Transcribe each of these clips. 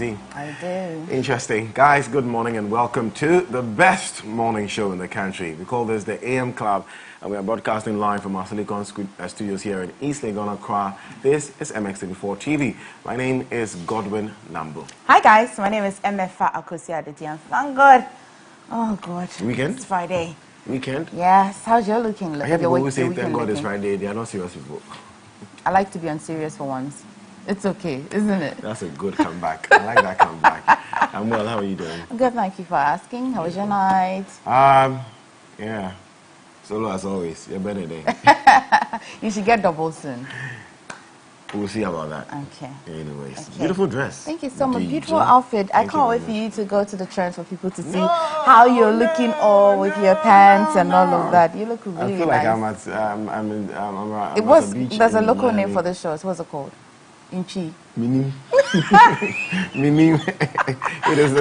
I do. Interesting. Guys, good morning and welcome to the best morning show in the country. We call this the AM Club, and we are broadcasting live from our Silicon studios here in East Legon, Accra. This is MX34 TV. My name is Godwin Nambo. Hi guys, my name is Emefa Akosiaditian. Thank God. Oh God. Weekend? It's Friday. Weekend? Yes. How's your looking? I hear people who say thank God it's Friday. They are not serious people. I like to be unserious for once. It's okay, isn't it? That's a good comeback. I like that comeback. I'm well. How are you doing? I'm good, thank you for asking. How was your night? Yeah. Solo as always. You're better day. You should get double soon. We'll see about that. Okay. Anyways, Okay. Beautiful dress. Thank you so much. Beautiful outfit. I can't wait for you to go to the trends for people to see how you're looking all with your pants and all of that. You look really nice. I feel like I'm at There's a local name for this show. What's it called? Inchi. Minim. Minim. It is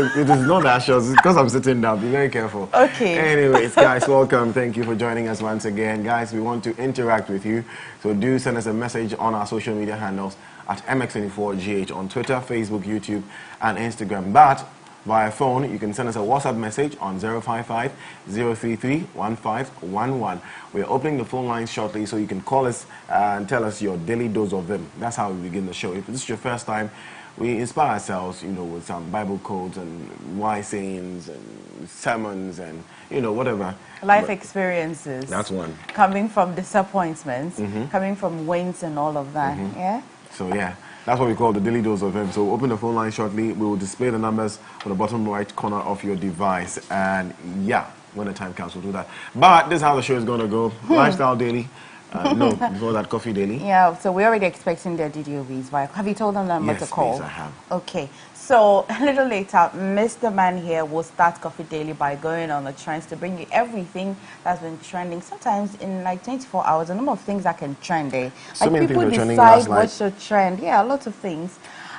not that short. It's because I'm sitting down. Be very careful. Okay. Anyways, guys, welcome. Thank you for joining us once again. Guys, we want to interact with you. So do send us a message on our social media handles at MX24GH on Twitter, Facebook, YouTube, and Instagram. But via phone, you can send us a WhatsApp message on 055-033-1511. We're opening the phone lines shortly, so you can call us and tell us your daily dose of them. That's how we begin the show. If this is your first time, we inspire ourselves, with some Bible codes and wise sayings and sermons and, whatever. Life experiences. That's one. Coming from disappointments, coming from wins and all of that, yeah? So, yeah. That's what we call the daily dose of them. So we'll open the phone line shortly. We will display the numbers on the bottom right corner of your device. And yeah, when the time comes, we'll do that. But this is how the show is going to go. Lifestyle Daily. No, before that, Coffee Daily. Yeah, so we're already expecting their DDOVs. Right? Have you told them that yes, to call? Yes, I have. Okay. So a little later, Mr. Man here will start Coffee Daily by going on the trends to bring you everything that's been trending. Sometimes in like 24 hours, a number of things that can trend. Like so many people things decide what should trend. Yeah, lots of things.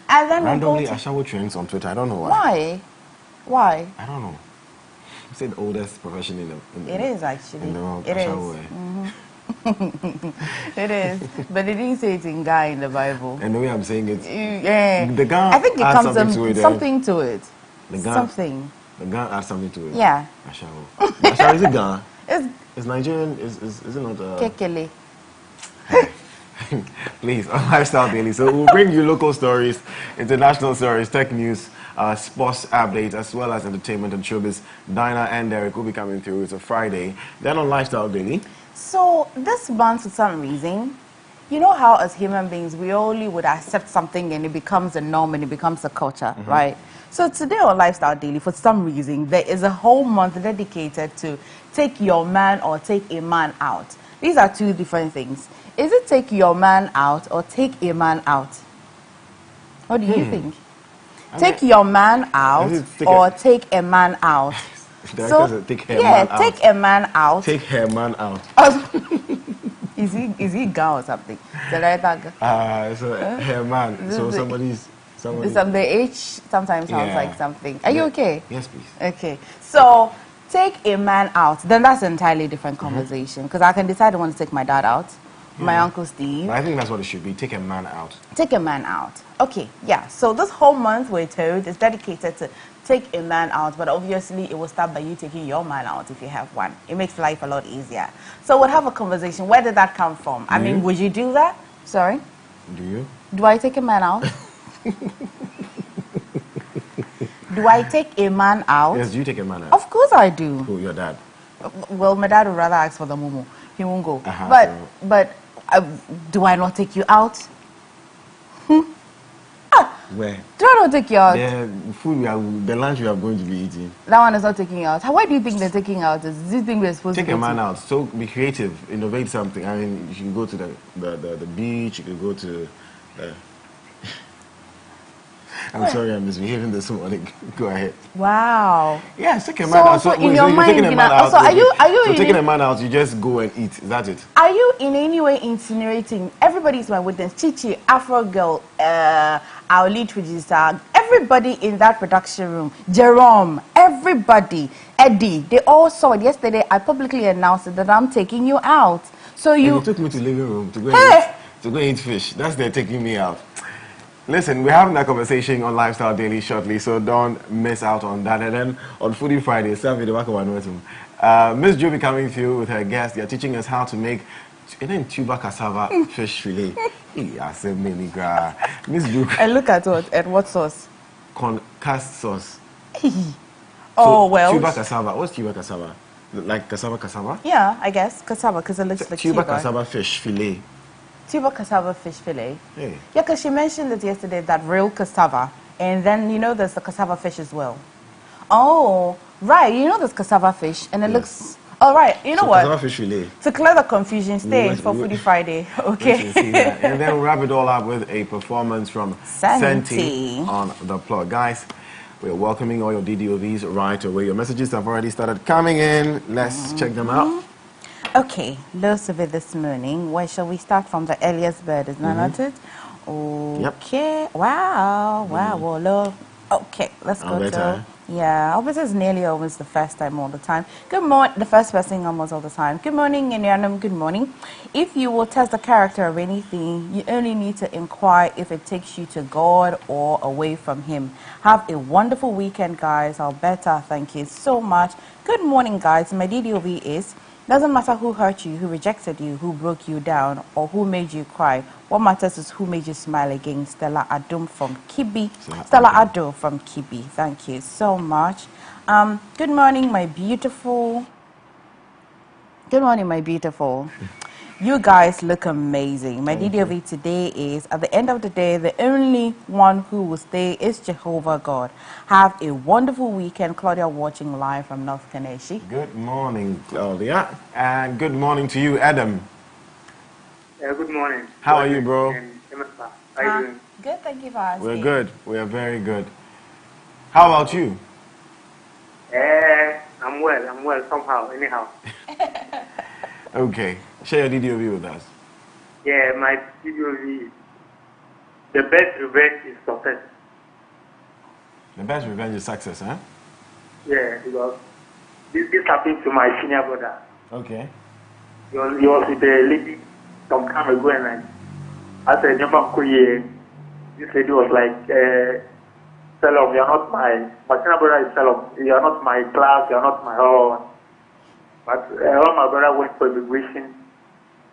And then randomly, Ashawo trends on Twitter. I don't know why. Why? I don't know. You said the oldest profession in the It is actually. In the world, it is. It is, but it didn't say it in Guy in the Bible. And the way I'm saying it, the Guy. I think it comes something to it. The Guy, something. The Guy adds something to it. Yeah. Ashawo. Ashawo is it Guy? It's Nigerian. Is it not? Kekele. Please, on Lifestyle Daily. So we'll bring you local stories, international stories, tech news, sports updates, as well as entertainment and showbiz. Dinah and Derrick will be coming through. It's a Friday. Then on Lifestyle Daily. So this month, for some reason, you know how as human beings we only would accept something and it becomes a norm and it becomes a culture, right? So today on Lifestyle Daily, for some reason, there is a whole month dedicated to take your man or take a man out. These are two different things. Is it take your man out or take a man out? What do you think? Take your man out or take a man out? So, take a man out. Take her man out. Is he girl or something? So her man. So somebody. The H sometimes sounds like something. Are you okay? Yes, please. Okay. So take a man out. Then that's an entirely different conversation. Because I can decide I want to take my dad out. My Uncle Steve. But I think that's what it should be. Take a man out. Take a man out. Okay, yeah. So this whole month, we're told, is dedicated to take a man out. But obviously, it will start by you taking your man out if you have one. It makes life a lot easier. So we'll have a conversation. Where did that come from? I mean, would you do that? Sorry? Do you? Do I take a man out? Do I take a man out? Yes, you take a man out. Of course I do. Who, your dad? Well, my dad would rather ask for the mumu. He won't go. But do I not take you out? Where? Do I not take you out? The lunch we are going to be eating. That one is not taking you out. Why do you think they're taking out? Do you think we're supposed to take a man out? So be creative, innovate something. I mean, you can go to the beach. You can go to. I'm sorry, I'm misbehaving this morning. Go ahead. Wow. Yeah, take a man out. So in your mind, taking a man out. So taking a man out, you just go and eat. Is that it? Are you in any way insinuating? Everybody's my witness. Chichi, Afrogirl, our lead producer, everybody in that production room, Jerome, everybody, Eddie, they all saw it yesterday. I publicly announced that I'm taking you out. So you took me to the living room to go and eat fish. That's they're taking me out. Listen, we're having that conversation on Lifestyle Daily shortly, so don't miss out on that. And then on Foodie Friday, Miss Joby coming through with her guest. They're teaching us how to make tuber cassava fish fillet. Miss Joby. And look at what? And what sauce? Concassed sauce. Oh, well. Tuber cassava. What's tuber cassava? Like cassava? Yeah, I guess. Cassava, because it looks like tuber cassava fish fillet. Tuber cassava fish fillet. Hey. Yeah, because she mentioned it yesterday, that real cassava. And then, you know, there's the cassava fish as well. Oh, right. You know there's cassava fish, and it looks... All right. You know what? Cassava fish fillet. To clear the confusion, stay for Foodie Friday. Okay. And then we'll wrap it all up with a performance from Senti on the plot. Guys, we're welcoming all your DDOVs right away. Your messages have already started coming in. Let's check them out. Okay, loads of it this morning. Where shall we start from? The earliest bird, is not it? Okay. Yep. Wow. Well, okay, let's go to... Yeah, Alberta is nearly always the first time all the time. Good morning, the first person almost all the time. Good morning, Indianum, good morning. If you will test the character of anything, you only need to inquire if it takes you to God or away from Him. Have a wonderful weekend, guys. Alberta, thank you so much. Good morning, guys. My DDOV is... Doesn't matter who hurt you, who rejected you, who broke you down, or who made you cry. What matters is who made you smile again. Stella Adum from Kibi. Stella Ado from Kibi. Thank you so much. Good morning, my beautiful. Good morning, my beautiful. You guys look amazing. My DDOV today is, at the end of the day, the only one who will stay is Jehovah God. Have a wonderful weekend. Claudia watching live from North Kaneshi. Good morning, Claudia. And good morning to you, Adam. Yeah, good morning. How are you, bro? Emefa. How are you doing? Good, thank you for asking. We're good. We are very good. How about you? I'm well somehow, anyhow. Okay. Share your DDOV with us. Yeah, my DDOV is the best revenge is success. The best revenge is success, huh? Yeah, because this happened to my senior brother. Okay. He was with a lady some time ago, and I said, this lady was like, Salom, you're not my senior brother is Salom, you're not my class, you're not my own. But when my brother went for immigration,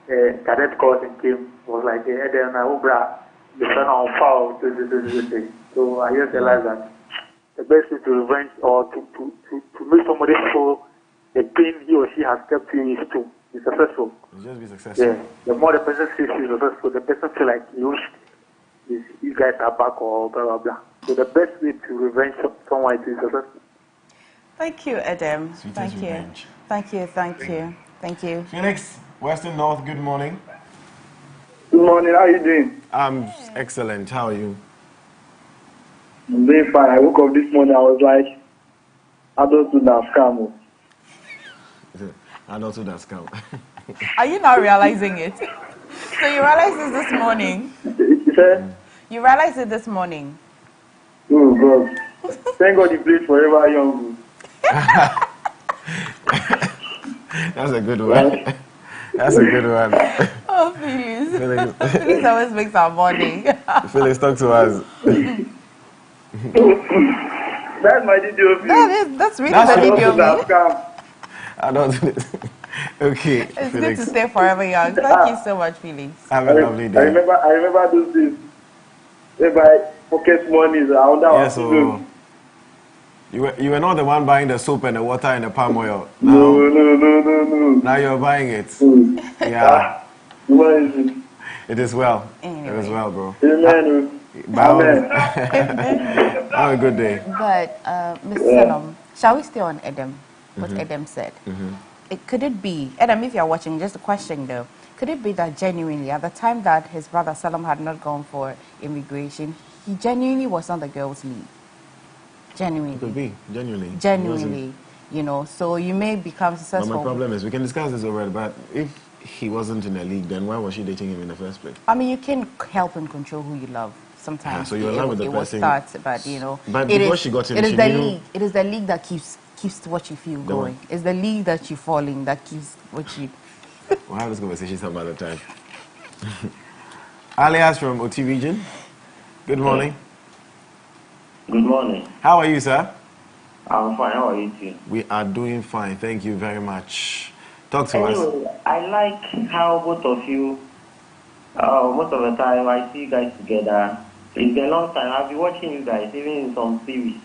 cadet course and came, was like, hey, then the son on foul. So I just realized that the best way to revenge or to make somebody feel the pain he or she has kept you is to be successful. Just be successful. Yeah. The more the person sees you successful, the person feel like you wish you guys are back or blah blah blah. So the best way to revenge someone is to be successful. Thank you, Adam. Thank you. Thank you. Felix, Western North, good morning. Good morning, how are you doing? I'm excellent. How are you? I'm doing fine. I woke up this morning, I was like, adulthood has come. Adulthood has come. Are you now realizing it? So you realized this morning? You realized it this morning? Oh, God. Thank God you played forever young. That's a good one. That's a good one. Oh, Felix. Felix always makes our morning. Felix, talk to us. That's my DDOV. That's really the DDOV. I don't do this. Okay, it's Felix. good to stay forever young. Thank you so much, Felix. Have a lovely day. I remember those days. If I pocket money, I wonder yes, so you were not the one buying the soap and the water and the palm oil. Now, no. Now you're buying it. Yeah. What is it? It is well. Anyway. It is well, bro. Amen. Amen. Have a good day. But, Mr. Salom, shall we stay on Adam? What Adam said. Could it be, Adam, if you're watching, just a question though, could it be that genuinely, at the time that his brother Salom had not gone for immigration, he genuinely was not the girl's lead? Genuinely. It could be, genuinely. Genuinely, you know, so you may become successful. But my problem is, we can discuss this already, but if he wasn't in the league, then why was she dating him in the first place? I mean, you can help and control who you love. Sometimes so you're in love with the person. Start, but you know, but before she got him, it is she the knew. league. It is the league that keeps what you feel going. It's the league that you fall in that keeps what you. We'll have this conversation some other time. Alias from OT region. Good morning. Good morning. How are you, sir? I'm fine. How are you too? We are doing fine. Thank you very much. Talk to us. Anyway, I like how both of you, most of the time I see you guys together. It's been a long time. I've been watching you guys, even in some series.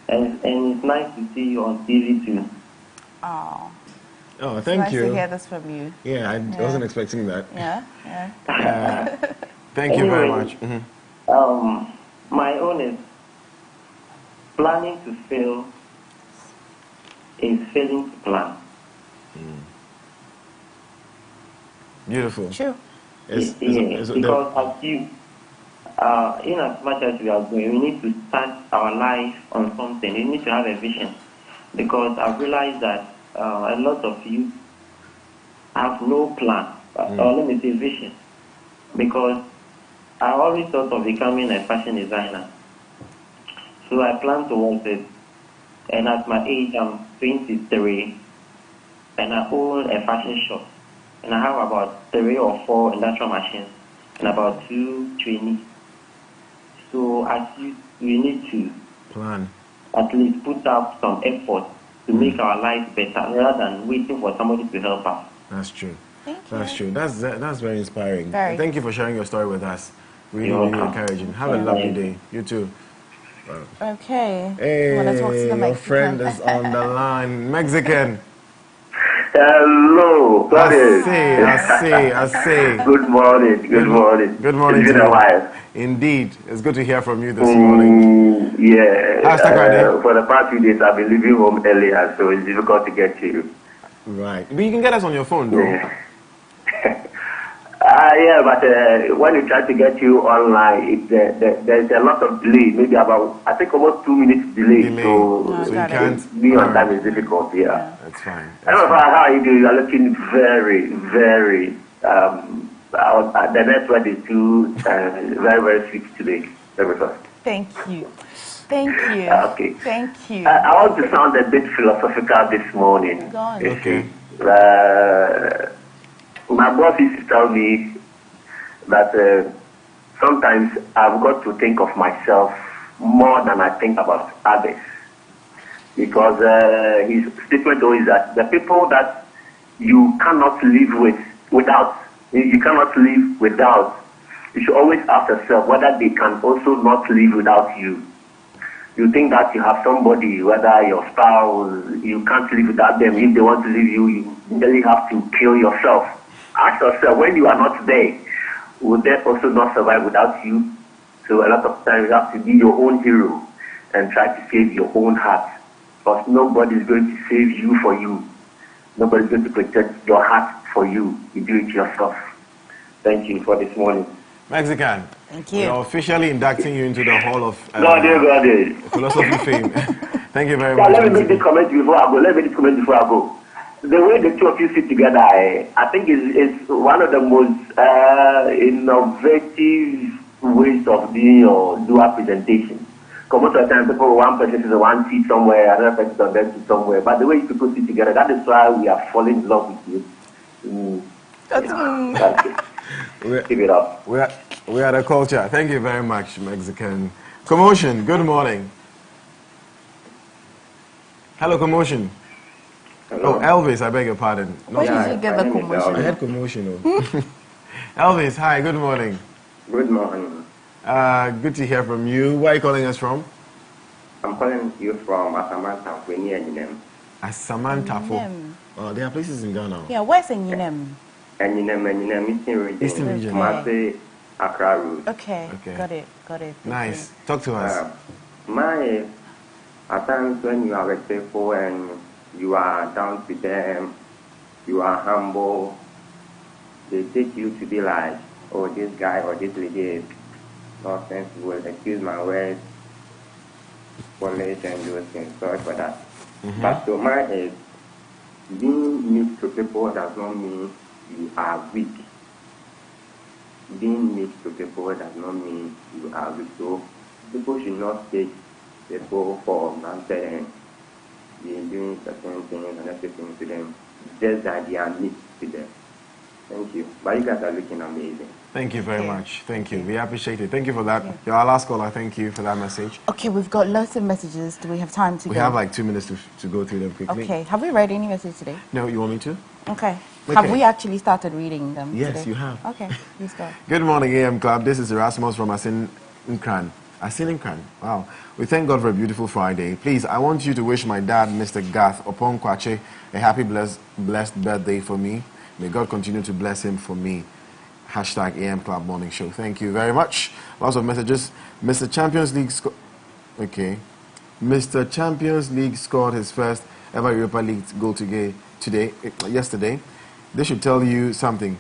And it's nice to see you on TV too. Oh, Oh, it's thank nice you. to hear this from you. Yeah, I wasn't expecting that. Yeah, yeah. Thank you very Anyway, much. Mhm. My own is planning to fail is failing to plan. Beautiful. True. It's- Because as you, in as much as we are going, we need to start our life on something. We need to have a vision. Because I've realized that a lot of you have no plan, or let me say vision. Because I always thought of becoming a fashion designer. So I plan towards it. And at my age, I'm 23, and I own a fashion shop. And I have about 3 or 4 industrial machines and about 2 trainees. So we need to plan. at least put up some effort to make our lives better rather than waiting for somebody to help us. That's true. Thank you. That's true. That's very inspiring. Very. Thank you for sharing your story with us. Really, You're really welcome. encouraging. Have a lovely day. You too. Okay. Hey, Wanna talk to the your Mexican? friend is on the line. Mexican. Hello, I see. Good morning. Good morning It's been to a you. while. Indeed. It's good to hear from you this morning. Yeah. How's Takrade? For the past few days, I've been leaving home earlier, so it's difficult to get to you. Right. But you can get us on your phone, though. Yeah. Yeah, but when you try to get you online, there's a lot of delay, maybe about, I think, almost 2 minutes delay. So you got it. can't Be on time is difficult, yeah. That's fine. How are you doing? You are looking very, very, the network is too, very, very sweet today. Very good. Thank you. Thank you. Okay. Thank you. I want to sound a bit philosophical this morning. Go on. Okay. My boss used to tell me that sometimes I've got to think of myself more than I think about others. Because his statement always that the people that you cannot live without, you should always ask yourself whether they can also not live without you. You think that you have somebody, whether your spouse, you can't live without them. If they want to leave you, you really have to kill yourself. Ask yourself, when you are not there, will they also not survive without you? So a lot of times you have to be your own hero and try to save your own heart. Because nobody is going to save you for you. Nobody is going to protect your heart for you. You do it yourself. Thank you for this morning. Mexican. Thank We you. are officially inducting you into the Hall of God is. Philosophy Fame. Thank you very Yeah, much. let me make Mexican. this comment before I go. The way the two of you sit together, I think is one of the most innovative ways of doing your dual presentation. Because most of the time, people, one person is on one seat somewhere, another person is on that seat somewhere. But the way you people sit together, that is why we are falling in love with you. Thank you. Keep it up. We are the culture. Thank you very much, Mexican. Commotion, good morning. Hello, Commotion. Hello? Oh, Elvis, I beg your pardon. Where Not did you get the my name is commotion? I had commotion. Oh. Elvis, hi, good morning. Good morning. Good to hear from you. Where are you calling us from? I'm calling you from Asamanta, near Yinem. Samantha. Yinem. Oh, there are places in Ghana. Yeah, where's in Yinem? Yinem, Eastern region. Eastern region. Kumasi, Accra Road. Okay. Okay. Got it. Thank Nice. you. Talk to us. At times when you are respectful and you are down to them, you are humble, they take you to be like, oh, this guy or this lady is not sensible, excuse my words, polish and those things. Sorry for that. But to mine is, being meek to people does not mean you are weak. Being meek to people does not mean you are weak. So people should not take people for granted and be doing certain things and everything to them, just that they are meek to them. Thank you. But you guys are looking amazing. Thank you very much. Thank you. We appreciate it. Thank you for that. You're our last caller. Thank you for that message. Okay, we've got lots of messages. Do we have time to go? We have like 2 minutes to go through them quickly. Okay. Have we read any message today? No, you want me to? Okay. Have we actually started reading them Yes, today? you have. Okay, please go. Good morning, AM Club. This is Erasmus from Asin Nkran. Wow. We thank God for a beautiful Friday. Please, I want you to wish my dad, Mr. Gath, upon Kwache, a happy, blessed birthday for me. May God continue to bless him for me. Hashtag AM Club Morning Show. Thank you very much. Lots of messages. Mr. Champions League Mr. Champions League scored his first ever Europa League goal yesterday. This should tell you something.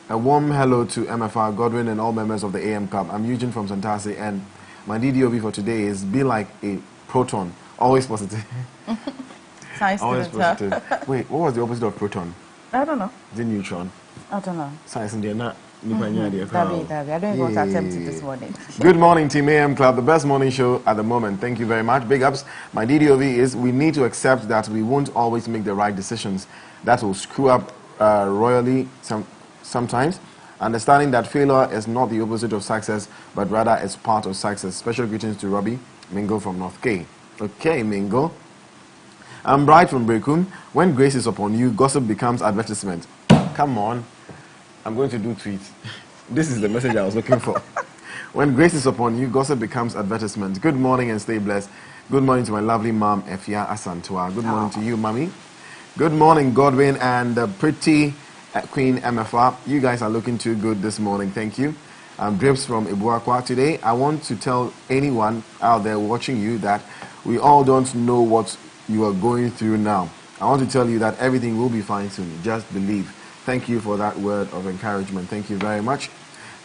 A warm hello to Emefa, Godwin, and all members of the AM Club. I'm Eugene from Santasi, and my DDOB for today is be like a proton, always positive. Science always student, positive. Wait, what was the opposite of proton? I don't know. Is it neutron? I don't know. Science and not. Dabi. I don't even want to attempt it this morning. Good morning, Team AM Club, the best morning show at the moment. Thank you very much. Big ups. My DDOV is we need to accept that we won't always make the right decisions. That will screw up royally sometimes. Understanding that failure is not the opposite of success, but rather it's part of success. Special greetings to Robbie Mingo from North K. Okay, Mingo. I'm Bright from Brekum. When grace is upon you, gossip becomes advertisement. Come on. I'm going to do tweets. This is the message I was looking for. When grace is upon you, gossip becomes advertisement. Good morning and stay blessed. Good morning to my lovely mom, Efia Asantua. Good morning to you, mommy. Good morning, Godwin and the pretty Queen Emefa. You guys are looking too good this morning. Thank you. I'm Drips from Ibuakwa. Today, I want to tell anyone out there watching you that we all don't know what you are going through now. I want to tell you that everything will be fine soon. Just believe. Thank you for that word of encouragement. Thank you very much.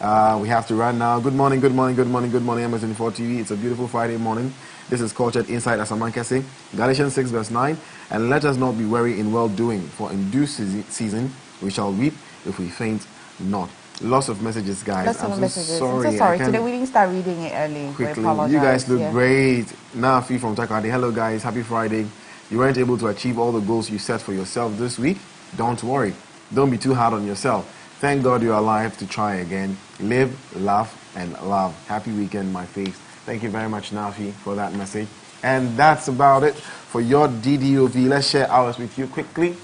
We have to run now. Good morning, MS24 TV. It's a beautiful Friday morning. This is Cultured Inside Asamankese, Galatians 6 verse 9. And let us not be weary in well-doing, for in due season we shall reap if we faint not. Lots of messages, guys. I'm so sorry. I'm so sorry. Today we didn't start reading it early. Quickly. You guys look great. Nafi from Takadi. Hello, guys. Happy Friday. You weren't able to achieve all the goals you set for yourself this week? Don't worry. Don't be too hard on yourself. Thank God you're alive to try again. Live, laugh, and love. Happy weekend, my face. Thank you very much, Nafi, for that message. And that's about it for your DDOV. Let's share ours with you quickly.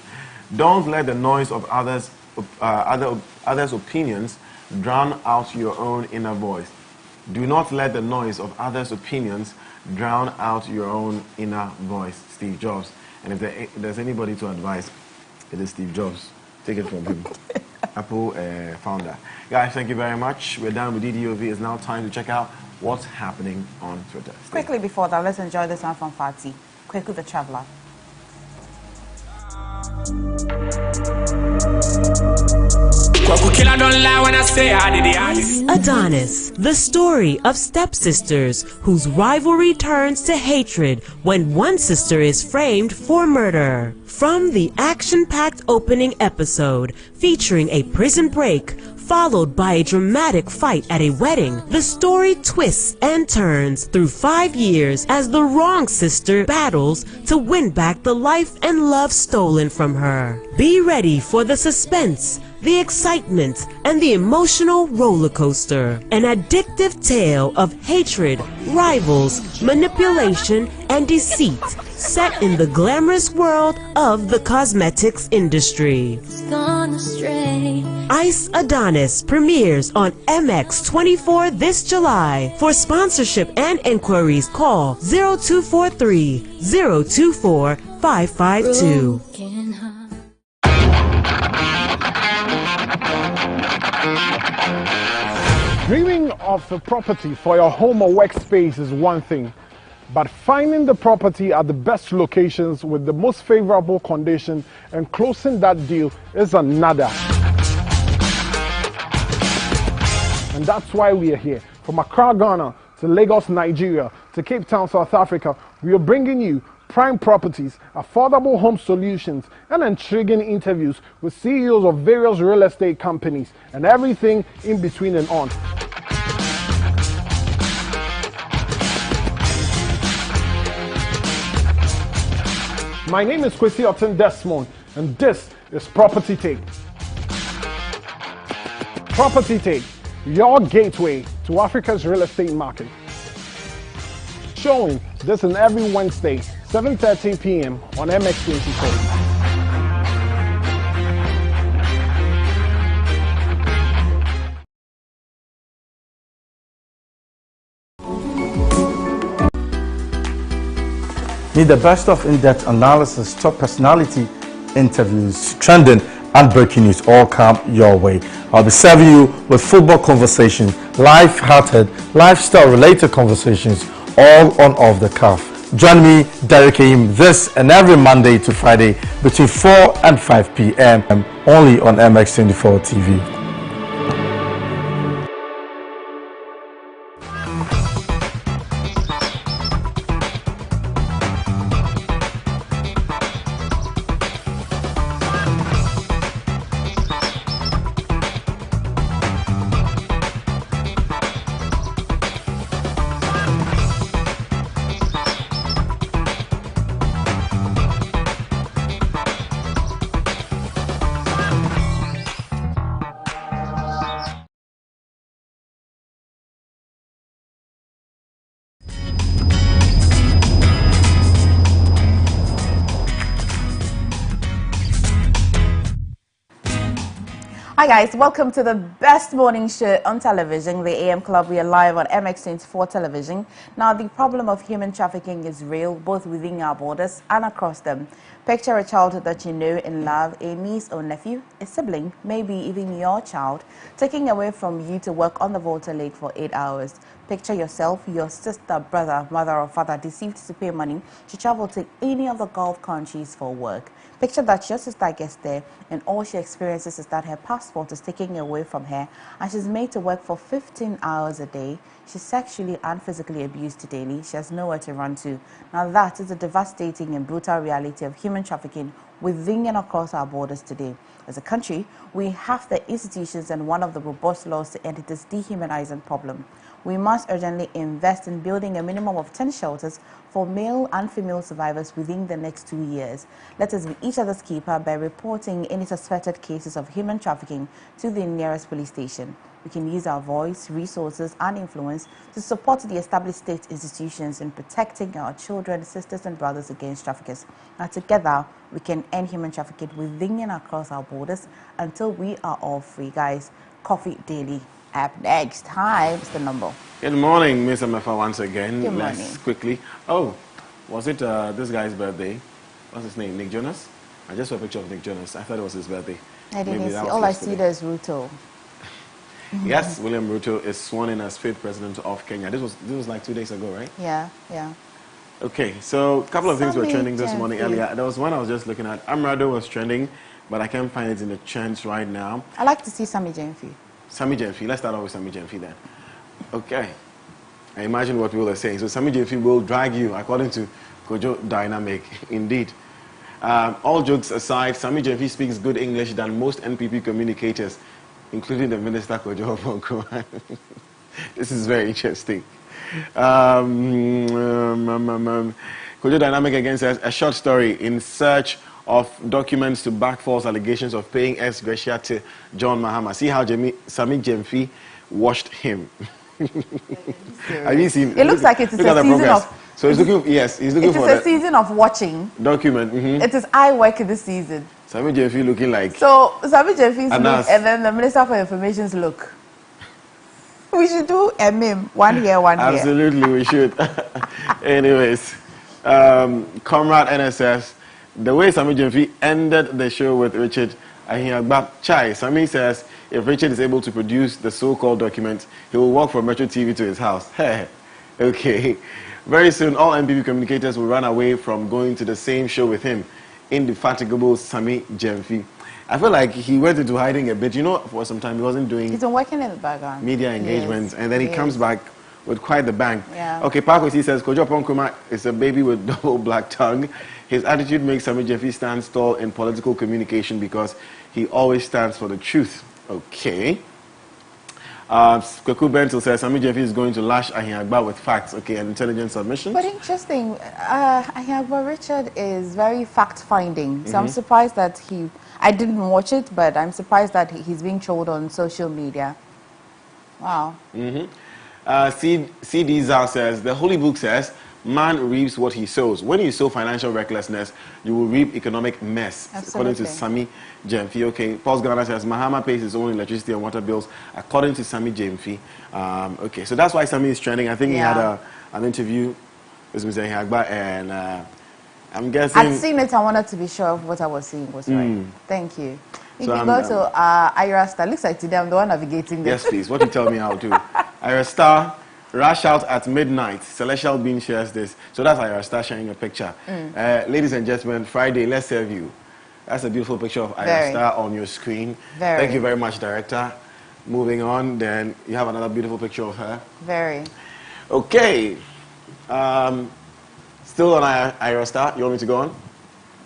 Don't let the noise of others' opinions drown out your own inner voice. Do not let the noise of others' opinions drown out your own inner voice. Steve Jobs. And if there's anybody to advise, it is Steve Jobs. Take it from him. Apple founder. Guys, thank you very much. We're done with DDOV. It's now time to check out what's happening on Twitter. Quickly before that, let's enjoy this one from Fati. Quickly the Traveler. Adonis, the story of stepsisters whose rivalry turns to hatred when one sister is framed for murder. From the action-packed opening episode featuring a prison break followed by a dramatic fight at a wedding, the story twists and turns through 5 years as the wrong sister battles to win back the life and love stolen from her. Be ready for the suspense, the excitement, and the emotional roller coaster. An addictive tale of hatred, rivals, manipulation, and deceit set in the glamorous world of the cosmetics industry. Ice Adonis premieres on MX24 this July. For sponsorship and inquiries, call 0243 024 552. Dreaming of a property for your home or workspace is one thing, but finding the property at the best locations with the most favorable condition and closing that deal is another. And that's why we are here. From Accra, Ghana, to Lagos, Nigeria, to Cape Town, South Africa, we are bringing you prime properties, affordable home solutions, and intriguing interviews with CEOs of various real estate companies and everything in between and on. My name is Kwesi Otten Desmond, and this is Property Take. Property Take, your gateway to Africa's real estate market. Showing this and every Wednesday, 7:30 p.m. on MX24. Meet the best of in-depth analysis, top personality interviews, trending and breaking news all come your way. I'll be serving you with football conversations, life-hearted, lifestyle-related conversations, all on Off the Cuff. Join me, Derrick this and every Monday to Friday between 4 and 5 p.m. only on MX24 TV. Hi guys, welcome to the best morning show on television, the AM Club. We are live on MX24 television. Now, the problem of human trafficking is real, both within our borders and across them. Picture a child that you know and love, a niece or nephew, a sibling, maybe even your child, taken away from you to work on the Volta Lake for 8 hours. Picture yourself, your sister, brother, mother or father deceived to pay money to travel to any of the Gulf countries for work. Picture that your sister gets there and all she experiences is that her passport is taken away from her and she's made to work for 15 hours a day. She's sexually and physically abused daily. She has nowhere to run to. Now that is a devastating and brutal reality of human trafficking within and across our borders today. As a country, we have the institutions and one of the robust laws to end this dehumanizing problem. We must urgently invest in building a minimum of 10 shelters for male and female survivors within the next 2 years. Let us be each other's keeper by reporting any suspected cases of human trafficking to the nearest police station. We can use our voice, resources, and influence to support the established state institutions in protecting our children, sisters, and brothers against traffickers. Now, together, we can end human trafficking within and across our borders until we are all free. Guys, Coffee Daily up next. Hi, Mr. Number. Good morning, Miss Emefa, once again. Good morning. Let's quickly. Oh, was it this guy's birthday? What's his name? Nick Jonas? I just saw a picture of Nick Jonas. I thought it was his birthday. I didn't see. All I see there is Ruto. Yes, William Ruto is sworn in as fifth president of Kenya. This was like 2 days ago, right? Yeah, yeah. Okay, so a couple of things were trending this morning earlier. There was one I was just looking at. Amrado was trending, but I can't find it in the trends right now. I like to see Sammy Jemfi. Sammy Jemfi. Let's start off with Sammy Jemfi then. Okay. I imagine what Will is saying. So Sammy Jemfi will drag you, according to Kojo Dynamic. Indeed. All jokes aside, Sammy Jemfi speaks good English than most NPP communicators, including the Minister Kojo Oponko. This is very interesting. Kojo Dynamic again says, a short story in search of documents to back false allegations of paying ex gratia to John Mahama. See how Sammy Jemfi washed him. Have you seen? It looks like it is a season of. So he's looking. Yes, he's looking for. It is a season of watching. Document. It is I work this season. Sammy Jemfi looking like. So Sammy Jemfi's look, and then the Minister for Information's look. We should do a meme. 1 year, 1 year. Absolutely, we should. Anyways, Comrade NSS. The way Sammy Jemfi ended the show with Richard Ahiagbap Chai, Sammy says if Richard is able to produce the so-called documents, he will walk from Metro TV to his house. Okay. Very soon, all NPP communicators will run away from going to the same show with him. Indefatigable Sammy Jemfi. I feel like he went into hiding a bit. You know, for some time he wasn't doing... He's been working in the background. Media engagements. Yes. And then he comes back with quite the bang. Yeah. Okay, Pakosi says, Kojo Oponko is a baby with double black tongue. His attitude makes Sammy Jemfi stand tall in political communication because he always stands for the truth. Okay. Kweku Bentil says Sami Jeffy is going to lash Ahiagba with facts, okay, and intelligent submissions. But interesting, Ahiagba Richard is very fact-finding. So I'm surprised that I didn't watch it, but I'm surprised that he's being trolled on social media. Wow. CD Zhao says, the Holy Book says, man reaps what he sows. When you sow financial recklessness, you will reap economic mess. Absolutely. According to Sami Jemfi. Okay, Paul Ghana says, Mahama pays his own electricity and water bills, according to Sami Jemfi. Okay, so that's why Sami is trending. I think he had an interview with Mr. Hagba, and I'm guessing... I'd seen it. I wanted to be sure of what I was seeing was right. Thank you. You can go to Ira Star. Looks like today I'm the one navigating this. Yes, please. What you tell me how to. Ira Star, rush out at midnight. Celestial Bean shares this. So that's Ira Star sharing a picture. Ladies and gentlemen, Friday, let's serve you. That's a beautiful picture of Ira Star on your screen. Thank you very much, Director. Moving on, then you have another beautiful picture of her. Okay. Still on Ira Star. You want me to go on?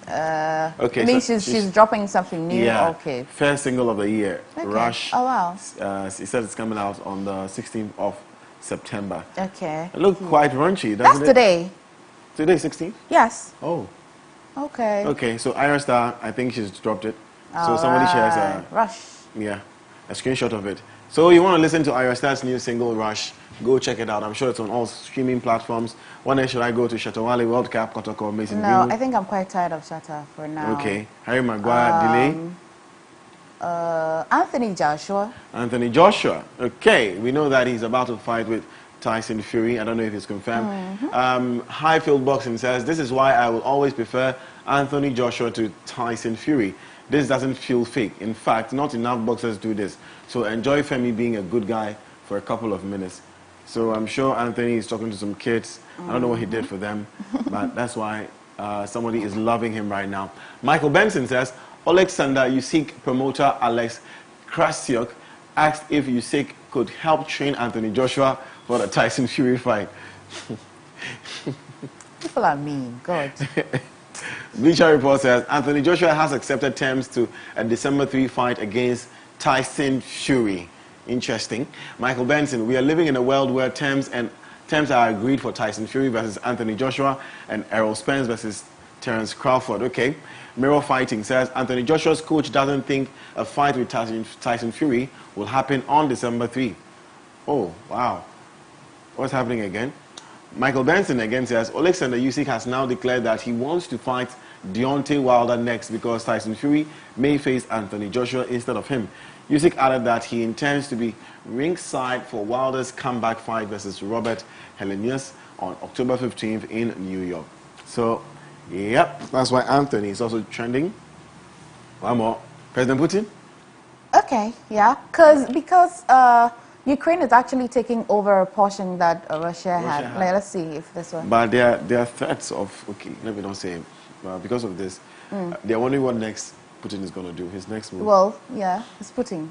Okay. I mean, so she's dropping something new. Yeah. Okay. First single of the year. Okay. Rush. Oh wow. He said it's coming out on the 16th of September. Okay. It looked quite raunchy, doesn't That's it? today. Today, 16th? Yes. Oh. Okay. Okay, so Ira Star, I think she's dropped it. So somebody shares Rush. Yeah, a screenshot of it. So you want to listen to Ira Star's new single, Rush, go check it out. I'm sure it's on all streaming platforms. When should I go to Shatawale, World Cup, Kotoko, Mason No, View? I think I'm quite tired of Shatta for now. Okay. Harry Maguire, delay? Anthony Joshua. Anthony Joshua. Okay, we know that he's about to fight with Tyson Fury. I don't know if it's confirmed. Highfield Boxing says, this is why I will always prefer Anthony Joshua to Tyson Fury. This doesn't feel fake. In fact, not enough boxers do this. So enjoy Femi being a good guy for a couple of minutes. So I'm sure Anthony is talking to some kids. I don't know what he did for them, but that's why somebody is loving him right now. Michael Benson says, Alexander Usyk promoter Alex Krasiuk asked if Usyk could help train Anthony Joshua for the Tyson Fury fight. People are mean. God. Bleacher Report says, Anthony Joshua has accepted terms to a December 3 fight against Tyson Fury. Interesting. Michael Benson, we are living in a world where terms are agreed for Tyson Fury versus Anthony Joshua and Errol Spence versus Terence Crawford. Okay. Mirror Fighting says, Anthony Joshua's coach doesn't think a fight with Tyson Fury will happen on December 3. Oh, wow. What's happening again? Michael Benson again says, Alexander Usyk has now declared that he wants to fight Deontay Wilder next because Tyson Fury may face Anthony Joshua instead of him. Usyk added that he intends to be ringside for Wilder's comeback fight versus Robert Helenius on October 15th in New York. So, yep, that's why Anthony is also trending. One more. President Putin? Okay, yeah. Because Ukraine is actually taking over a portion that Russia had. Like, let's see if this one. But there are threats of, okay, let me not say, because of this, they're wondering what next Putin is going to do, his next move. Well, yeah, it's Putin.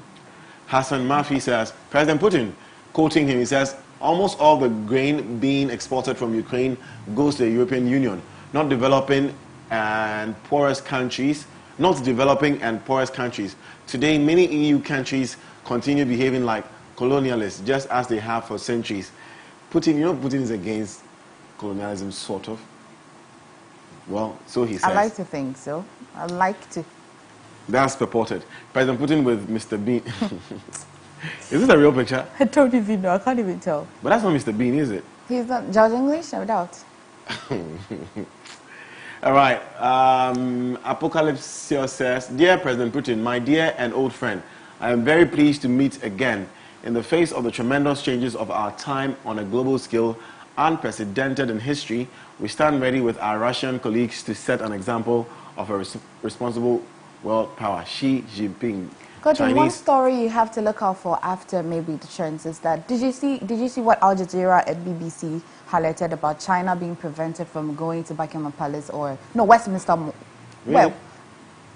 Hassan Murphy says, President Putin, quoting him, he says, almost all the grain being exported from Ukraine goes to the European Union, not developing and poorest countries. Today, many EU countries continue behaving like colonialists, just as they have for centuries. Putin, Putin is against colonialism, sort of. Well, so he says. I like to think so. I like to. That's purported. President Putin with Mr. Bean. Is this a real picture? I don't even know. I can't even tell. But that's not Mr. Bean, is it? He's not Judge English, no doubt. All right. Apocalypse says, Dear President Putin, my dear and old friend, I am very pleased to meet again. In the face of the tremendous changes of our time on a global scale, unprecedented in history, we stand ready with our Russian colleagues to set an example of a responsible world power. Xi Jinping. Godwin, one story you have to look out for after maybe the trends is that did you see what Al Jazeera and BBC highlighted about China being prevented from going to Buckingham Palace or Westminster? Really? Well,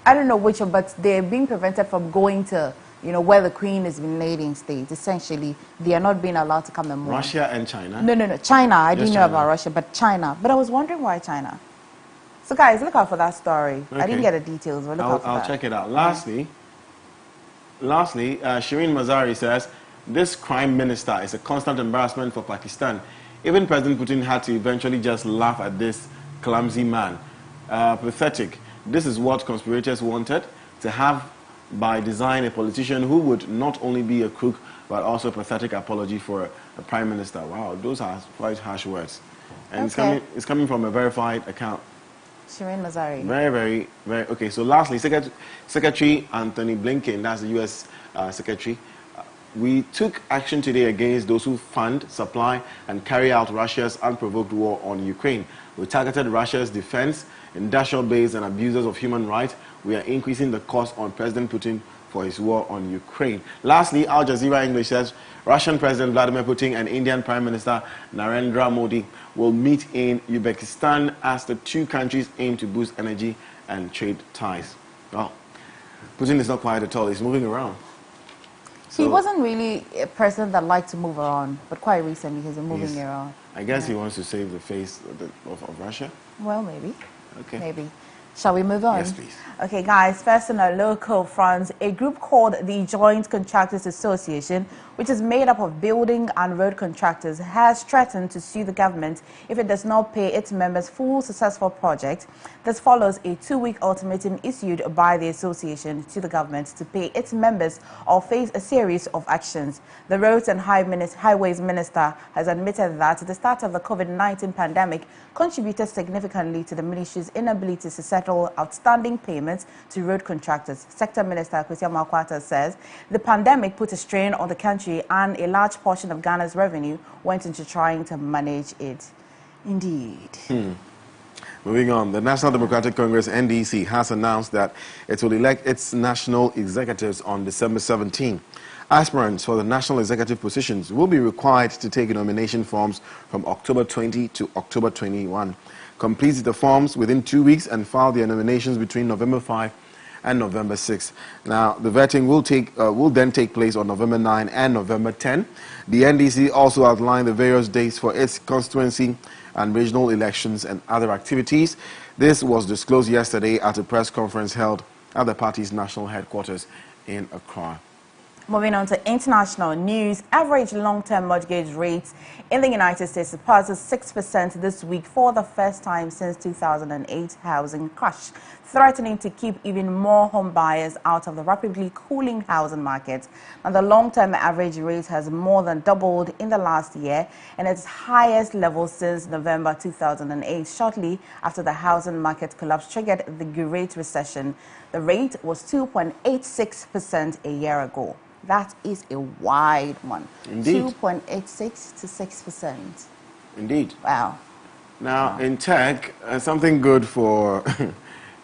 I don't know which one, but they're being prevented from going to where the Queen has been laid in state. Essentially, they are not being allowed to come and mourn. Russia and China? No, China. I didn't know China. about Russia, but China. But I was wondering why China. So guys, look out for that story. Okay. I didn't get the details, but look out for that. I'll check it out. Lastly, Shireen Mazari says, This crime minister is a constant embarrassment for Pakistan. Even President Putin had to eventually just laugh at this clumsy man. Pathetic. This is what conspirators wanted, to have by design a politician who would not only be a crook but also a pathetic apology for a prime minister. Wow, those are quite harsh words. And it's coming from a verified account. Shireen Mazari. Very. Okay, so lastly, Secretary Anthony Blinken, that's the U.S. Secretary, we took action today against those who fund, supply, and carry out Russia's unprovoked war on Ukraine. We targeted Russia's defense, industrial base, and abusers of human rights. We are increasing the cost on President Putin for his war on Ukraine. Lastly, Al Jazeera English says Russian President Vladimir Putin and Indian Prime Minister Narendra Modi will meet in Uzbekistan as the two countries aim to boost energy and trade ties. Well, Putin is not quiet at all. He's moving around. He wasn't really a person that liked to move around, but quite recently he's been moving around. I guess he wants to save the face of Russia. Well, maybe. Okay. Maybe. Shall we move on? Yes, please. Okay, guys, first on our local front, a group called the Joint Contractors Association, which is made up of building and road contractors, has threatened to sue the government if it does not pay its members full successful project. This follows a 2-week ultimatum issued by the association to the government to pay its members or face a series of actions. The Roads and Highways Minister has admitted that the start of the COVID-19 pandemic contributed significantly to the ministry's inability to settle outstanding payments to road contractors. Sector Minister Kwesi Amakwata says the pandemic put a strain on the country and a large portion of Ghana's revenue went into trying to manage it. Indeed. Moving on, the National Democratic Congress, NDC, has announced that it will elect its national executives on December 17. Aspirants for the national executive positions will be required to take nomination forms from October 20 to October 21. Complete the forms within 2 weeks and file their nominations between November 5 and November 6. Now, the vetting will then take place on November 9 and November 10. The NDC also outlined the various dates for its constituency and regional elections and other activities. This was disclosed yesterday at a press conference held at the party's national headquarters in Accra. Moving on to international news, average long-term mortgage rates in the United States surpasses 6% this week for the first time since 2008 housing crash, threatening to keep even more home buyers out of the rapidly cooling housing market. And the long-term average rate has more than doubled in the last year and its highest level since November 2008, shortly after the housing market collapse triggered the Great Recession. The rate was 2.86% a year ago. That is a wide one. Indeed. 2.86 to 6%. Indeed. Wow. Now, in tech, something good for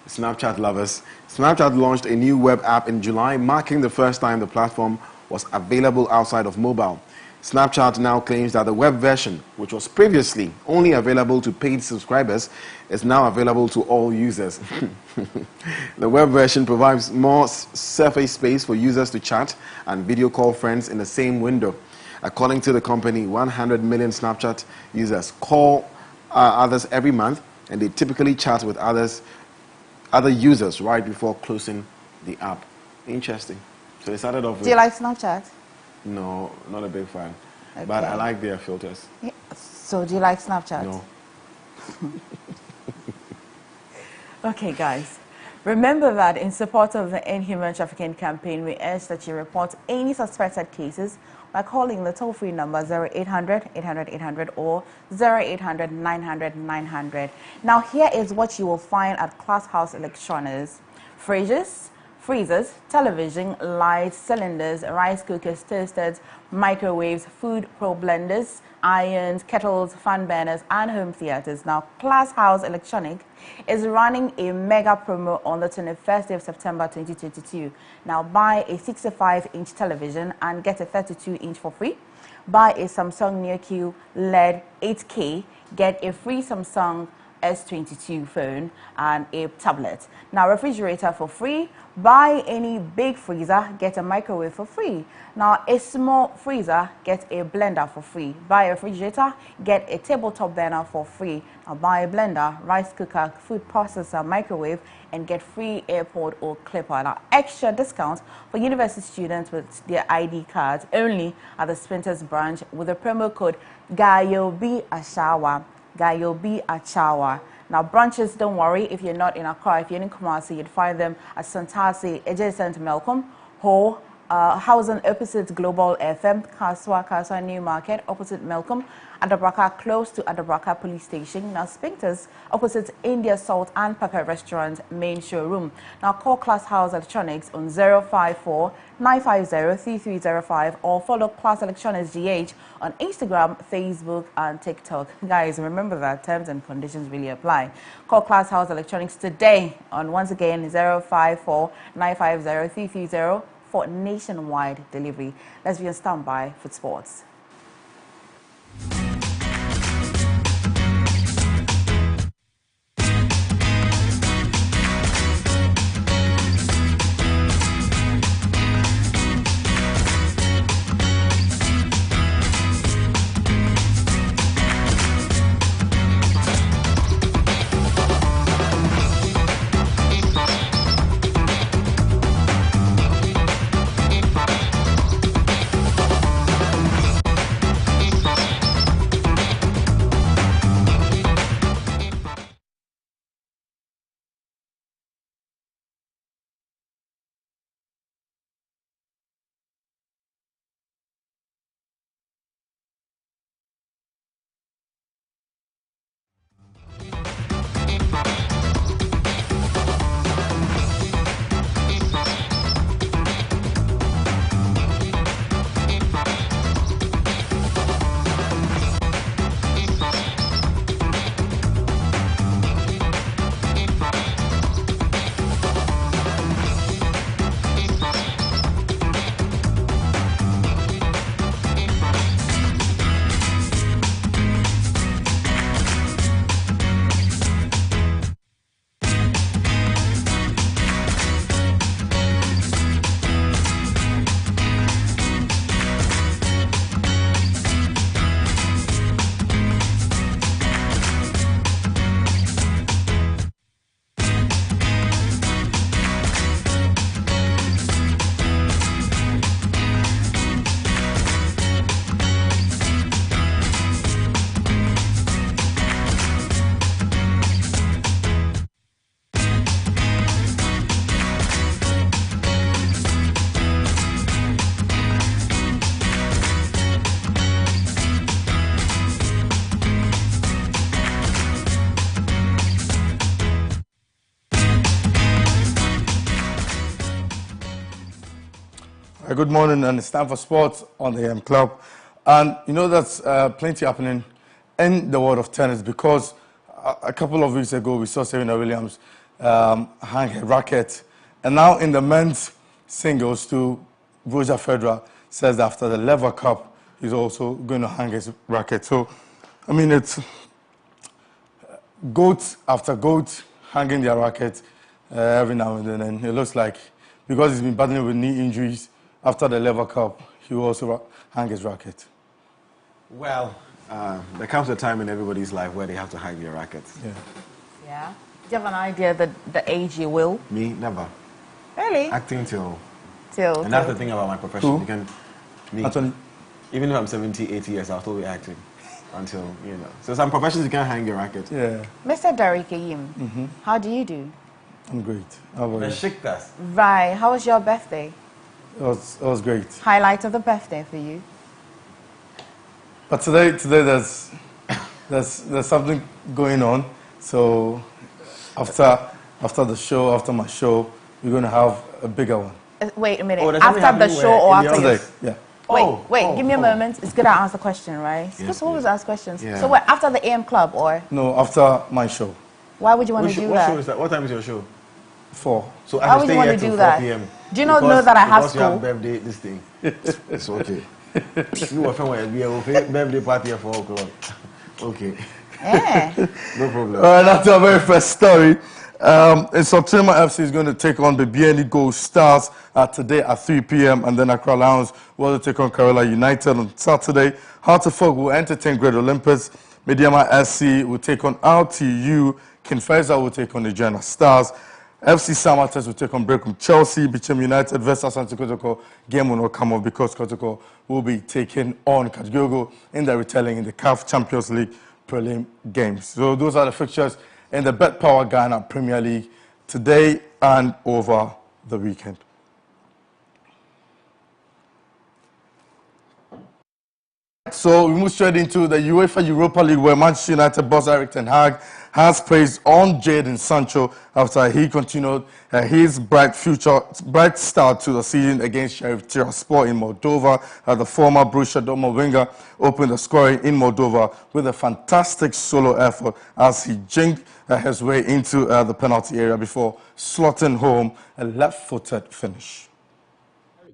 Snapchat lovers. Snapchat launched a new web app in July, marking the first time the platform was available outside of mobile. Snapchat now claims that the web version, which was previously only available to paid subscribers, is now available to all users. The web version provides more surface space for users to chat and video call friends in the same window. According to the company, 100 million Snapchat users call others every month, and they typically chat with other users right before closing the app. Interesting. So they started off with... Do you like Snapchat? No, not a big fan. Okay. But I like their filters. Yeah. So do you like Snapchat? No. Okay, guys. Remember that in support of the End Human Trafficking campaign, we urge that you report any suspected cases by calling the toll-free number 0800-800-800 or 0800-900-900. Now, here is what you will find at Class House Electronics. Freezers, television, lights, cylinders, rice cookers, toasters, microwaves, food pro blenders, irons, kettles, fan burners, and home theaters. Now, Class House Electronic is running a mega promo on the 21st day of September 2022. Now, buy a 65-inch television and get a 32-inch for free. Buy a Samsung NeoQ LED 8K, get a free Samsung S22 phone and a tablet. Now, refrigerator for free. Buy any big freezer, get a microwave for free. Now, a small freezer, get a blender for free. Buy a refrigerator, get a tabletop burner for free. Now, buy a blender, rice cooker, food processor, microwave, and get free AirPod or clipper. Now, extra discounts for university students with their ID cards only at the Sprinters branch with the promo code GAYOBIASHAWA. GAYOBIASHAWA. Now, branches, don't worry, if you're not in Accra, if you're in Kumasi, you'd find them at Santasi, adjacent Melcombe, Ho, housing opposite Global FM, Kaswa New Market, opposite Melcombe, Adabraka, close to Adabraka Police Station. Now, Spinkters, opposite India Salt and Pepper Restaurant, main showroom. Now, call Class House Electronics on 054-950-3305 or follow Class Electronics GH on Instagram, Facebook, and TikTok. Guys, remember that terms and conditions really apply. Call Class House Electronics today on, once again, 054-950-3305 for nationwide delivery. Let's be on standby for sports. Good morning, and it's time for sports on the AM Club. And you know that's plenty happening in the world of tennis, because a couple of weeks ago we saw Serena Williams hang her racket, and now in the men's singles too, Roger Federer says that after the Lever Cup he's also going to hang his racket. So, I mean, it's goat after goat hanging their racket every now and then, and it looks like, because he's been battling with knee injuries, after the Lever Cup, he will also hang his racket. Well, there comes a time in everybody's life where they have to hang their rackets. Yeah. Yeah. Do you have an idea the age you will? Me, never. Really? Acting till. And that's the thing about my profession. Who? You can, me, Anthony? even if I'm 70, 80 years, I'll still be acting until, you know. So some professions you can't hang your racket. Yeah. Mr. Derrick how do you do? I'm great. How about you? Besiktas. Right. How was your birthday? It was great. Highlight of the birthday for you? But today there's something going on. So after the show, after my show, we're going to have a bigger one. Wait a minute. Oh, after the show or after Today, yeah. Wait, give me a moment. It's good to answer the question, right? Because always ask questions. Yeah. So what, after the AM Club or? No, after my show. Why would you want to do What that? show is that? What time is your show? 4. So Why I would stay you want here to till do 4 that? p.m. Do you not know that I have because you school? have birthday, this thing. It's okay. You were from where? We have a birthday party at 4 o'clock. Okay. Yeah. No problem. All right, that's our very first story. In September, FC is going to take on the BNE Gold Stars today at 3 p.m. and then Accra Lions will take on Kerala United on Saturday. Hartlepool will entertain Great Olympus. Mediama SC will take on RTU. Kinfesa will take on the Jana Stars. FC Samates will take on Brekum Chelsea. Bicham United versus Asante Kotoko. Game will not come off because Kotoko will be taking on Kadjogo in the retelling in the CAF Champions League prelim games. So those are the fixtures in the Bet Power Ghana Premier League today and over the weekend. So we move straight into the UEFA Europa League, where Manchester United boss Erik ten Hag has praised on Jadon Sancho after he continued his bright start to the season against Sheriff Tiraspol in Moldova. The former Borussia Dortmund winger opened the scoring in Moldova with a fantastic solo effort as he jinked his way into the penalty area before slotting home a left-footed finish.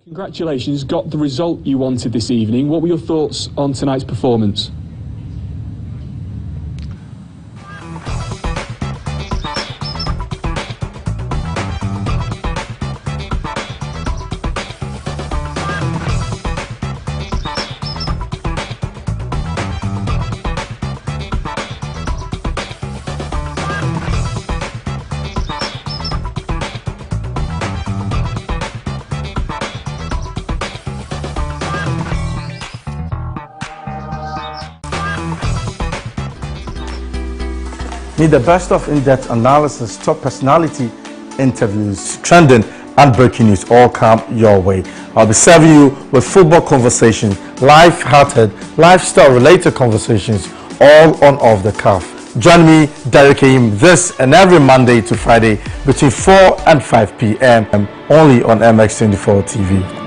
Congratulations, got the result you wanted this evening. What were your thoughts on tonight's performance? Need the best of in-depth analysis, top personality interviews, trending and breaking news all come your way. I'll be serving you with football conversations, life-hearted, lifestyle-related conversations, all on Off the Cuff. Join me, Derrick this and every Monday to Friday between 4 and 5 p.m. only on MX24 TV.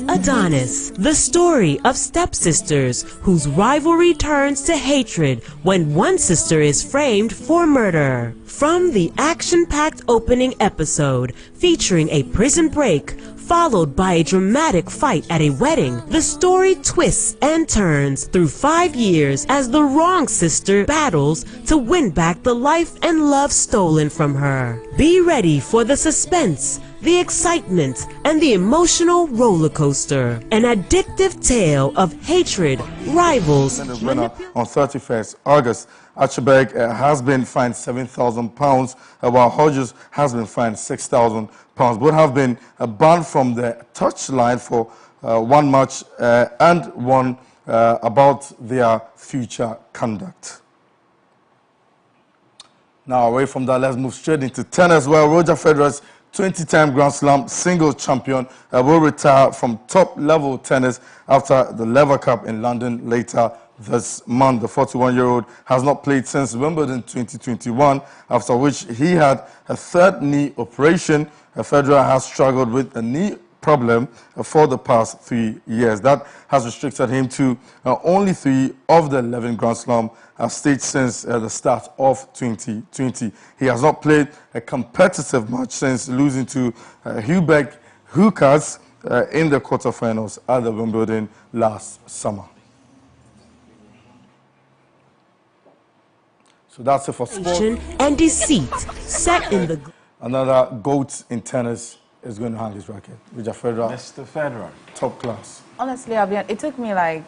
Adonis, the story of stepsisters whose rivalry turns to hatred when one sister is framed for murder. From the action-packed opening episode featuring a prison break followed by a dramatic fight at a wedding, the story twists and turns through 5 years as the wrong sister battles to win back the life and love stolen from her. Be ready for the suspense, the excitement, and the emotional roller coaster. An addictive tale of hatred, rivals, On 31st August, Achebeg has been fined £7,000, while Hodges has been fined £6,000. Both have been banned from the touchline for one match and one about their future conduct. Now, away from that, let's move straight into tennis, where Roger Federer's 20-time Grand Slam singles champion will retire from top-level tennis after the Lever Cup in London later this month. The 41-year-old has not played since Wimbledon 2021, after which he had a third knee operation. Federer has struggled with a knee problem for the past 3 years. That has restricted him to only 3 of the 11 Grand Slam staged since the start of 2020. He has not played a competitive match since losing to Hubert Hurkacz in the quarterfinals at the Wimbledon last summer. So that's it for sport. And deceit set in the... Another GOAT in tennis is going to hang his racket. Roger Federer. Mr. Federer. Top class. Honestly, it took me like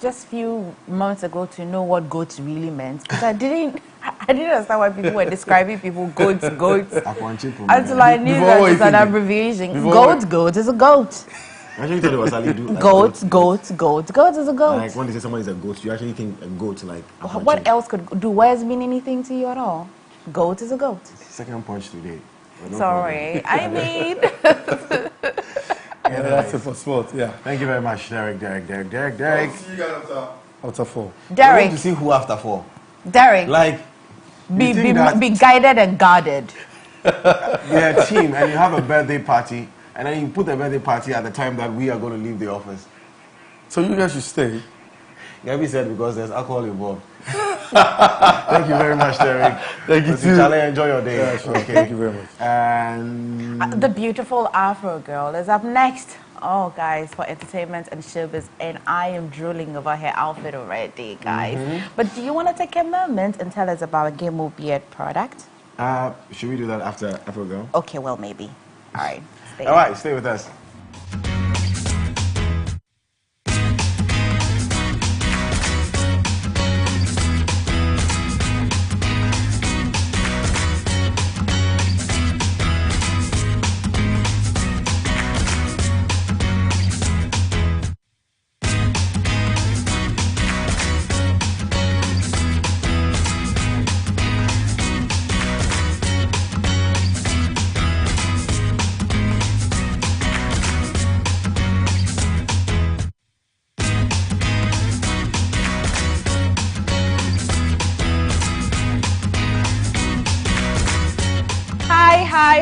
just a few months ago to know what goats really meant, because I didn't understand why people were describing people goats. Until I knew that it's an abbreviation. Goat is a goat. I actually thought it was Alidu. Like Goat is a goat. Like when they say someone is a goat, you actually think a goat like a what else could do words mean anything to you at all? Goat is a goat. Second punch today. No Sorry. I mean Yeah, that's it for sport, yeah. Thank you very much, Derrick. I'll see you guys after 4. Derrick. We want to see who after 4. Derrick. Like, be guided and guarded. You're a team and you have a birthday party, and then you put the birthday party at the time that we are going to leave the office. So you guys should stay. Gabby said because there's alcohol involved. Thank you very much, Derrick. Thank you too. Charlie, enjoy your day. Yeah, sure. Okay. Thank you very much. And The beautiful Afro girl is up next. Oh, guys, for entertainment and showbiz, and I am drooling over her outfit already, guys. But do you want to take a moment and tell us about Gemo Beard product? should we do that after Afrogirl? Okay, well, maybe. All right. All right, stay with us.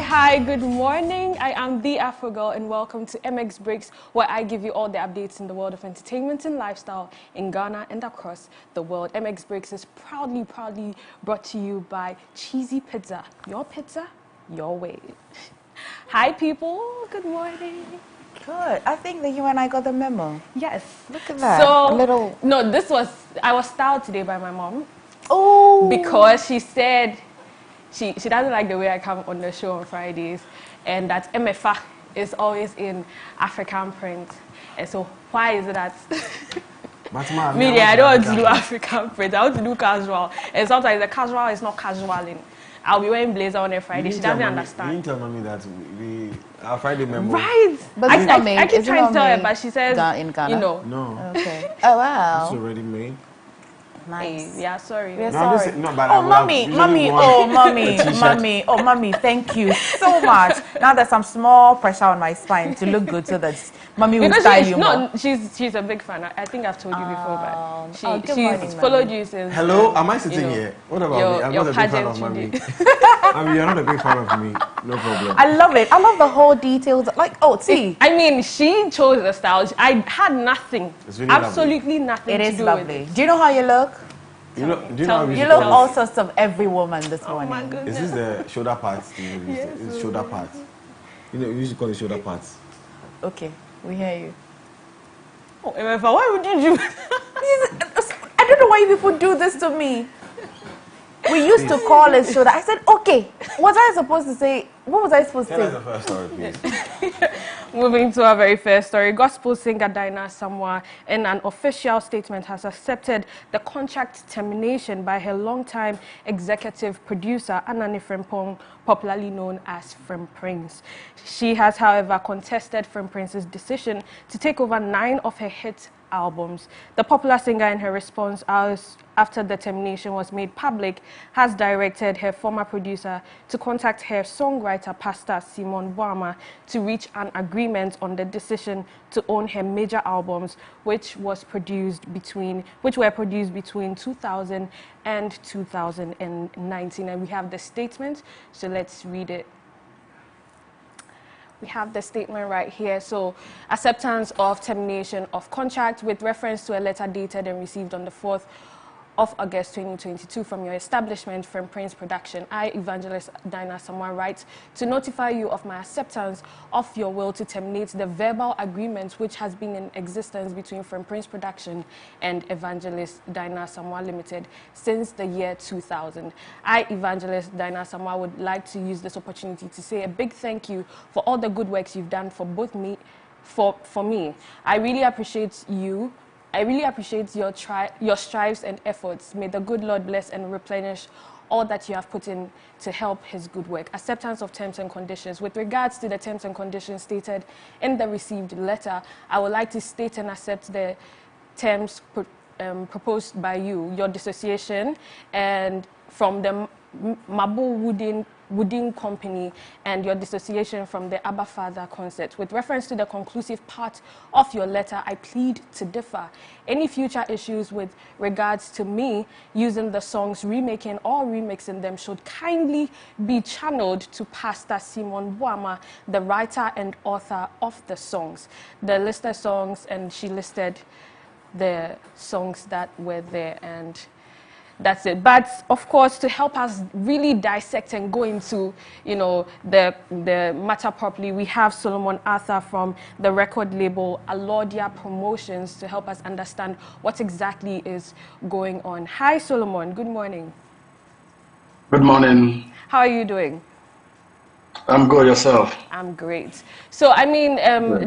Hi, good morning. I am the Afrogirl and welcome to MX Breaks, where I give you all the updates in the world of entertainment and lifestyle in Ghana and across the world. MX Breaks is proudly brought to you by Cheesy Pizza. Your pizza, your way. Hi people, good morning. Good. I think that you and I got the memo. Yes. Look at that. So, no, I was styled today by my mom. Oh. Because she said she doesn't like the way I come on the show on Fridays, and that Emefa is always in African print. And so why is it that media, I don't want to do African print, I want to do casual. And sometimes the casual is not casual. I'll be wearing blazer on a Friday. She doesn't understand. You didn't tell mommy that our Friday memo. Right. But I keep trying to tell her, but she says, in Ghana? you know. No. Okay. Oh, wow. It's already made. Nice. Yeah, sorry. We're No, sorry. mommy, mommy, thank you so much. Now there's some small pressure on my spine to look good so that mommy will style you more. No, she's a big fan. I think I've told you before, but she's morning, followed you since. Hello, am I sitting here? What about me? I'm not a big fan of mommy. I mean, you're not a big fan of me. No problem. I love it. I love the whole details. Like, see. I mean, she chose the style. I had nothing. It's really absolutely nothing it to is do lovely. with it. Do you know how you look? You look all sorts of every woman this morning. My goodness. Is this the shoulder parts? Yes. It's shoulder parts. You know, we used to call it shoulder parts. Okay, we hear you. Oh, Emefa, why would you do I don't know why you people do this to me. We used to call it shoulder. I said, okay. What was I supposed to say? What was I supposed to say? Tell us the first story, please. Moving to our very first story, gospel singer Dinah Samoa, in an official statement, has accepted the contract termination by her longtime executive producer, Anani Frimpong, popularly known as Frim Prince. She has, however, contested Frim Prince's decision to take over 9 of her hit albums. The popular singer, in her response after the termination was made public, has directed her former producer to contact her songwriter, Pastor Simon Wama, to reach an agreement on the decision to own her major albums, which were produced between 2000 and 2019. And we have the statement, so let's read it. We have the statement right here. So, acceptance of termination of contract with reference to a letter dated and received on the 4th of August 2022 from your establishment, Frim Prince Production. I, Evangelist Dinah Samoa, write to notify you of my acceptance of your will to terminate the verbal agreement which has been in existence between Frim Prince Production and Evangelist Dinah Samoa Limited since the year 2000. I, Evangelist Dinah Samoa, would like to use this opportunity to say a big thank you for all the good works you've done for both me, for me. I really appreciate you. I really appreciate your strives and efforts. May the good Lord bless and replenish all that you have put in to help his good work. Acceptance of terms and conditions. With regards to the terms and conditions stated in the received letter, I would like to state and accept the terms proposed by you, your dissociation, and from the Mabu Wooding Company, and your dissociation from the Abba Father concert. With reference to the conclusive part of your letter, I plead to differ. Any future issues with regards to me using the songs, remaking or remixing them, should kindly be channeled to Pastor Simon Wama, the writer and author of the songs. The listed songs, and she listed the songs that were there, and That's it. But of course, to help us really dissect and go into, the matter properly, we have Solomon Arthur from the record label Alodia Promotions to help us understand what exactly is going on. Hi, Solomon. Good morning. Good morning. How are you doing? I'm good. Yourself? I'm great. So, I mean,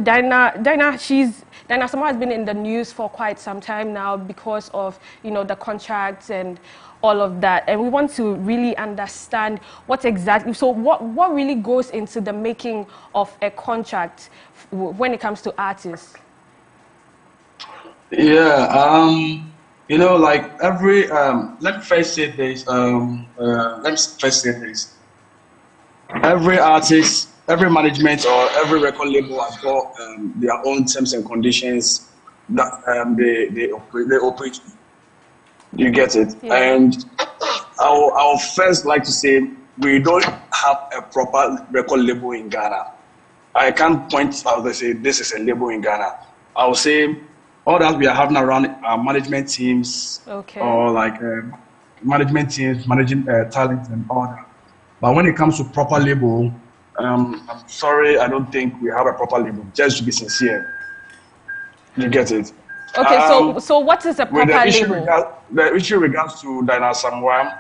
Dinah Samoa has been in the news for quite some time now because of, the contracts and all of that. And we want to really understand what really goes into the making of a contract when it comes to artists. Yeah. Like every, let me first say this. Every artist, every management, or every record label has got their own terms and conditions that they operate. You get it? Yeah. And I'll first like to say we don't have a proper record label in Ghana. I can't point out and say this is a label in Ghana. I'll say all that we are having around our management teams, or like management teams, managing talent and all that. But when it comes to proper label, I'm sorry, I don't think we have a proper label, just to be sincere. You get it? Okay, so what is a proper label? The issue regards to Dinah Samoa,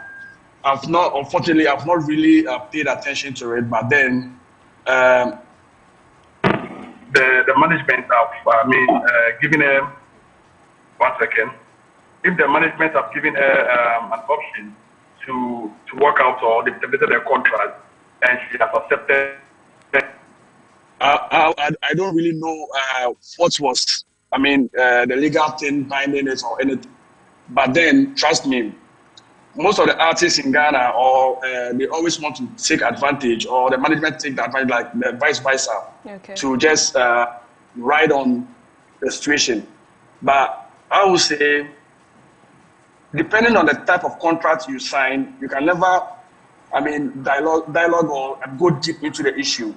unfortunately, I've not really paid attention to it, but then the management have, given her, 1 second, if the management have given her an option to work out, or they've terminated their contract and she has accepted. I don't really know what was, the legal thing binding it or anything. But then, trust me, most of the artists in Ghana, or they always want to take advantage, or the management take the advantage, like the vice versa, to just ride on the situation. But I would say, depending on the type of contract you sign, you can never, dialogue or go deep into the issue.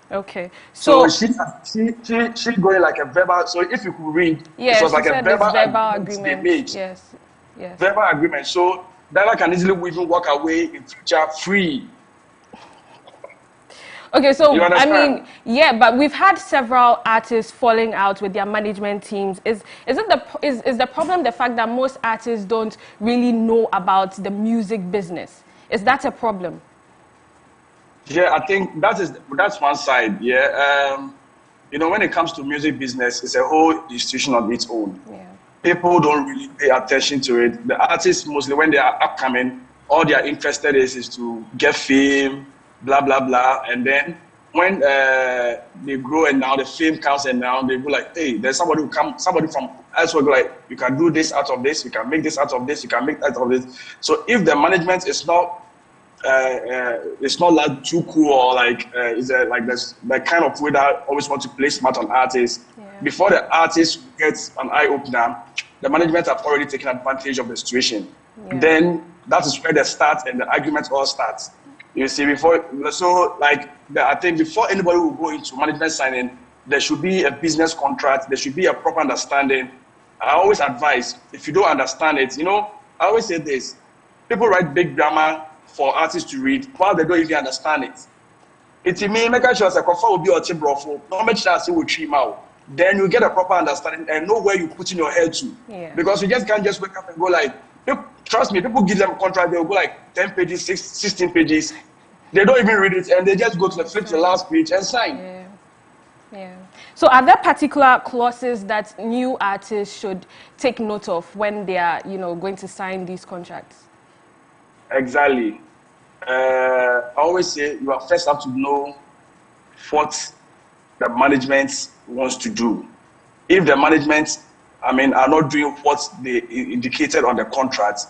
Okay. So she going like a verbal. So if you could read, it was like a verbal agreement they made. Yes. Verbal agreement. So Dana can easily even walk away in future free. Okay, so but we've had several artists falling out with their management teams. Is the problem the fact that most artists don't really know about the music business? Is that a problem? Yeah, I think that's one side. Yeah, when it comes to music business, it's a whole institution on its own. Yeah. People don't really pay attention to it. The artists mostly, when they are upcoming, all they are interested is to get fame, blah blah blah, and then when they grow and now the fame comes and now they go like, hey, there's somebody from elsewhere go like, you can do this out of this, you can make this out of this, you can make that out of this. So if the management is not like too cool, or like is there like there's that kind of way that always want to play smart on artists, before the artist gets an eye opener, the management have already taken advantage of the situation. Then that is where the start and the argument all starts. You see, I think before anybody will go into management signing, there should be a business contract, there should be a proper understanding. I always advise, if you don't understand it, I always say this, people write big grammar for artists to read while they don't even understand it. It means make sure that will be a chibrofo, don't make sure that will treat out. Then you get a proper understanding and know where you put in your head to. Yeah. Because you just can't just wake up and go like, trust me, people give them a contract, they'll go like 10 pages, 16 pages. They don't even read it and they just go to flip the last page and sign. Yeah. So are there particular clauses that new artists should take note of when they are, going to sign these contracts? Exactly. I always say you first have to know what the management wants to do. If the management, are not doing what they indicated on the contract,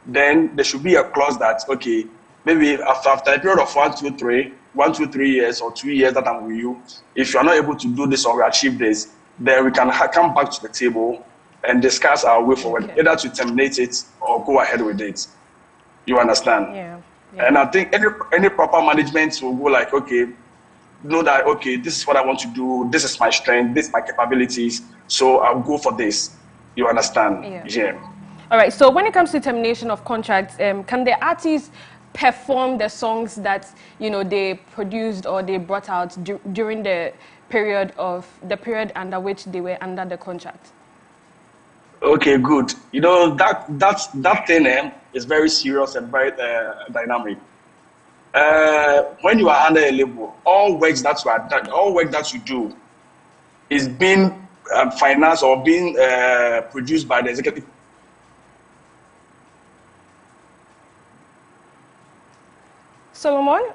then there should be a clause that, okay, maybe after a period of 1, 2, 3 years or 2 years that I'm with you, if you're not able to do this or achieve this, then we can come back to the table and discuss our way forward, either to terminate it or go ahead with it. You understand? Yeah. And I think any proper management will go like, okay, know that, okay, this is what I want to do, this is my strength, this is my capabilities, so I'll go for this. You understand? Yeah. All right, so when it comes to termination of contracts, can the artists perform the songs that, you know, they produced or they brought out during the period under which they were under the contract? Okay, good. You know, that thing is very serious and very dynamic. When you are under a label, all work that you do is being financed or being produced by the executive. Solomon?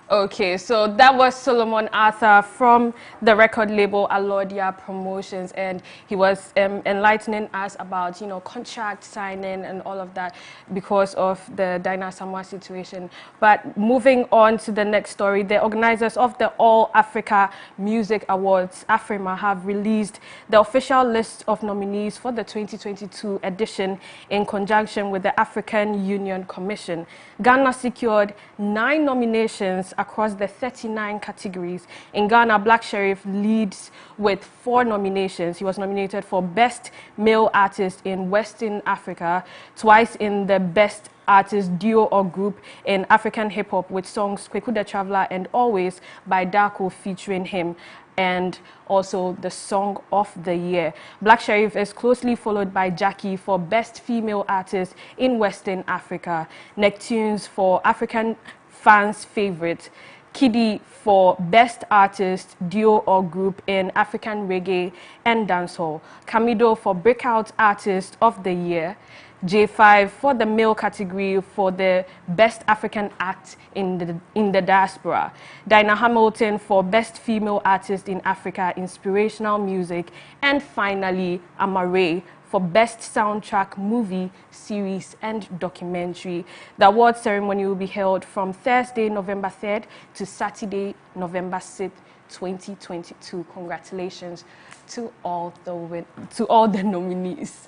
Okay, so that was Solomon Arthur from the record label Alodia Promotions, and he was enlightening us about, you know, contract signing and all of that because of the Dinah Samoa situation. But moving on to the next story, the organizers of the All Africa Music Awards, AFRIMA, have released the official list of nominees for the 2022 edition in conjunction with the African Union Commission. Ghana secured 9 nominations across the 39 categories. In Ghana, Black Sherif leads with 4 nominations. He was nominated for Best Male Artist in Western Africa, twice in the Best Artist Duo or Group in African Hip Hop with songs Kweku the Traveler and Always by Darko featuring him, and also the Song of the Year. Black Sherif is closely followed by Jackie for Best Female Artist in Western Africa, Neptunes for African Fans Favorite, Kiddy for Best Artist, Duo or Group in African Reggae and Dancehall, Camido for Breakout Artist of the Year, J5 for the male category for the Best African Act in the Diaspora, Dinah Hamilton for Best Female Artist in Africa, Inspirational Music, and finally Amare for Best Soundtrack Movie, Series, and Documentary. The award ceremony will be held from Thursday, November 3rd to Saturday, November 6th, 2022. Congratulations to all the nominees.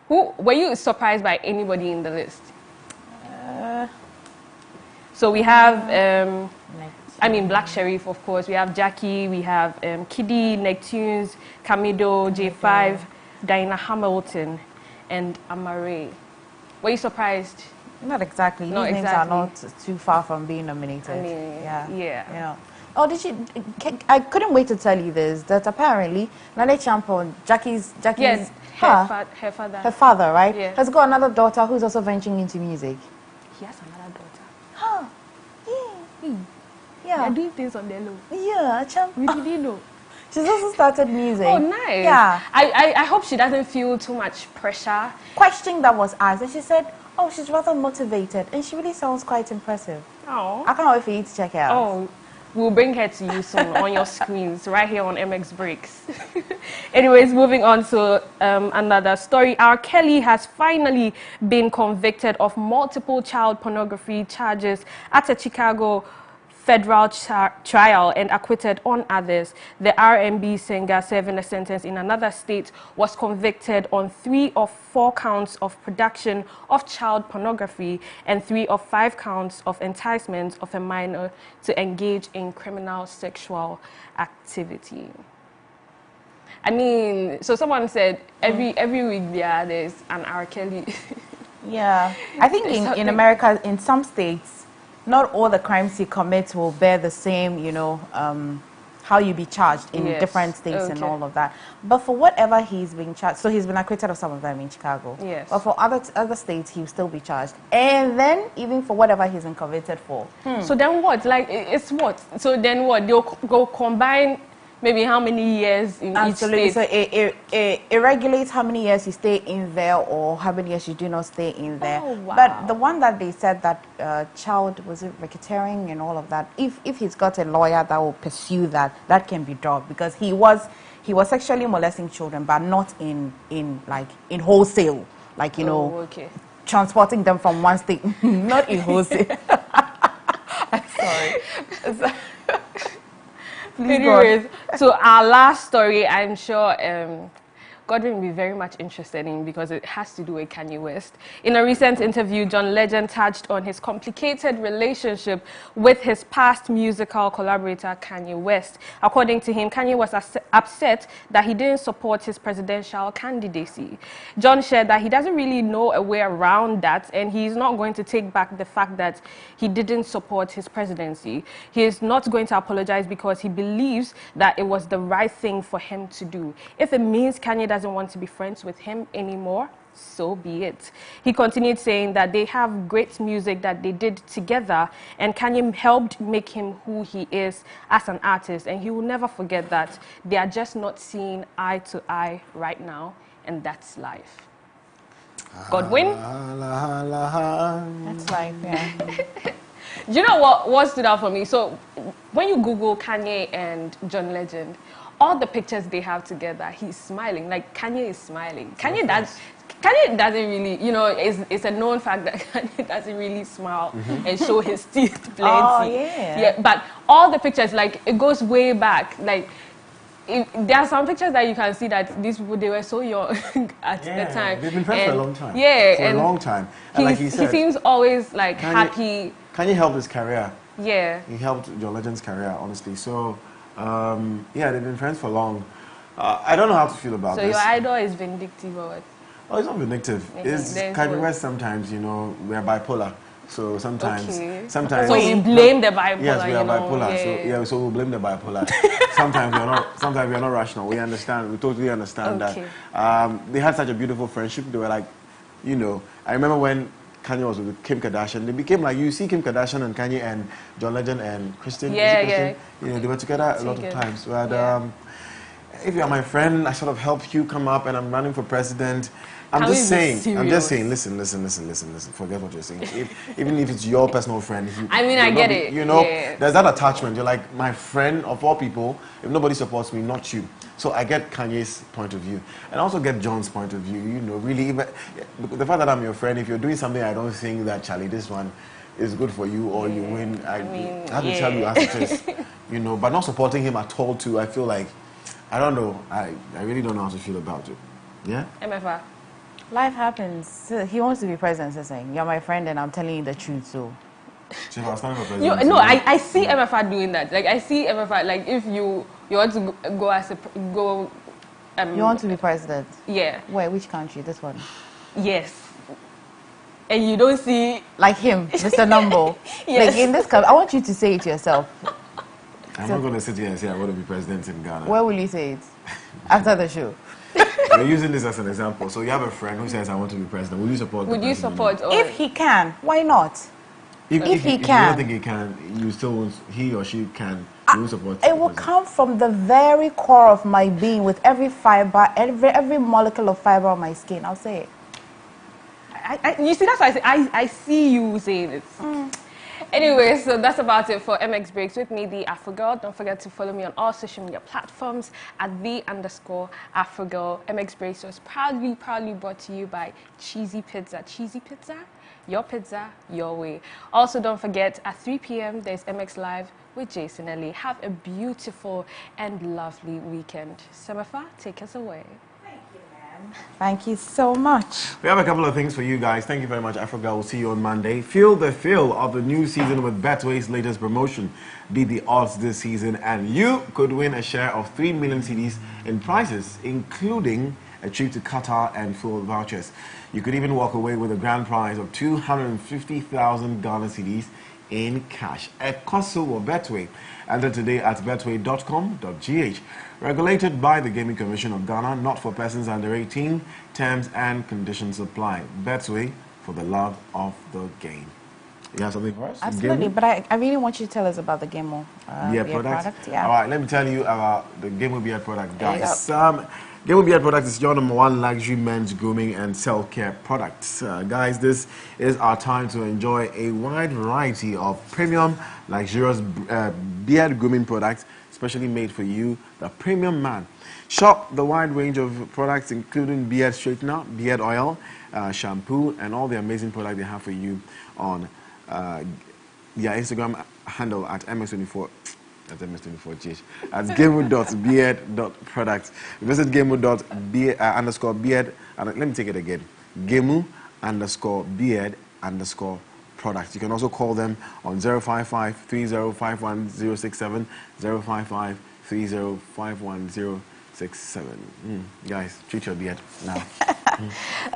Were you surprised by anybody in the list? So we have, Black Sherif, of course. We have Jackie, we have Kiddy, Neptunes, Camido, J5, Dinah Hamilton, and Amare. Were you surprised? Not exactly. These names are not too far from being nominated. Yeah. Oh, I couldn't wait to tell you this, that apparently Nane Champon, Jackie's yes, her father, right? Yeah. Has got another daughter who's also venturing into music. He has another daughter. Huh. Yeah. They're doing things on their low. Yeah, we didn't know. She's also started music. Oh, nice. Yeah. I hope she doesn't feel too much pressure. Question that was asked, and she said, oh, she's rather motivated, and she really sounds quite impressive. Oh. I can't wait for you to check it out. Oh, we'll bring her to you soon on your screens, right here on MX Breaks. Anyways, moving on to another story. R. Kelly has finally been convicted of multiple child pornography charges at a Chicago federal trial and acquitted on others. The R&B singer serving a sentence in another state was convicted on 3 of 4 counts of production of child pornography and 3 of 5 counts of enticement of a minor to engage in criminal sexual activity. I mean, so someone said every week there's an R. Kelly. Yeah, I think in America, in some states, not all the crimes he commits will bear the same, how you be charged in different states and all of that. But for whatever he's being charged, so he's been acquitted of some of them in Chicago. Yes. But for other states, he will still be charged. And then even for whatever he's been convicted for. So then what? Like, it's what? So then what? They'll go combine maybe how many years in Absolutely. each state? So it regulates how many years you stay in there or how many years you do not stay in there. Oh, wow. But the one that they said that child, was it racketeering and all of that, if he's got a lawyer that will pursue that can be dropped, because he was sexually molesting children, but not in wholesale, transporting them from one state, not in wholesale. I'm sorry. Anyways, so our last story, I'm sure Godwin will be very much interested in because it has to do with Kanye West. In a recent interview, John Legend touched on his complicated relationship with his past musical collaborator, Kanye West. According to him, Kanye was upset that he didn't support his presidential candidacy. John shared that he doesn't really know a way around that, and he's not going to take back the fact that he didn't support his presidency. He is not going to apologize because he believes that it was the right thing for him to do. If it means Kanye doesn't want to be friends with him anymore, so be it. He continued saying that they have great music that they did together, and Kanye helped make him who he is as an artist, and he will never forget that. They are just not seeing eye to eye right now, and that's life. Godwin? That's life, yeah. Do you know what stood out for me? So when you Google Kanye and John Legend, all the pictures they have together, he's smiling. Like, Kanye is smiling. Kanye doesn't really, you know, it's a known fact that Kanye doesn't really smile and show his teeth plenty. Oh, yeah. Yeah, but all the pictures, like, it goes way back. Like, there are some pictures that you can see that these people, they were so young at the time. They've been friends for a long time. Yeah. For a long time. And like he said, he seems always, like, happy. Kanye helped his career. Yeah. He helped John Legend's career, honestly. So, yeah, they've been friends for long. I don't know how to feel about this. So your idol is vindictive or what? Oh, it's not vindictive. It's Kanye West sometimes, you know, we're bipolar. So sometimes... So you blame the bipolar, yes, we are bipolar. Yeah. So we blame the bipolar. Sometimes we are not rational. We understand. We totally understand that. They had such a beautiful friendship. They were like, you know, I remember when Kanye was with Kim Kardashian, they became like, you see Kim Kardashian and Kanye and John Legend and Kristen. Yeah. You know, they were together a lot of times. But if you are my friend, I sort of help you come up and I'm running for president. I'm just saying, listen, forget what you're saying. Even if it's your personal friend. I get it. You know, there's that attachment. You're like, my friend of all people, if nobody supports me, not you. So I get Kanye's point of view. And I also get John's point of view. You know, really, even the fact that I'm your friend, if you're doing something I don't think that, Charlie, this one is good for you or you win, I have to tell you as it is. You know, but not supporting him at all too, I feel like, I don't know. I really don't know how to feel about it. Yeah? Emefa. Life happens. He wants to be president, saying, you're my friend and I'm telling you the truth, so. I see Emefa doing that. Like, I see Emefa, like, if you want to go as a, you want to be president? Yeah. Where, which country? This one? Yes. And you don't see... Like him, Mr. Numbo. Yes. Like, in this country, I want you to say it yourself. I'm not going to sit here and say I want to be president in Ghana. Where will you say it? After the show. We're using this as an example. So you have a friend who says, I want to be president. Will you support the president? Would you support? If he can, why not? If he can. If you don't think he can, you still won't, he or she can, you will support it will come from the very core of my being with every fiber, every molecule of fiber on my skin. I'll say it. You see, that's why I see you saying it. Anyway, so that's about it for MX Breaks with me, the Afrogirl. Don't forget to follow me on all social media platforms at @the_Afrogirl. MX Breaks was proudly brought to you by Cheesy Pizza. Cheesy Pizza, your way. Also, don't forget, at 3 p.m, there's MX Live with Jason Ellie. Have a beautiful and lovely weekend. Emefa, take us away. Thank you so much. We have a couple of things for you guys. Thank you very much, Afrogirl. We'll see you on Monday. Feel the feel of the new season with Betway's latest promotion. Beat the odds this season, and you could win a share of 3 million CDs in prizes, including a trip to Qatar and full vouchers. You could even walk away with a grand prize of 250,000 Ghana CDs in cash. A Kosovo Betway. Enter today at betway.com.gh. Regulated by the Gaming Commission of Ghana, not for persons under 18. Terms and conditions apply. Betway, for the love of the game. You have something for us? Absolutely, but I really want you to tell us about the Gemo beard product. Yeah. All right, let me tell you about the Gemo beard product, guys. Gemo beard product is your #1 luxury men's grooming and self-care products. Guys, this is our time to enjoy a wide variety of premium, luxurious beard grooming products, specially made for you, the premium man. Shop the wide range of products, including beard straightener, beard oil, shampoo, and all the amazing products they have for you on their Instagram handle at MX24. That's a mistake before GH. At gemu.beard.products. Visit gemu.beard_beard. Let me take it again. Gemu_beard_products. You can also call them on 055-3051-067, 055-3051-067. Guys, treat your beard now.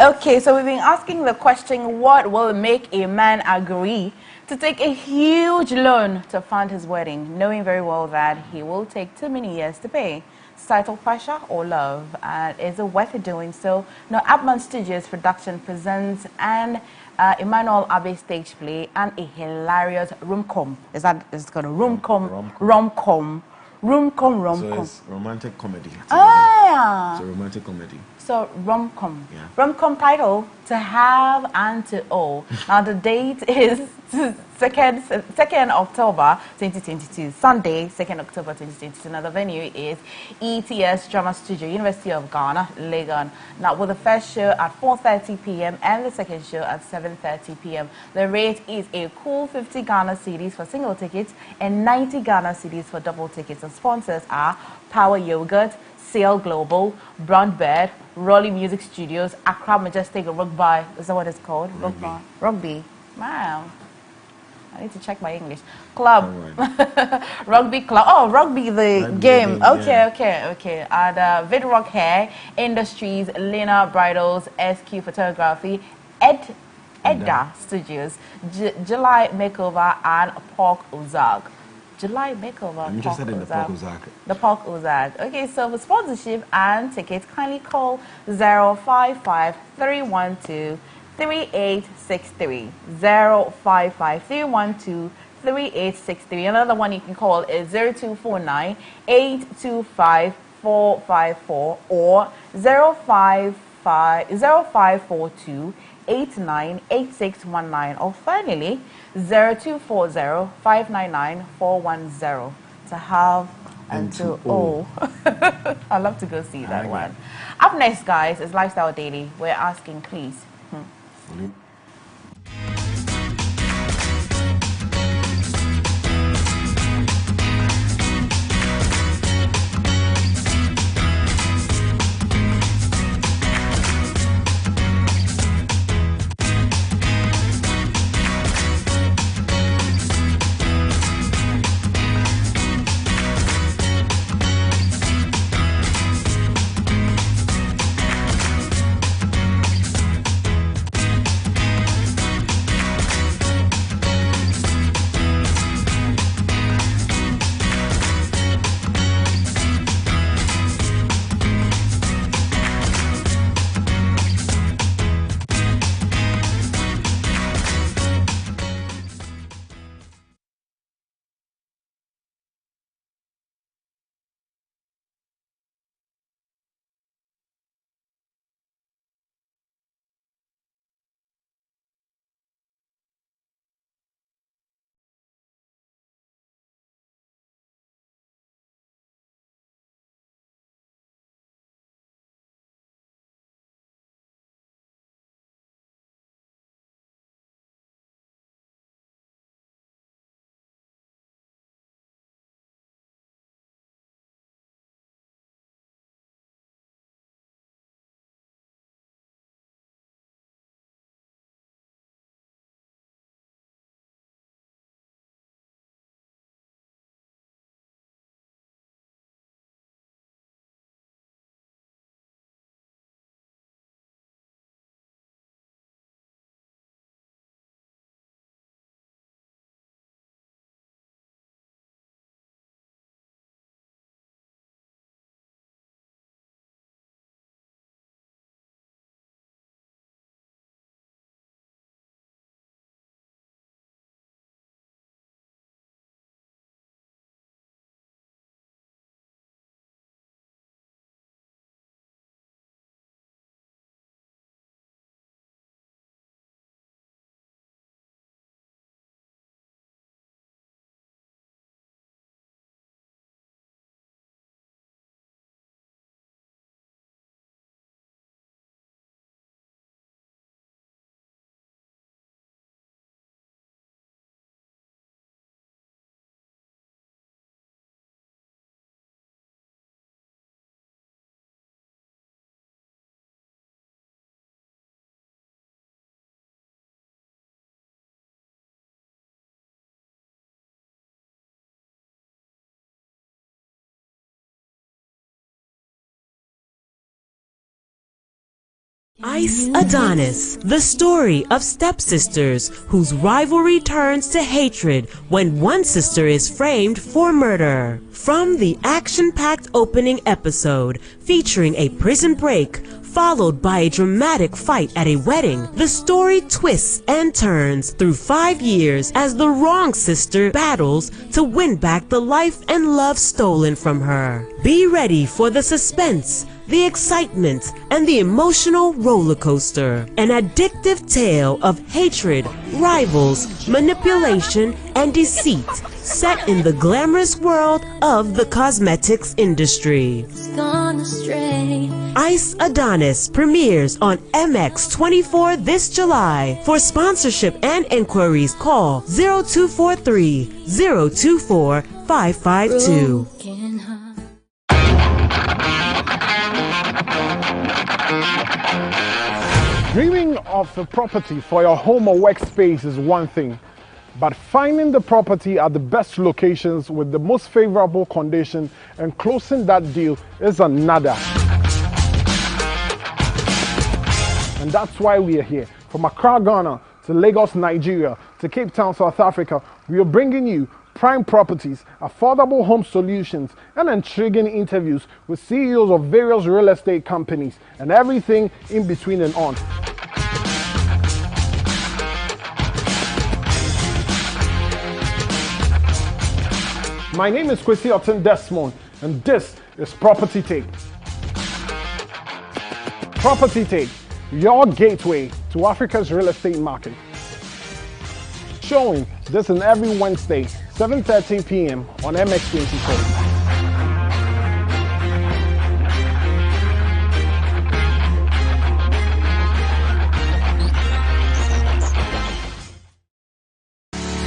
Okay, so we've been asking the question, what will make a man agree to take a huge loan to fund his wedding, knowing very well that he will take too many years to pay? Title pressure or love? And is it worth it doing so? Now, Abman Studios production presents an Emmanuel Abbey stage play and a hilarious rom-com. Is it called a rom-com? Rom-com. So it's romantic comedy. Yeah. It's a romantic comedy. So rom-com. Yeah. Rom-com title, To Have and To Owe. Now the date is 2nd October 2022. Sunday, 2nd October 2022. Now the venue is ETS Drama Studio, University of Ghana, Legon. Now with the first show at 4:30 p.m. and the second show at 7:30 p.m. The rate is a cool 50 Ghana cedis for single tickets and 90 Ghana cedis for double tickets. And sponsors are Power Yogurt, Sail Global, Brown Bird, Raleigh Music Studios, Accra Majestic Rugby. Is that what it's called? Rugby. Wow. I need to check my English. Club. Rugby club. Oh, rugby the game. Okay. And Vidrock Hair, Industries, Lena Bridals, SQ Photography, Edda Studios, July Makeover, and Pork Ozag. July Makeover. I'm interested in the Pork Ozag. The Pork Ozag. Okay, so for sponsorship and tickets, kindly call 055-312-3863. 055-312-3863. Another one you can call is 0249-825-454 or 0542-898619, or finally 0240-599-410. To have and to owe. I'd love to go see that one. Up next, guys, is Lifestyle Daily. We're asking, please. Ice Adonis, the story of stepsisters whose rivalry turns to hatred when one sister is framed for murder. From the action-packed opening episode featuring a prison break followed by a dramatic fight at a wedding, the story twists and turns through 5 years as the wrong sister battles to win back the life and love stolen from her. Be ready for the suspense, the excitement, and the emotional roller coaster. An addictive tale of hatred, rivals, manipulation, and deceit, set in the glamorous world of the cosmetics industry. Ice Adonis premieres on MX24 this July. For sponsorship and inquiries, call 0243 024 552. Dreaming of a property for your home or workspace is one thing, but finding the property at the best locations with the most favorable condition and closing that deal is another. And that's why we are here. From Accra, Ghana, to Lagos, Nigeria, to Cape Town, South Africa, we are bringing you prime properties, affordable home solutions, and intriguing interviews with CEOs of various real estate companies and everything in between and on. My name is Kwesi Otten Desmond, and this is Property Take. Property Take, your gateway to Africa's real estate market. Showing this and every Wednesday, 7:30 p.m. on MX24.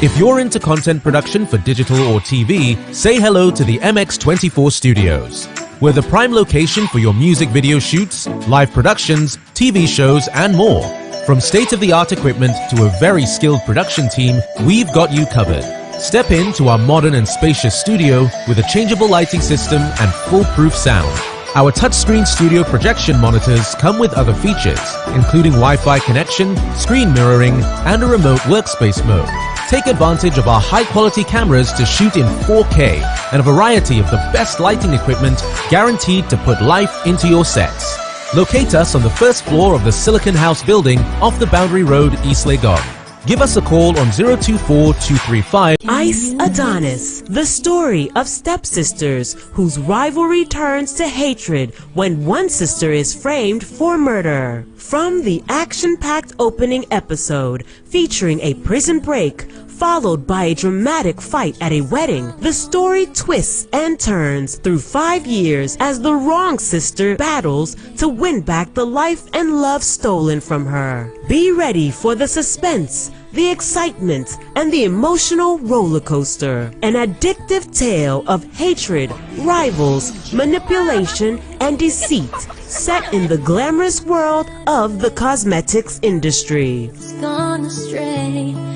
If you're into content production for digital or TV, say hello to the MX24 studios. We're the prime location for your music video shoots, live productions, TV shows, and more. From state-of-the-art equipment to a very skilled production team, we've got you covered. Step into our modern and spacious studio with a changeable lighting system and foolproof sound. Our touchscreen studio projection monitors come with other features, including Wi-Fi connection, screen mirroring, and a remote workspace mode. Take advantage of our high-quality cameras to shoot in 4K and a variety of the best lighting equipment guaranteed to put life into your sets. Locate us on the first floor of the Silicon House building off the Boundary Road, East Legon. Give us a call on 024-235. Ice Adonis, the story of stepsisters whose rivalry turns to hatred when one sister is framed for murder. From the action-packed opening episode featuring a prison break followed by a dramatic fight at a wedding, the story twists and turns through 5 years as the wrong sister battles to win back the life and love stolen from her. Be ready for the suspense, the excitement, and the emotional roller coaster. An addictive tale of hatred, rivals, manipulation, and deceit, set in the glamorous world of the cosmetics industry.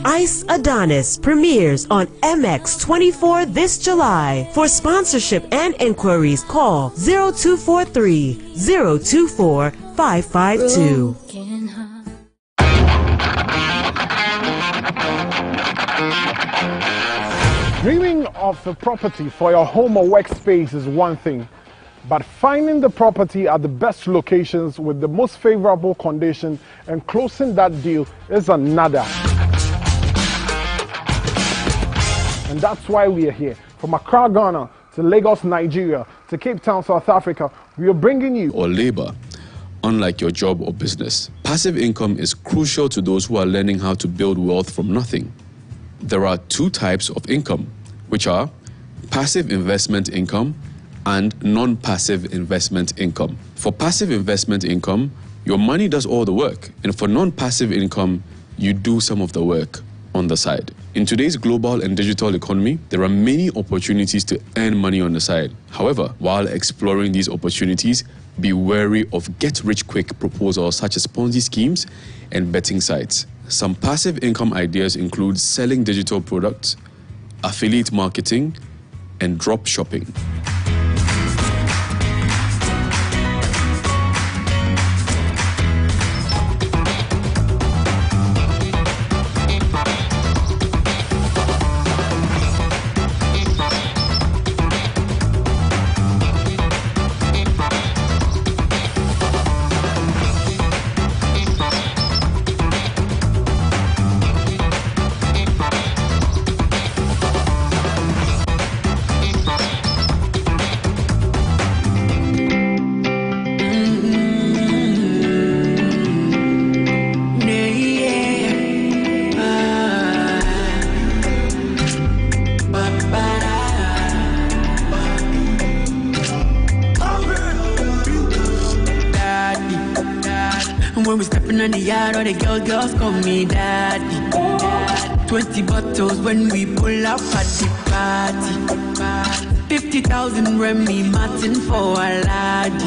Ice Adonis premieres on MX24 this July. For sponsorship and inquiries, call 0243 024 552. Dreaming of a property for your home or workspace is one thing, but finding the property at the best locations with the most favorable condition and closing that deal is another. And that's why we are here. From Accra, Ghana, to Lagos, Nigeria, to Cape Town, South Africa, we are bringing you or labor. Unlike your job or business, passive income is crucial to those who are learning how to build wealth from nothing. There are two types of income, which are passive investment income and non-passive investment income. For passive investment income, your money does all the work, and for non-passive income, you do some of the work on the side. In today's global and digital economy, there are many opportunities to earn money on the side. However, while exploring these opportunities, be wary of get-rich-quick proposals such as Ponzi schemes and betting sites. Some passive income ideas include selling digital products, affiliate marketing, and drop shopping. when we stepping on the yard, all the girls call me daddy. 20 bottles when we pull up at the party. 50,000 Remy Martin for a laddie.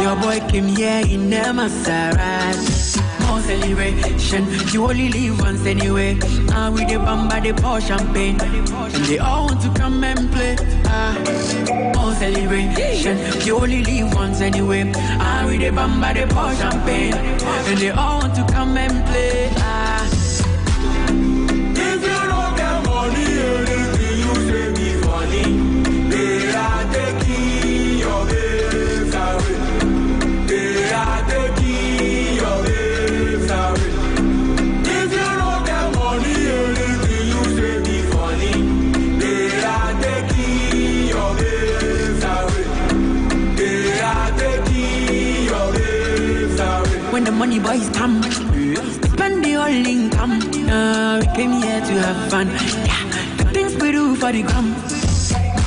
Your boy came here in a Maserati. More celebration, you only live once anyway. With the bamba, they pour champagne, and they all want to come and play. More celebration, you only live once anyway. With the bamba, they pour champagne, and they all want to come and play. If you don't get money, anything you say be funny. They are taking your babes away. They are taking your babes away. If you don't get money, anything you say be funny. They are taking your babes away. They are taking your babes away. When the money boys come, spend the whole income. We came here to have fun. Yeah, the things we do for the gram.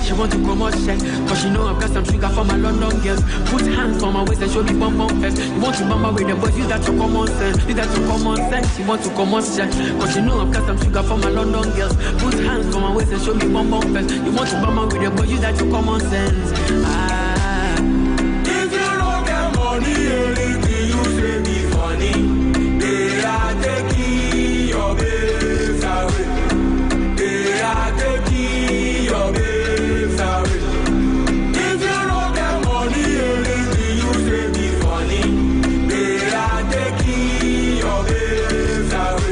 She want to come out check, cause she know I've got some sugar for my London girls. Put hands on my waist and show me bum first. You want to mama with the boys, use that your common sense. Use that your common sense. She want to come out check, cause she know I've got some sugar for my London girls. Put hands on my waist and show me bum first. You want to mama with the boys, use that your common sense. If you don't get money, anything you say be funny. They are taking your babes away. They are taking your babes away. If you don't get money, anything you say be funny. They are taking your babes away.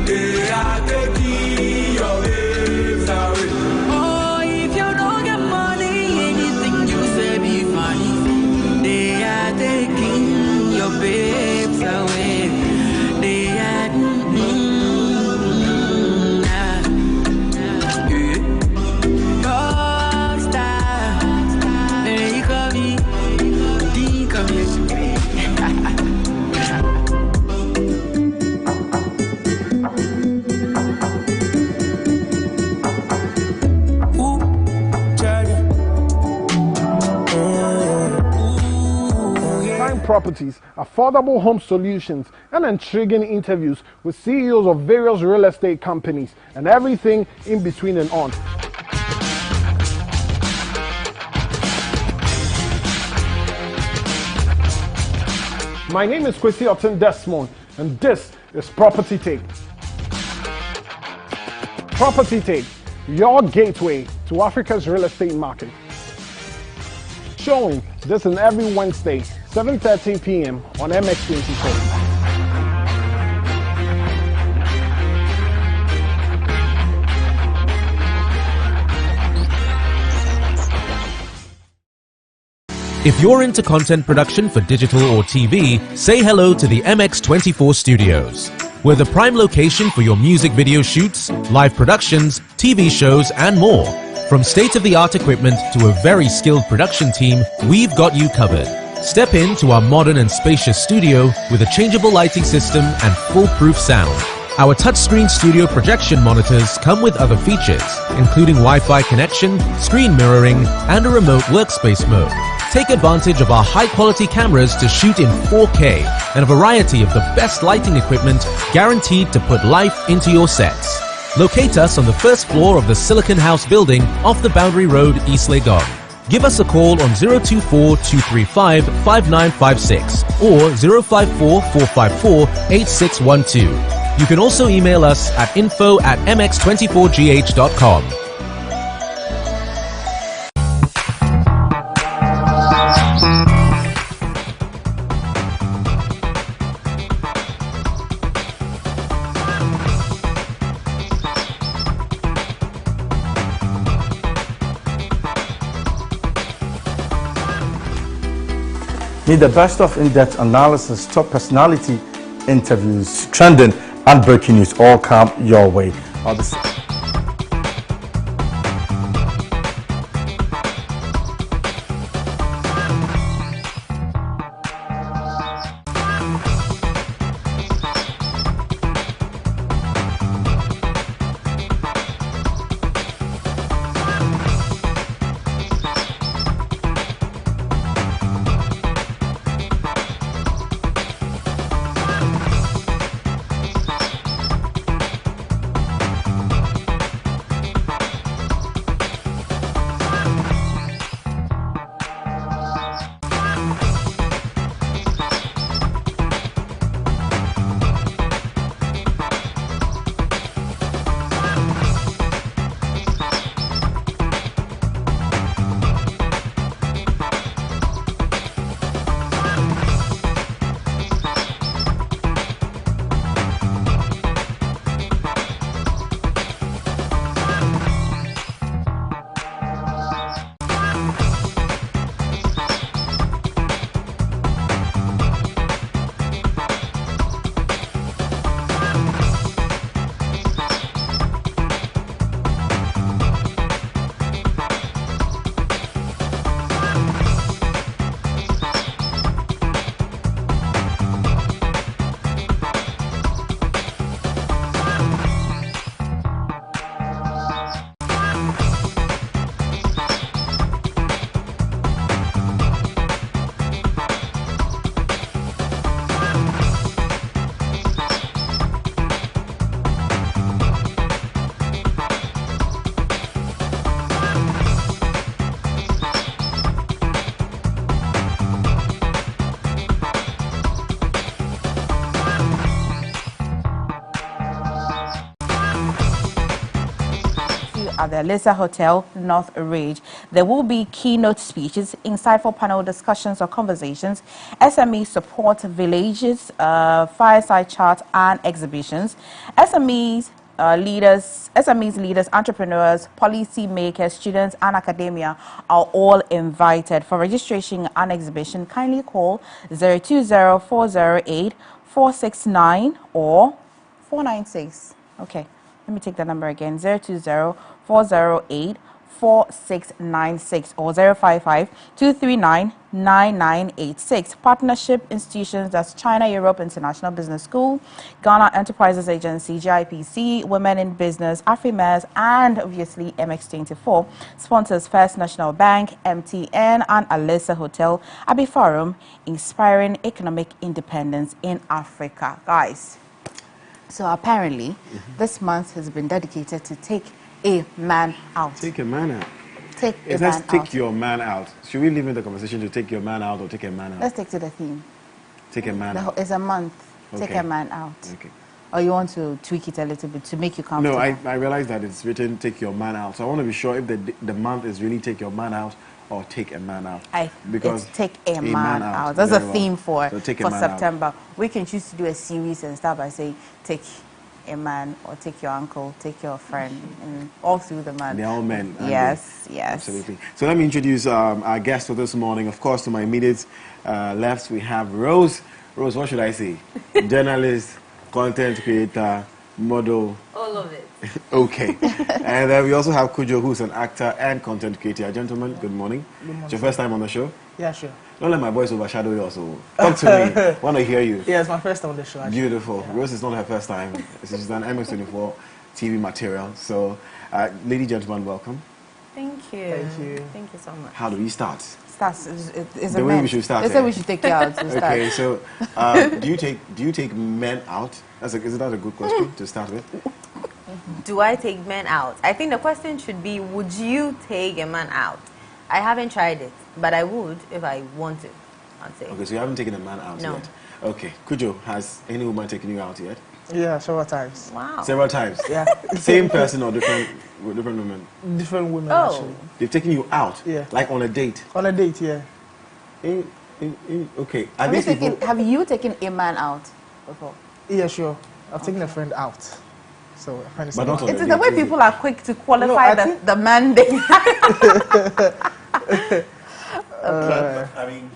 They are taking your babes away. Oh, if you don't get money, anything you say be funny. They are taking your babes away. They are properties, affordable home solutions, and intriguing interviews with CEOs of various real estate companies and everything in between and on. My name is Kwesi Otten Desmond, and this is Property Take. Property Take, your gateway to Africa's real estate market. Showing this and every Wednesday, 7:13 p.m. on MX24. If you're into content production for digital or TV, say hello to the MX24 studios. We're the prime location for your music video shoots, live productions, TV shows, and more. From state-of-the-art equipment to a very skilled production team, we've got you covered. Step into our modern and spacious studio with a changeable lighting system and foolproof sound. Our touchscreen studio projection monitors come with other features, including Wi-Fi connection, screen mirroring, and a remote workspace mode. Take advantage of our high-quality cameras to shoot in 4K and a variety of the best lighting equipment guaranteed to put life into your sets. Locate us on the first floor of the Silicon House building off the Boundary Road, East Legon. Give us a call on 024-235-5956 or 054-454-8612. You can also email us at info@mx24gh.com. Need the best of in-depth analysis, top personality interviews, trending and breaking news all come your way. 22 at the Alyssa Hotel, North Ridge. There will be keynote speeches, insightful panel discussions or conversations, SME support villages, fireside chat and exhibitions. SMEs leaders, entrepreneurs, policy makers, students, and academia are all invited. For registration and exhibition, kindly call 020-408-469 or 496. Okay, let me take the number again, 020-408-4696 or 055-239-9986. Partnership institutions, that's China Europe International Business School, Ghana Enterprises Agency, GIPC, Women in Business, AfriMers, and obviously MX24. Sponsors First National Bank, MTN, and Alyssa Hotel, Abbey Forum, inspiring economic independence in Africa. Guys, so apparently this month has been dedicated to take a man out. Take a man out. Take a man Let's take out. your man out. Should we limit the conversation to take your man out or take a man out? Let's take to the theme. Take a man out. It's a month. Take Okay. a man out. Okay. Or you want to tweak it a little bit to make you comfortable? No, I realize that it's written take your man out. So I want to be sure if the month is really take your man out or take a man out. Because it's take a man out. That's Very a well. theme for So take a man out. September. We can choose to do a series and start by saying take a man or take your uncle, take your friend, and all through the month. They're all men. aren't Yes, they? yes. Absolutely. So let me introduce our guest for this morning. Of course, to my immediate left, we have Rose. Rose, what should I say? Journalist, content creator, model. All of it. Okay. And then we also have Kujo, who's an actor and content creator. Gentlemen, good morning. Good morning. It's your first time on the show? Yeah, sure. Don't let my voice overshadow you also. Talk to me. Want to hear you. Yeah, it's my first time on the show. Actually. Beautiful. Yeah. Rose is not her first time. She's done MX24 TV material. So, ladies and gentlemen, welcome. Thank you. Thank you. Thank you so much. How do we start? It's the way we should start. They said we should take you out. Okay, so do you take men out? Isn't that a good question to start with? Do I take men out? I think the question should be, would you take a man out? I haven't tried it, but I would if I want to, I'd say. Okay, so you haven't taken a man out yet? Okay. Kujo, has any woman taken you out yet? Yeah, several times. Wow. Several times? Yeah. Same person or different women? Different women, Oh. actually. They've taken you out? Yeah. Like on a date? On a date, yeah. Okay. Have you taken a man out before? Yeah, sure. I've taken a friend out. So a friend is But not on It a is the date, way is it? people are quick to qualify the man they I mean,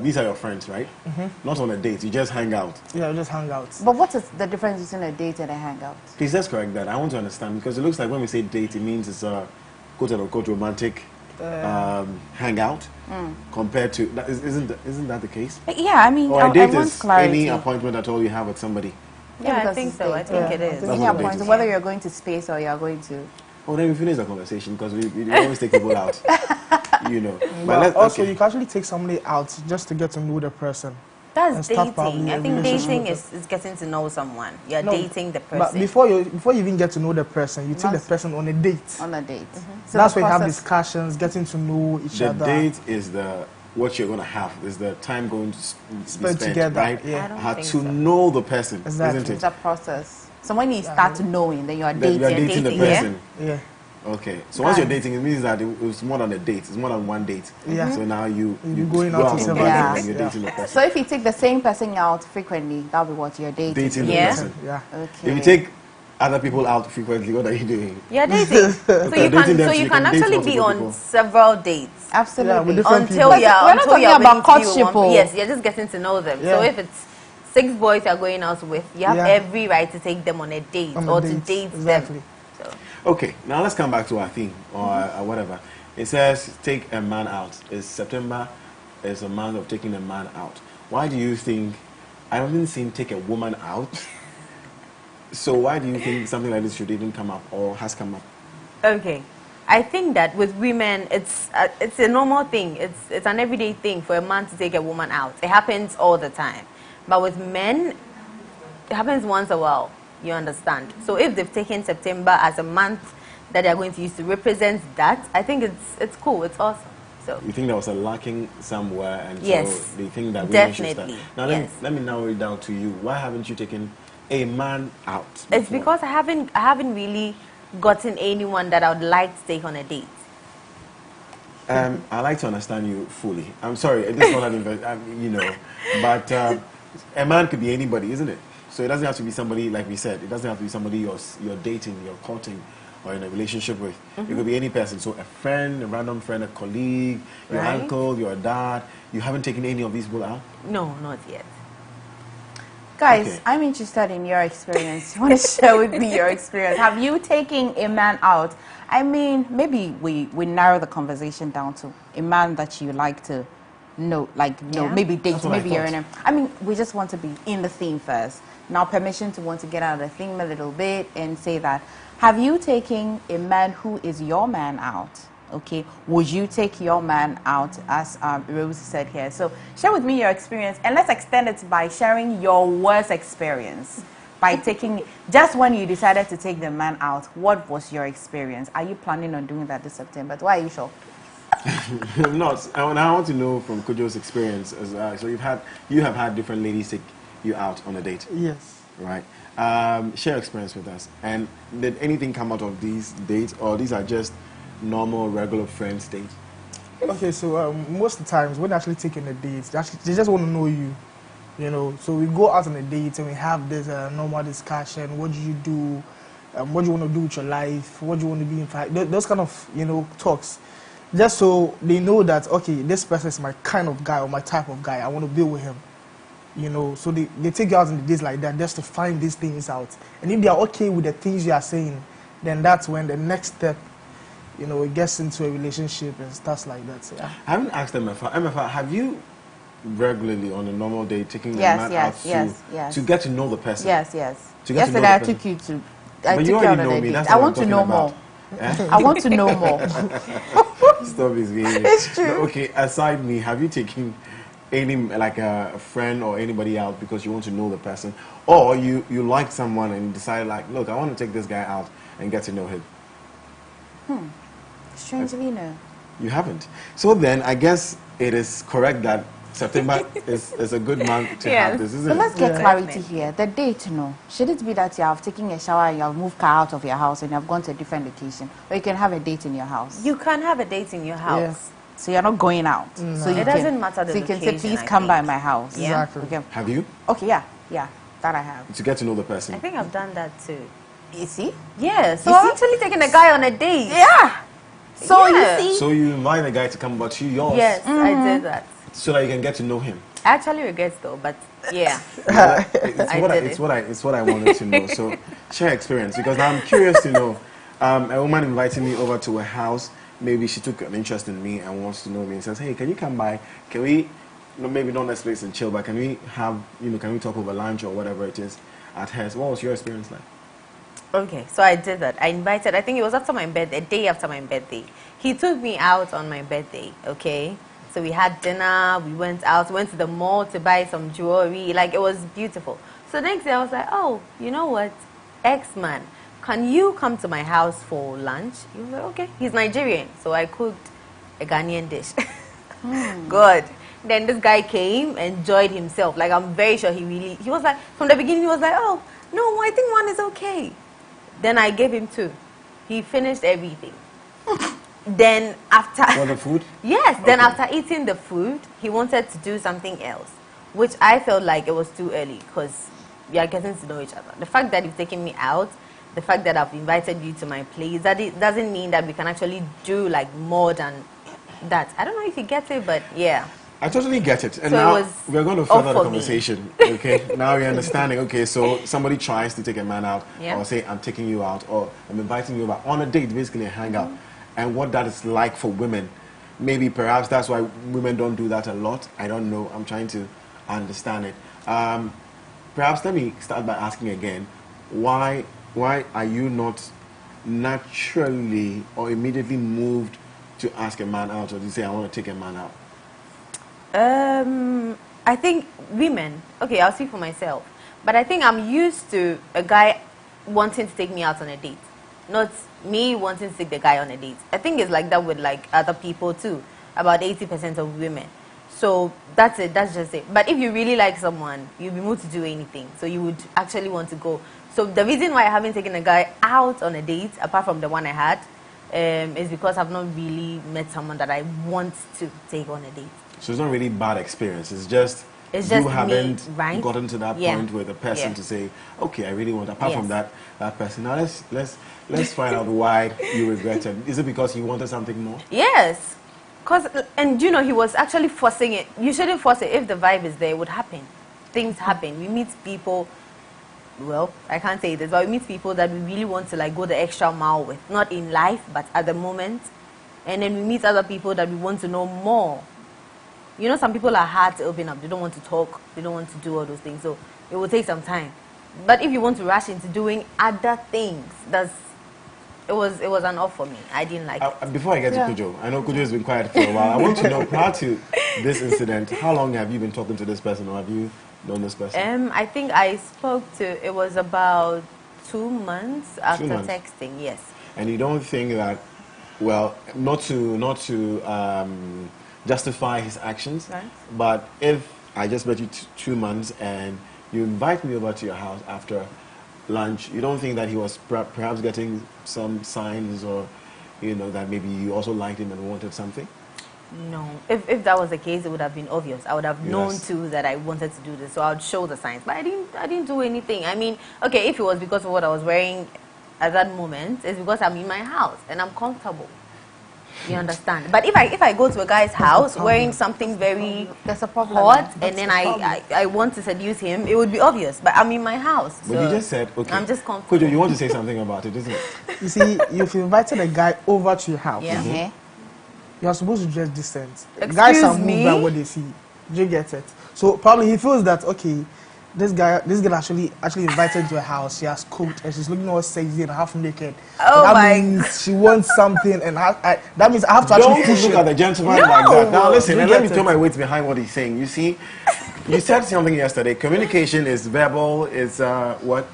these are your friends, right? Not on a date. You just hang out. Yeah, we just hang out. But what is the difference between a date and a hangout? Please, let's correct that. I want to understand because it looks like when we say date, it means it's a quote-unquote romantic hangout compared to that. Isn't that the case? Yeah, I mean, or a I date want is clarity. any appointment at all you have with somebody. Yeah, I think so. I think it is. Any appointment, whether you're going to space or you're going to. Oh, then we finish the conversation because we always take people out. You know. But also, you can actually take somebody out just to get to know the person. That's dating. probably I a think relationship dating with is getting to know someone. You're No, dating the person. But before you even get to know the person, you take the person on a date. On a date. So that's where you have discussions, getting to know each The other. date is what you're going to have, is the time going to be spent together, right? yeah. I don't How think to so. know the person, Exactly. isn't it? It's a process. So when you start to knowing, then you are That dating. you are dating the person. Yeah. Okay. So once you're dating, it means that it was more than a date. It's more than one date. Yeah. So now you going go out to on several dates dates. and you're dating the person. So if you take the same person out frequently, that'll be what you're dating. Dating the Yeah. person. Yeah. Okay. If you take other people out frequently, what are you doing? You're dating. So Okay, you dating can them so so you you can can date actually be multiple on people. several dates. Absolutely. Yeah, with different Until people. We're not talking about willing to courtship, oh. Yes, you're just getting to know them. So Yeah. if it's 6 boys you're going out with, you have Yeah. every right to take them on a date On a or to date, date exactly. them. So Okay, now let's come back to our theme or whatever. It says take a man out. September is a month of taking a man out. Why do you think, I haven't seen take a woman out. So why do you think something like this should even come up or has come up? okay. I think that with women, it's a normal thing. It's an everyday thing for a man to take a woman out. It happens all the time. But with men, it happens once a while. You understand? So if they've taken September as a month that they're going to use to represent that, I think it's cool. It's awesome. So You think there was a lacking somewhere, and Yes, so they think that women should definitely, start. Now yes. let me narrow it down to you. Why haven't you taken a man out? it's before? because I haven't really gotten anyone that I would like to take on a date. I like to understand you fully. I'm sorry, this is not an you know, but a man could be anybody, isn't it? So it doesn't have to be somebody, like we said, it doesn't have to be somebody you're dating, you're courting, or in a relationship with. It could be any person. So a friend, a random friend, a colleague, your uncle, your dad. You haven't taken any of these people out? No, not yet. Guys, Okay. I'm interested in your experience. You want to share with me your experience? Have you taken a man out? I mean, maybe we narrow the conversation down to a man that you like to know, maybe date, maybe you're in a... I mean, we just want to be in the theme first. Now, permission to want to get out of the theme a little bit and say that. Have you taken a man who is your man out? Okay, would you take your man out, as Rose said here? So share with me your experience, and let's extend it by sharing your worst experience. By taking, just when you decided to take the man out, what was your experience? Are you planning on doing that this September? Why are you sure? I'm not. I want to know from Kojo's experience. So you have had different ladies take you out on a date. Yes. Right. Share experience with us. And did anything come out of these dates, or these are just normal, regular friends dates? Okay, so most of the times when actually taking a date, they just want to know you, you know. So we go out on a date and we have this normal discussion. What do you do? What do you want to do with your life? What do you want to be in fact? Those kind of, you know, talks. Just so they know that, okay, this person is my kind of guy or my type of guy. I want to be with him. You know, so they take you out on the days like that just to find these things out. And if they are okay with the things you are saying, then that's when the next step, you know, it gets into a relationship and stuff like that. So, yeah. I haven't asked Emefa. Emefa, have you regularly on a normal day taking the man out to get to know the person? Yes, yes. To get Yesterday to know I the took person. you to... But you already know me. That's I what want I'm to know talking more. about. I want to know more. Stop his being. It's true. No, okay, aside me, have you taken any, like a friend or anybody out because you want to know the person? Or you like someone and decide, like, look, I want to take this guy out and get to know him? Strangely, no. You haven't. So then, I guess it is correct that September is a good month to have this, isn't But it? let's get clarity here. The date, no. Should it be that you have taken a shower and you have moved car out of your house and you have gone to a different location? Or you can have a date in your house? You can have a date in your house. Yes. So you're not going out. No. So you It doesn't matter the So you can say, location, please I come by think. my house. Yeah. Exactly. Okay. Have you? Okay, yeah, that I have. To get to know the person. I think I've done that too. You see? Yeah, so You I'm see? actually taking a guy on a date. Yeah. So Yeah. you see? So you invite a guy to come, but you yours. Yes, I did that. So that you can get to know him. I actually regret though, but yeah. It's what I wanted to know. So share experience, because I'm curious to know. A woman invited me over to her house. Maybe she took an interest in me and wants to know me and says, "Hey, can you come by? Can we, maybe not let's place and chill, but can we have, can we talk over lunch or whatever it is at hers?" What was your experience like? Okay, so I did that. I think it was after my birthday, a day after my birthday. He took me out on my birthday, okay? So we had dinner, we went out, went to the mall to buy some jewelry. Like, it was beautiful. So next day I was like, oh, you know what? X-Man, can you come to my house for lunch? He was like, okay. He's Nigerian, so I cooked a Ghanaian dish. Good. Then this guy came, enjoyed himself. Like, I'm very sure he was like, from the beginning he was like, oh, no, I think one is okay. Then I gave him 2. He finished everything. Then after... For the food? Yes. Okay. Then after eating the food, he wanted to do something else, which I felt like it was too early because we are getting to know each other. The fact that you've taken me out, the fact that I've invited you to my place, that it doesn't mean that we can actually do like more than that. I don't know if you get it, but yeah. I totally get it. And so now we're going to further the me. conversation. Okay. Now we're understanding. Okay, so somebody tries to take a man out, or say, I'm taking you out, or I'm inviting you over on a date, basically a hangout. And what that is like for women. Maybe perhaps that's why women don't do that a lot. I don't know. I'm trying to understand it. Perhaps let me start by asking again, why are you not naturally or immediately moved to ask a man out, or to say, I want to take a man out? I think women, okay, I'll speak for myself, but I think I'm used to a guy wanting to take me out on a date, not me wanting to take the guy on a date. I think it's like that with like other people too, about 80% of women. So that's it. That's just it. But if you really like someone, you'll be moved to do anything. So you would actually want to go. So the reason why I haven't taken a guy out on a date, apart from the one I had, is because I've not really met someone that I want to take on a date. So it's not really bad experience. It's just you haven't gotten to that point with a person to say, okay, I really want. Apart from that person. Now let's find out why you regretted. Is it because you wanted something more? Yes. And you know, he was actually forcing it. You shouldn't force it. If the vibe is there, it would happen. Things happen. We meet people, well, I can't say this, but we meet people that we really want to like go the extra mile with. Not in life, but at the moment. And then we meet other people that we want to know more. You know, some people are hard to open up. They don't want to talk. They don't want to do all those things. So it will take some time. But if you want to rush into doing other things, it was an off for me. I didn't like it. Before I get to Kujo, I know Kujo has been quiet for a while. I want to know, prior to this incident, how long have you been talking to this person, or have you known this person? I think I spoke to, it was about 2 months after texting, yes. And you don't think that, well, not to justify his actions, but if I just met you 2 months and you invite me over to your house after lunch, you don't think that he was perhaps getting some signs, or you know, that maybe you also liked him and wanted something? No. If that was the case, it would have been obvious. I would have known too that I wanted to do this, so I would show the signs. But I didn't do anything. I mean, okay, if it was because of what I was wearing at that moment, it's because I'm in my house and I'm comfortable. You understand? But if I go to a guy's house wearing something very hot, and then I want to seduce him, it would be obvious. But I'm in my house. But so you just said, okay. I'm just comfortable. Kujo, you want to say something about it, isn't it? You see, you've invited a guy over to your house. Yeah. You're supposed to dress decent. Guys are moved by what they see. Do you get it? So probably he feels that, okay, this girl actually invited to her house. She has cooked and she's looking all sexy and half naked. Oh that my! Means she wants something, and that means I have to actually push look at the gentleman like that. Now listen, let me throw my weight behind what he's saying. You see, you said something yesterday. Communication is verbal. Is what?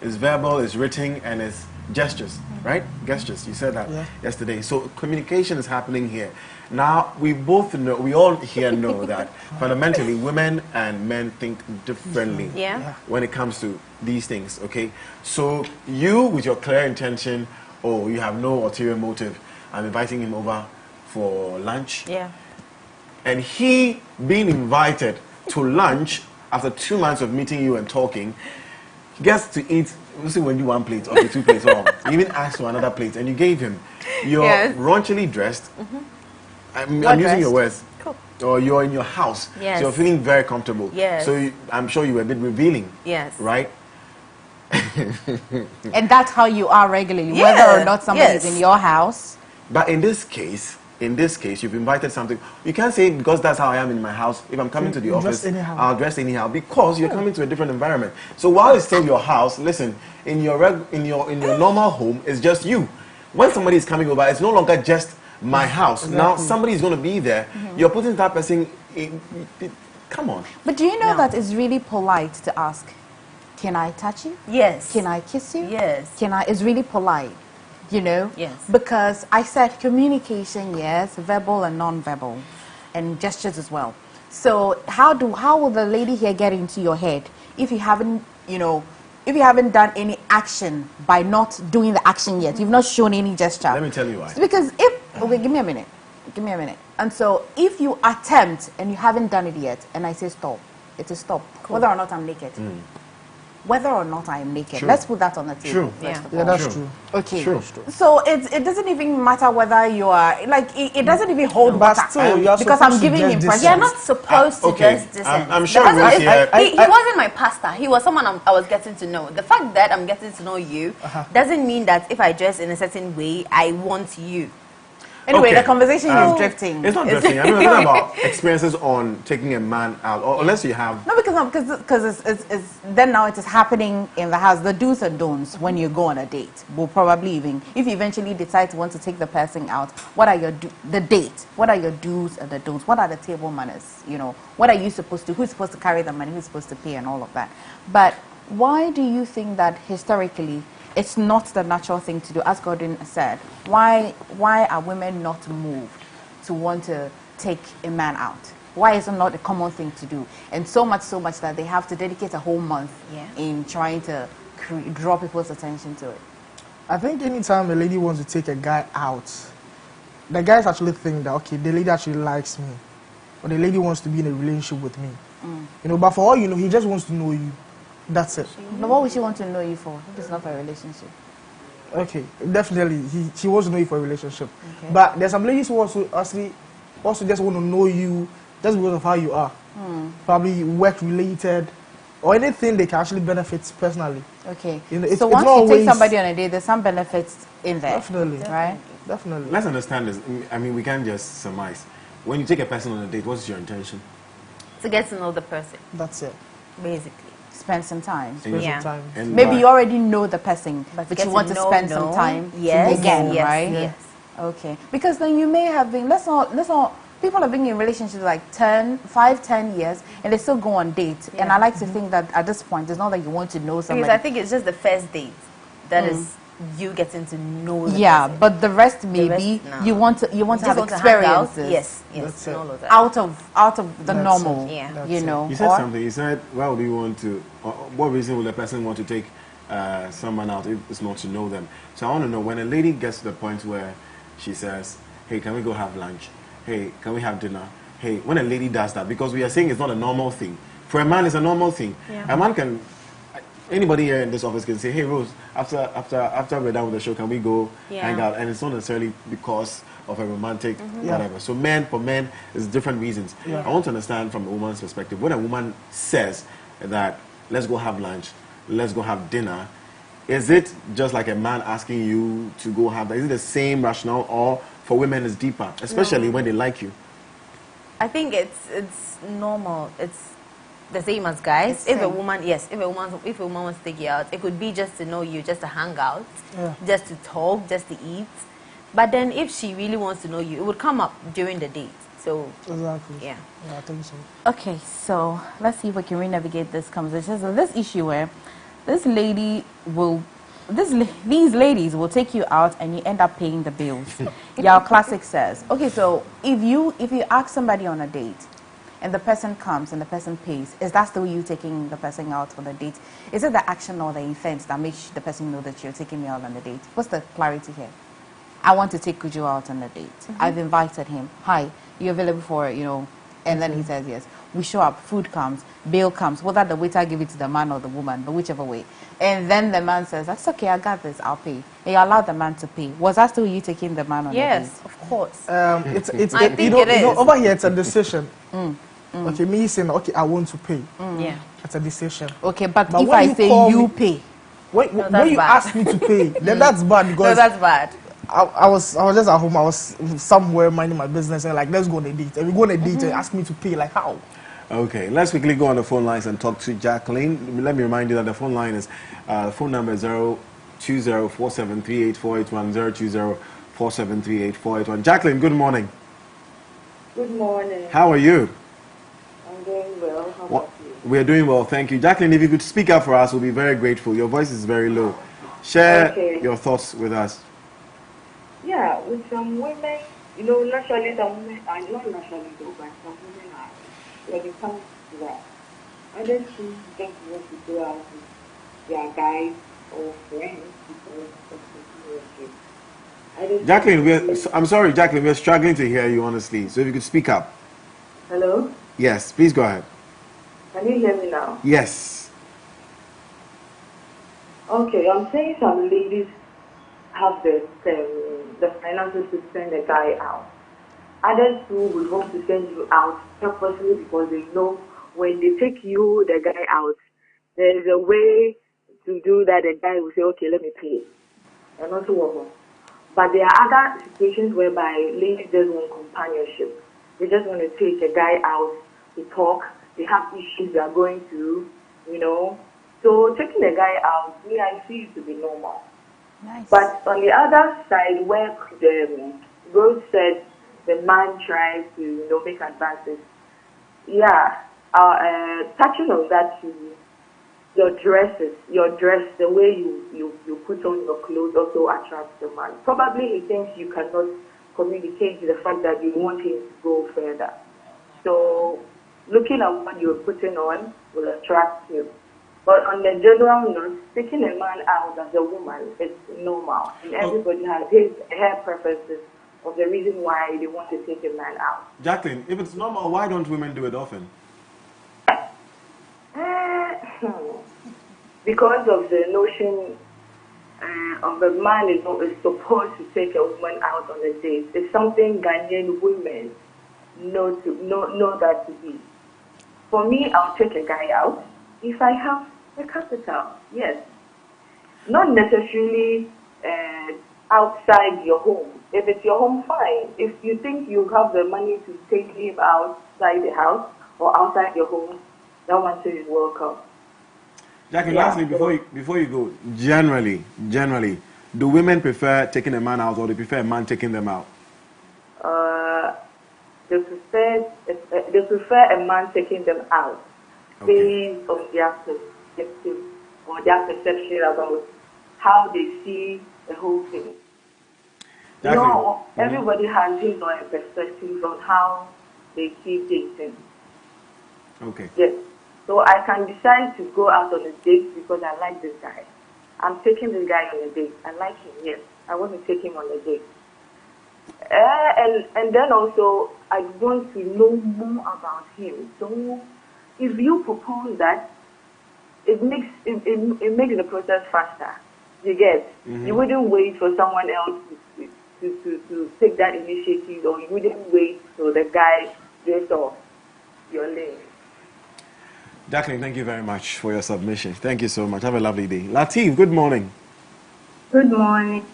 Is verbal. Is written, and is gestures. Right? Gestures. You said that yesterday. So communication is happening here. Now, we both know, we all here know that fundamentally women and men think differently when it comes to these things, okay? So you, with your clear intention, you have no ulterior motive, I'm inviting him over for lunch. Yeah. And he being invited to lunch after 2 months of meeting you and talking, he gets to eat, we'll see when you 1 plate, okay, 2 plates, or he even asked for another plate, and you gave him. You're raunchily dressed. I'm using your words. Cool. Or you're in your house. Yes. So you're feeling very comfortable. Yes. So I'm sure you were a bit revealing. Yes. Right? And that's how you are regularly, whether or not somebody is in your house. But in this case, you've invited something. You can't say because that's how I am in my house. If I'm coming to the office, I'll dress anyhow because you're coming to a different environment. So while it's still your house, listen, in your normal home, it's just you. When somebody is coming over, it's no longer just my house. Exactly. Now somebody is going to be there. You're putting that person in, come on. But do you know that it's really polite to ask, can I touch you? Yes. Can I kiss you? Yes. It's really polite, you know? Yes. Because I said communication, yes, verbal and non-verbal, and gestures as well. So how will the lady here get into your head if you haven't, if you haven't done any action by not doing the action yet? You've not shown any gesture. Let me tell you why. Because okay, give me a minute. And so if you attempt and you haven't done it yet, and I say stop, it is stop. Cool. Whether or not I'm naked. Whether or not I am naked. True. Let's put that on the table. True. Yeah, that's true. Okay. True. So it doesn't even matter whether you are, it doesn't even hold water. Still, because I'm giving him pressure. You're not supposed to just dissent. I'm sure he wasn't my pastor. He was someone I was getting to know. The fact that I'm getting to know you doesn't mean that if I dress in a certain way, I want you. Anyway, the conversation is drifting. It's not drifting. I mean, we're talking about experiences on taking a man out, or unless you have. No, because it's then now it is happening in the house. The do's and don'ts when you go on a date will probably even, if you eventually decide to want to take the person out, what are your the date? What are your do's and the don'ts? What are the table manners? What are you supposed to? Who's supposed to carry the money? Who's supposed to pay and all of that? But why do you think that historically it's not the natural thing to do? As Godwin said, why are women not moved to want to take a man out? Why is it not a common thing to do? And so much that they have to dedicate a whole month in trying to draw people's attention to it. I think anytime a lady wants to take a guy out, the guys actually think that, okay, the lady actually likes me, or the lady wants to be in a relationship with me. You know, but for all you know, he just wants to know you. That's it. But what would she want to know you for if it's not for a relationship? Okay, definitely, she wants to know you for a relationship. Okay. But there's some ladies who also just want to know you just because of how you are. Probably work related, or anything they can actually benefit personally. Okay. You know, so once you take somebody on a date, there's some benefits in there. Definitely. Right? Definitely. Let's understand this. I mean, we can't just surmise. When you take a person on a date, what's your intention? To get to know the person. That's it. Basically. Spend some time. Spend some time. And maybe you already know the person, but get you want to know, spend some time again, right? Yes. Okay. Because then you may have been, let's not, people have been in relationships like 5-10 years, and they still go on dates. And I like to think that at this point, it's not that you want to know somebody. Because I think it's just the first date that is you getting to know the person. But the rest maybe you want to have experiences. Yes. Out of the normal. You know. You said something. You said, why would you want to? What reason would a person want to take someone out if it's not to know them? So I want to know, when a lady gets to the point where she says, "Hey, can we go have lunch? Hey, can we have dinner?" Hey, when a lady does that, because we are saying it's not a normal thing. For a man, it's a normal thing. A man can. Anybody here in this office can say, "Hey, Rose, after we're done with the show, can we go hang out?" And it's not necessarily because of a romantic whatever. So for men, it's different reasons. I want to understand from a woman's perspective. When a woman says that, "Let's go have lunch, let's go have dinner," is it just like a man asking you to go have that? Is it the same rationale, or for women it's deeper, especially when they like you? I think it's normal. It's the same as guys. If a woman wants to take you out, it could be just to know you, just to hang out, just to talk, just to eat. But then if she really wants to know you, it would come up during the date. So exactly. Yeah, I think so. Okay, so let's see if we can re-navigate this conversation. So this issue where these ladies will take you out and you end up paying the bills. Your classic says, okay, so if you ask somebody on a date and the person comes and the person pays, is that still you taking the person out on a date? Is it the action or the intent that makes the person know that you're taking me out on a date? What's the clarity here? I want to take Kujo out on a date. I've invited him. Hi, you available for it, and then he says yes. We show up, food comes, bill comes, whether the waiter give it to the man or the woman, but whichever way. And then the man says, "That's okay, I got this, I'll pay." And you allow the man to pay. Was that still you taking the man on a date? Yes, of course. It's I think it is. Over here, it's a decision. Okay, me saying, okay, I want to pay. Yeah. It's a decision. Okay, but if I say you pay, when you ask me to pay, then that's bad, because no, that's bad. I was just at home. I was somewhere minding my business and like, let's go on a date. And we go on a date and ask me to pay. Like, how? Okay, let's quickly go on the phone lines and talk to Jacqueline. Let me remind you that the phone line is phone number is 020-4738-481, 020-4738-481. Jacqueline, good morning. Good morning. How are you? I'm doing well. How about you? We are doing well, thank you. Jacqueline, if you could speak up for us, we'll be very grateful. Your voice is very low. Share your thoughts with us. Yeah, with some women, naturally some women are not naturally though, but some women are, when it comes to that, I don't think just want to go out with their guys or friends because of the relationship. Jacqueline, I'm sorry, Jacqueline, we're struggling to hear you, honestly. So if you could speak up. Hello? Yes, please go ahead. Can you hear me now? Yes. Okay, I'm saying some ladies have the finances to send a guy out. Others too would want to send you out purposely because they know when they take you, the guy, out, there is a way to do that. The guy will say, okay, let me pay. And also what. But there are other situations whereby ladies just want companionship. They just want to take a guy out to talk. They have issues they are going through, So taking the guy out, I see it to be normal. Nice. But on the other side, where Rose said the man tries to make advances, touching on that too, your dress, the way you put on your clothes also attracts the man. Probably he thinks you cannot communicate the fact that you want him to go further. So looking at what you're putting on will attract you. But on the general note, taking a man out as a woman is normal. And everybody has her preferences of the reason why they want to take a man out. Jacqueline, if it's normal, why don't women do it often? Because of the notion of the man is supposed to take a woman out on a date. It's something Ghanaian women know that to be. For me, I'll take a guy out if I have a capital, yes. Not necessarily outside your home. If it's your home, fine. If you think you have the money to take him outside the house or outside your home, that one too is welcome. Jackie, lastly, before you go, generally, do women prefer taking a man out or do they prefer a man taking them out? They prefer a man taking them out based on their perspective or their perception about how they see the whole thing. Everybody has his or her perspective on how they see dating. Okay. Yes. So I can decide to go out on a date because I like this guy. I'm taking this guy on a date. I like him, yes. I want to take him on a date. And then also, I want to know more about him. So if you propose that, it makes the process faster. You get? Mm-hmm. You wouldn't wait for someone else to take that initiative, or you wouldn't wait for the guy based off your lane. Jacqueline, thank you very much for your submission. Thank you so much. Have a lovely day. Latif, good morning. Good morning.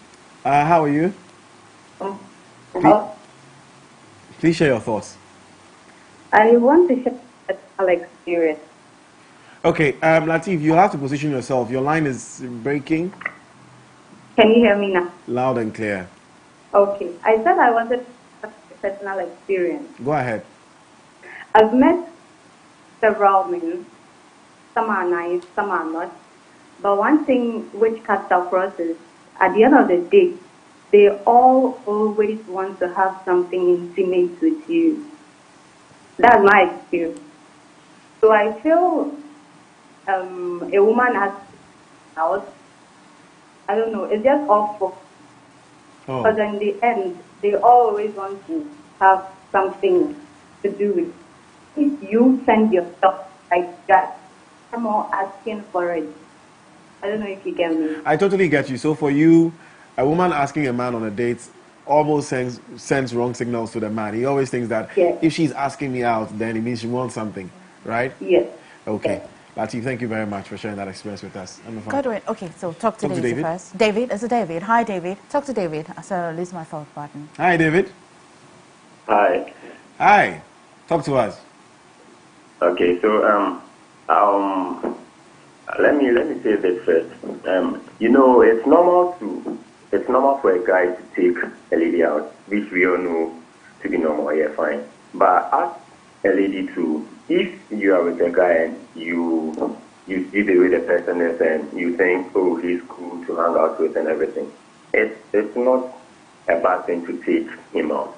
How are you? Please share your thoughts. I want to share a personal experience. Okay, Latif, you have to position yourself. Your line is breaking. Can you hear me now? Loud and clear. Okay. I said I wanted a personal experience. Go ahead. I've met several men. Some are nice, some are not. But one thing which cuts across is, at the end of the day, they all always want to have something intimate with you. That's my experience. So I feel a woman has out. I don't know, it's just awful. Because in the end, they always want to have something to do with. If you send yourself like that, I'm all asking for it. I don't know if you get me. I totally get you. So for you, a woman asking a man on a date almost sends wrong signals to the man. He always thinks that if she's asking me out, then it means she wants something, right? Yes. Okay. Yes. Latif, thank you very much for sharing that experience with us. Godwin, okay, so talk to David first. David, is it David? Hi, David. Talk to David. So I'll lose my thought button. Hi, David. Hi. Hi. Talk to us. Okay, so let me say this first. It's normal for a guy to take a lady out, which we all know to be normal. Yeah, fine. But ask a lady to, if you are with a guy and you see the way the person is and you think, oh, he's cool to hang out with and everything, it's not a bad thing to take him out.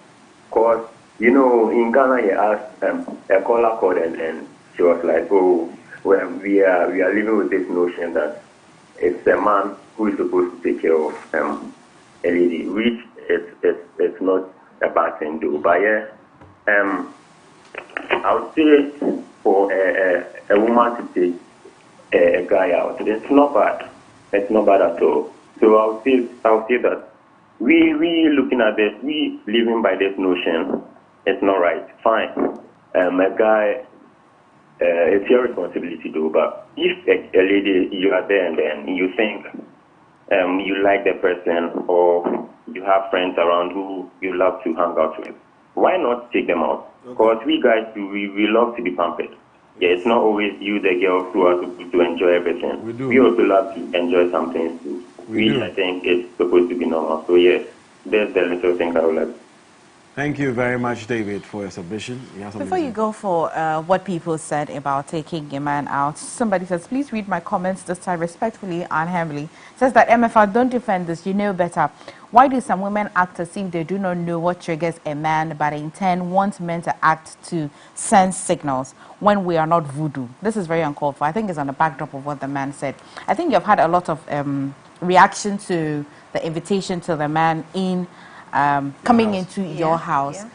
Because, in Ghana, you asked a caller called and she was like, oh, well, we are living with this notion that it's a man who is supposed to take care of a lady, which it's not a bad thing to do. But yeah, I would say for a woman to take a guy out, it's not bad. It's not bad at all. So I would say that we looking at this, we living by this notion. It's not right. Fine. A guy. It's your responsibility though, but if a lady, you are there and then you think you like the person or you have friends around who you love to hang out with, why not take them out? Because we guys, we love to be pampered. Yeah, it's not always you, the girl, who are supposed to enjoy everything. We do. We also love to enjoy some things too, which I think is supposed to be normal. So yes, there's the little thing I would like. Thank you very much, David, for your submission. Before you go for what people said about taking a man out, somebody says, please read my comments this time respectfully and humbly. Says that Emefa, don't defend this, you know better. Why do some women act as if they do not know what triggers a man, but in turn want men to act to sense signals when we are not voodoo? This is very uncalled for. I think it's on the backdrop of what the man said. I think you've had a lot of reaction to the invitation to the man in coming into your house.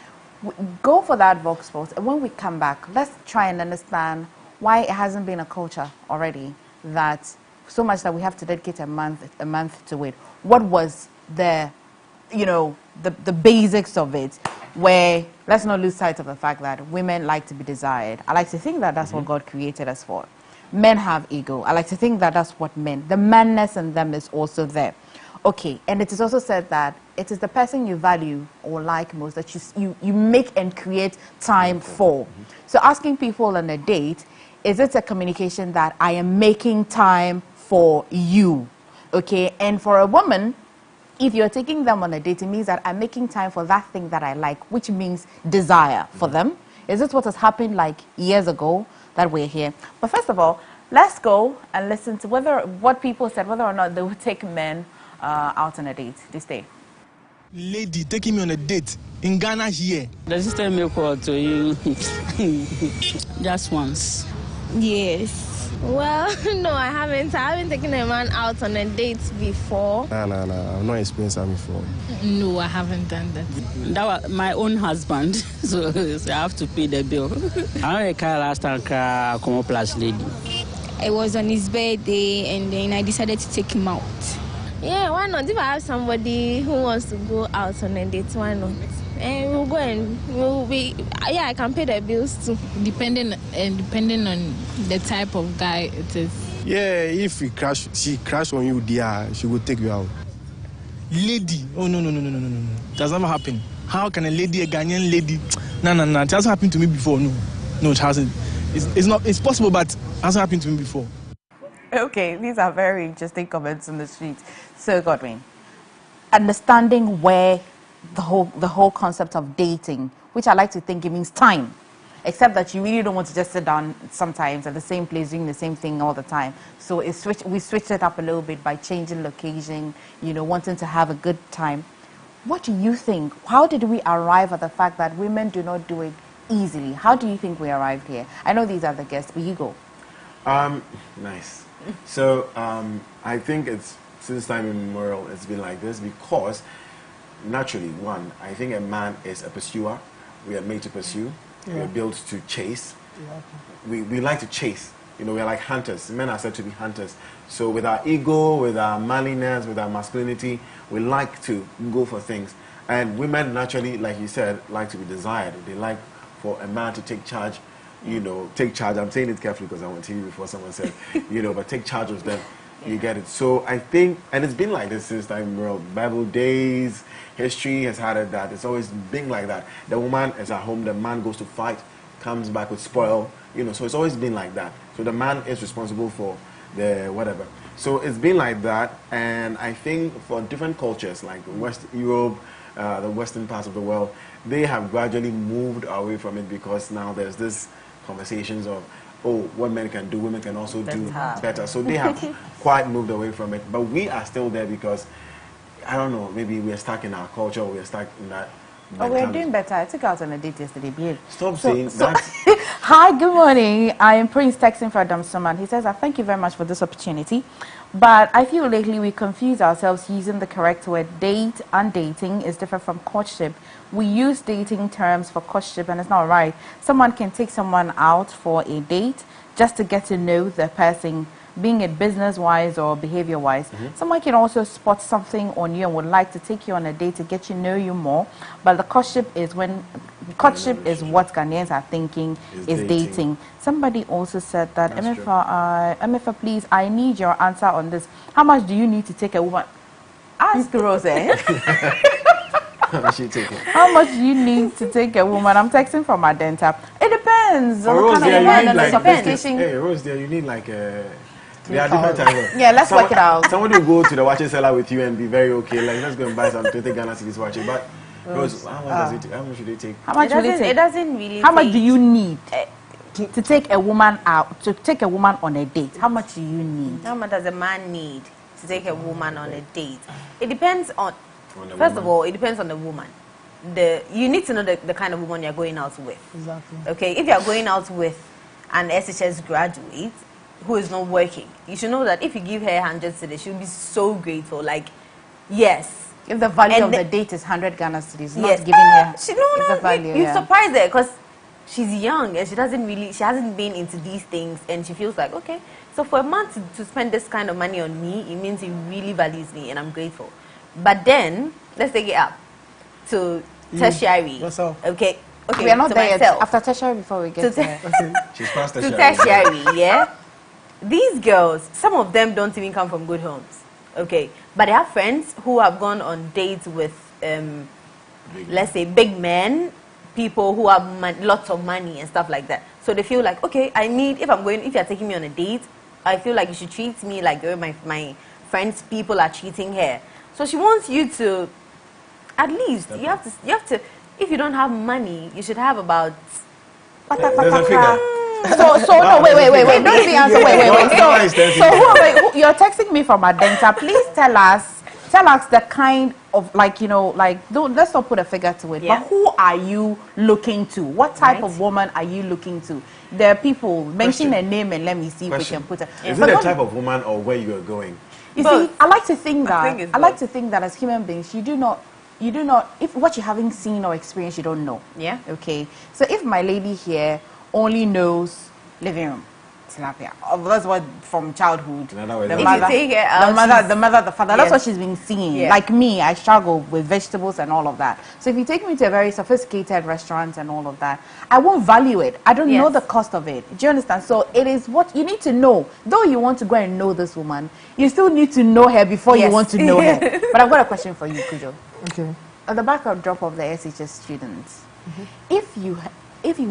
Go for that Vox Post, and when we come back, let's try and understand why it hasn't been a culture already that so much that we have to dedicate a month to it. What was the, the basics of it, where let's not lose sight of the fact that women like to be desired. I like to think that that's what God created us for. Men have ego. I like to think that that's what men, the manness in them is also there. Okay, and it is also said that it is the person you value or like most that you make and create time for. So asking people on a date, is it a communication that I am making time for you? Okay, and for a woman, if you're taking them on a date, it means that I'm making time for that thing that I like, which means desire for them. Is it what has happened like years ago that we're here? But first of all, let's go and listen to what people said, whether or not they would take men out on a date this day. Lady taking me on a date in Ghana here. The sister make call to you just once. Yes. Well, no, I haven't taken a man out on a date before. No, I've not experienced that before. No, I haven't done that. That was my own husband, so I have to pay the bill. I had a car last time, come plus lady. It was on his birthday, and then I decided to take him out. Yeah, why not? If I have somebody who wants to go out on a date, why not? And we'll go and we'll be. Yeah, I can pay the bills too. Depending on the type of guy it is. Yeah, if she crash on you, dear, she will take you out. Lady? Oh no! That's never happened. How can a lady, a Ghanaian lady? No. It hasn't happened to me before. No, it hasn't. It's not. It's possible, but it hasn't happened to me before. Okay, these are very interesting comments in the street. So, Godwin, understanding where the whole concept of dating, which I like to think it means time, except that you really don't want to just sit down sometimes at the same place doing the same thing all the time. So we switched it up a little bit by changing location, wanting to have a good time. What do you think? How did we arrive at the fact that women do not do it easily? How do you think we arrived here? I know these are the guests, but you go. Nice. So I think since time immemorial it's been like this because naturally, one, I think a man is a pursuer. We are made to pursue. Yeah. We are built to chase. Yeah. We like to chase. We are like hunters. Men are said to be hunters. So with our ego, with our manliness, with our masculinity, we like to go for things. And women naturally, like you said, like to be desired. They like for a man to take charge. Take charge. I'm saying it carefully because I want TV before someone said, but take charge of them. You get it. So I think, and it's been like this since time world. Bible days, history has had it that it's always been like that. The woman is at home, the man goes to fight, comes back with spoil. So it's always been like that. So the man is responsible for the whatever. So it's been like that, and I think for different cultures like West Europe, the western parts of the world, they have gradually moved away from it because now there's this conversations of, what men can do, women can also do better. So they have quite moved away from it. But we are still there because, I don't know, maybe we're stuck in our culture, or we're stuck in that. We're doing better. I took out on a date yesterday. Stop saying that. Hi, good morning. I am Prince texting for Adam Soman. He says, I thank you very much for this opportunity. But I feel lately we confuse ourselves using the correct word. Date and dating is different from courtship. We use dating terms for courtship and it's not right. Someone can take someone out for a date just to get to know the person, being it business-wise or behavior-wise. Someone can also spot something on you and would like to take you on a date to get to know you more. But the courtship is what Ghanaians are thinking is dating. Somebody also said that, Emefa, please, I need your answer on this. How much do you need to take a woman? Ask Rose. How much do you need to take a woman? I'm texting from my dental. It depends. Rose, you need like a... There are different types of... Yeah, let's work it out. Someone will go to the watching seller with you and be very okay. Like, let's go and buy some 20 Ghana cedis watches. But Rose, how much should they take? How much it doesn't really How much do you need to take a woman out, to take a woman on a date? How much do you need? How much does a man need to take a woman on a date? It depends on... First of all, it depends on the woman. You need to know the kind of woman you're going out with. Exactly. Okay, if you're going out with an SHS graduate who is not working, you should know that if you give her 100 cedis, she'll be so grateful. Like, yes. If the value of the date is 100 Ghana cedis, not giving her the value. You surprise her because she's young and she hasn't been into these things, and she feels like, okay, so for a man to spend this kind of money on me, it means he really values me and I'm grateful. But then, let's take it up to tertiary. Okay, we are not there yet. myself. After tertiary, before we get there. She's past To tertiary. tertiary, yeah. These girls, some of them don't even come from good homes. Okay, but they have friends who have gone on dates with, let's say, big men, people who have lots of money and stuff like that. So they feel like, okay, if you're taking me on a date, I feel like you should treat me like my friends' people are treating her. So she wants you to, at least, you have to, if you don't have money, you should have about. There's a figure. So no, wait. Don't even answer. Wait. You're texting me from Adenta. Please tell us the kind of, like, let's not put a figure to it. Yeah. But who are you looking to? What type of woman are you looking to? There are people, mention a name and let me see if we can put it. Is it the type of woman or where you are going? You see, I like to think that as human beings, you do not, if what you haven't seen or experienced, you don't know. Yeah. Okay. So if my lady here only knows living room, tilapia, that's what from childhood. The mother, the father. That's what she's been seeing. Yeah. Like me, I struggle with vegetables and all of that. So if you take me to a very sophisticated restaurant and all of that, I won't value it. I don't know the cost of it. Do you understand? So it is what you need to know. Though you want to go and know this woman, you still need to know her before you want to know her. But I've got a question for you, Kujo. Okay. At the backdrop of the SHS students, if you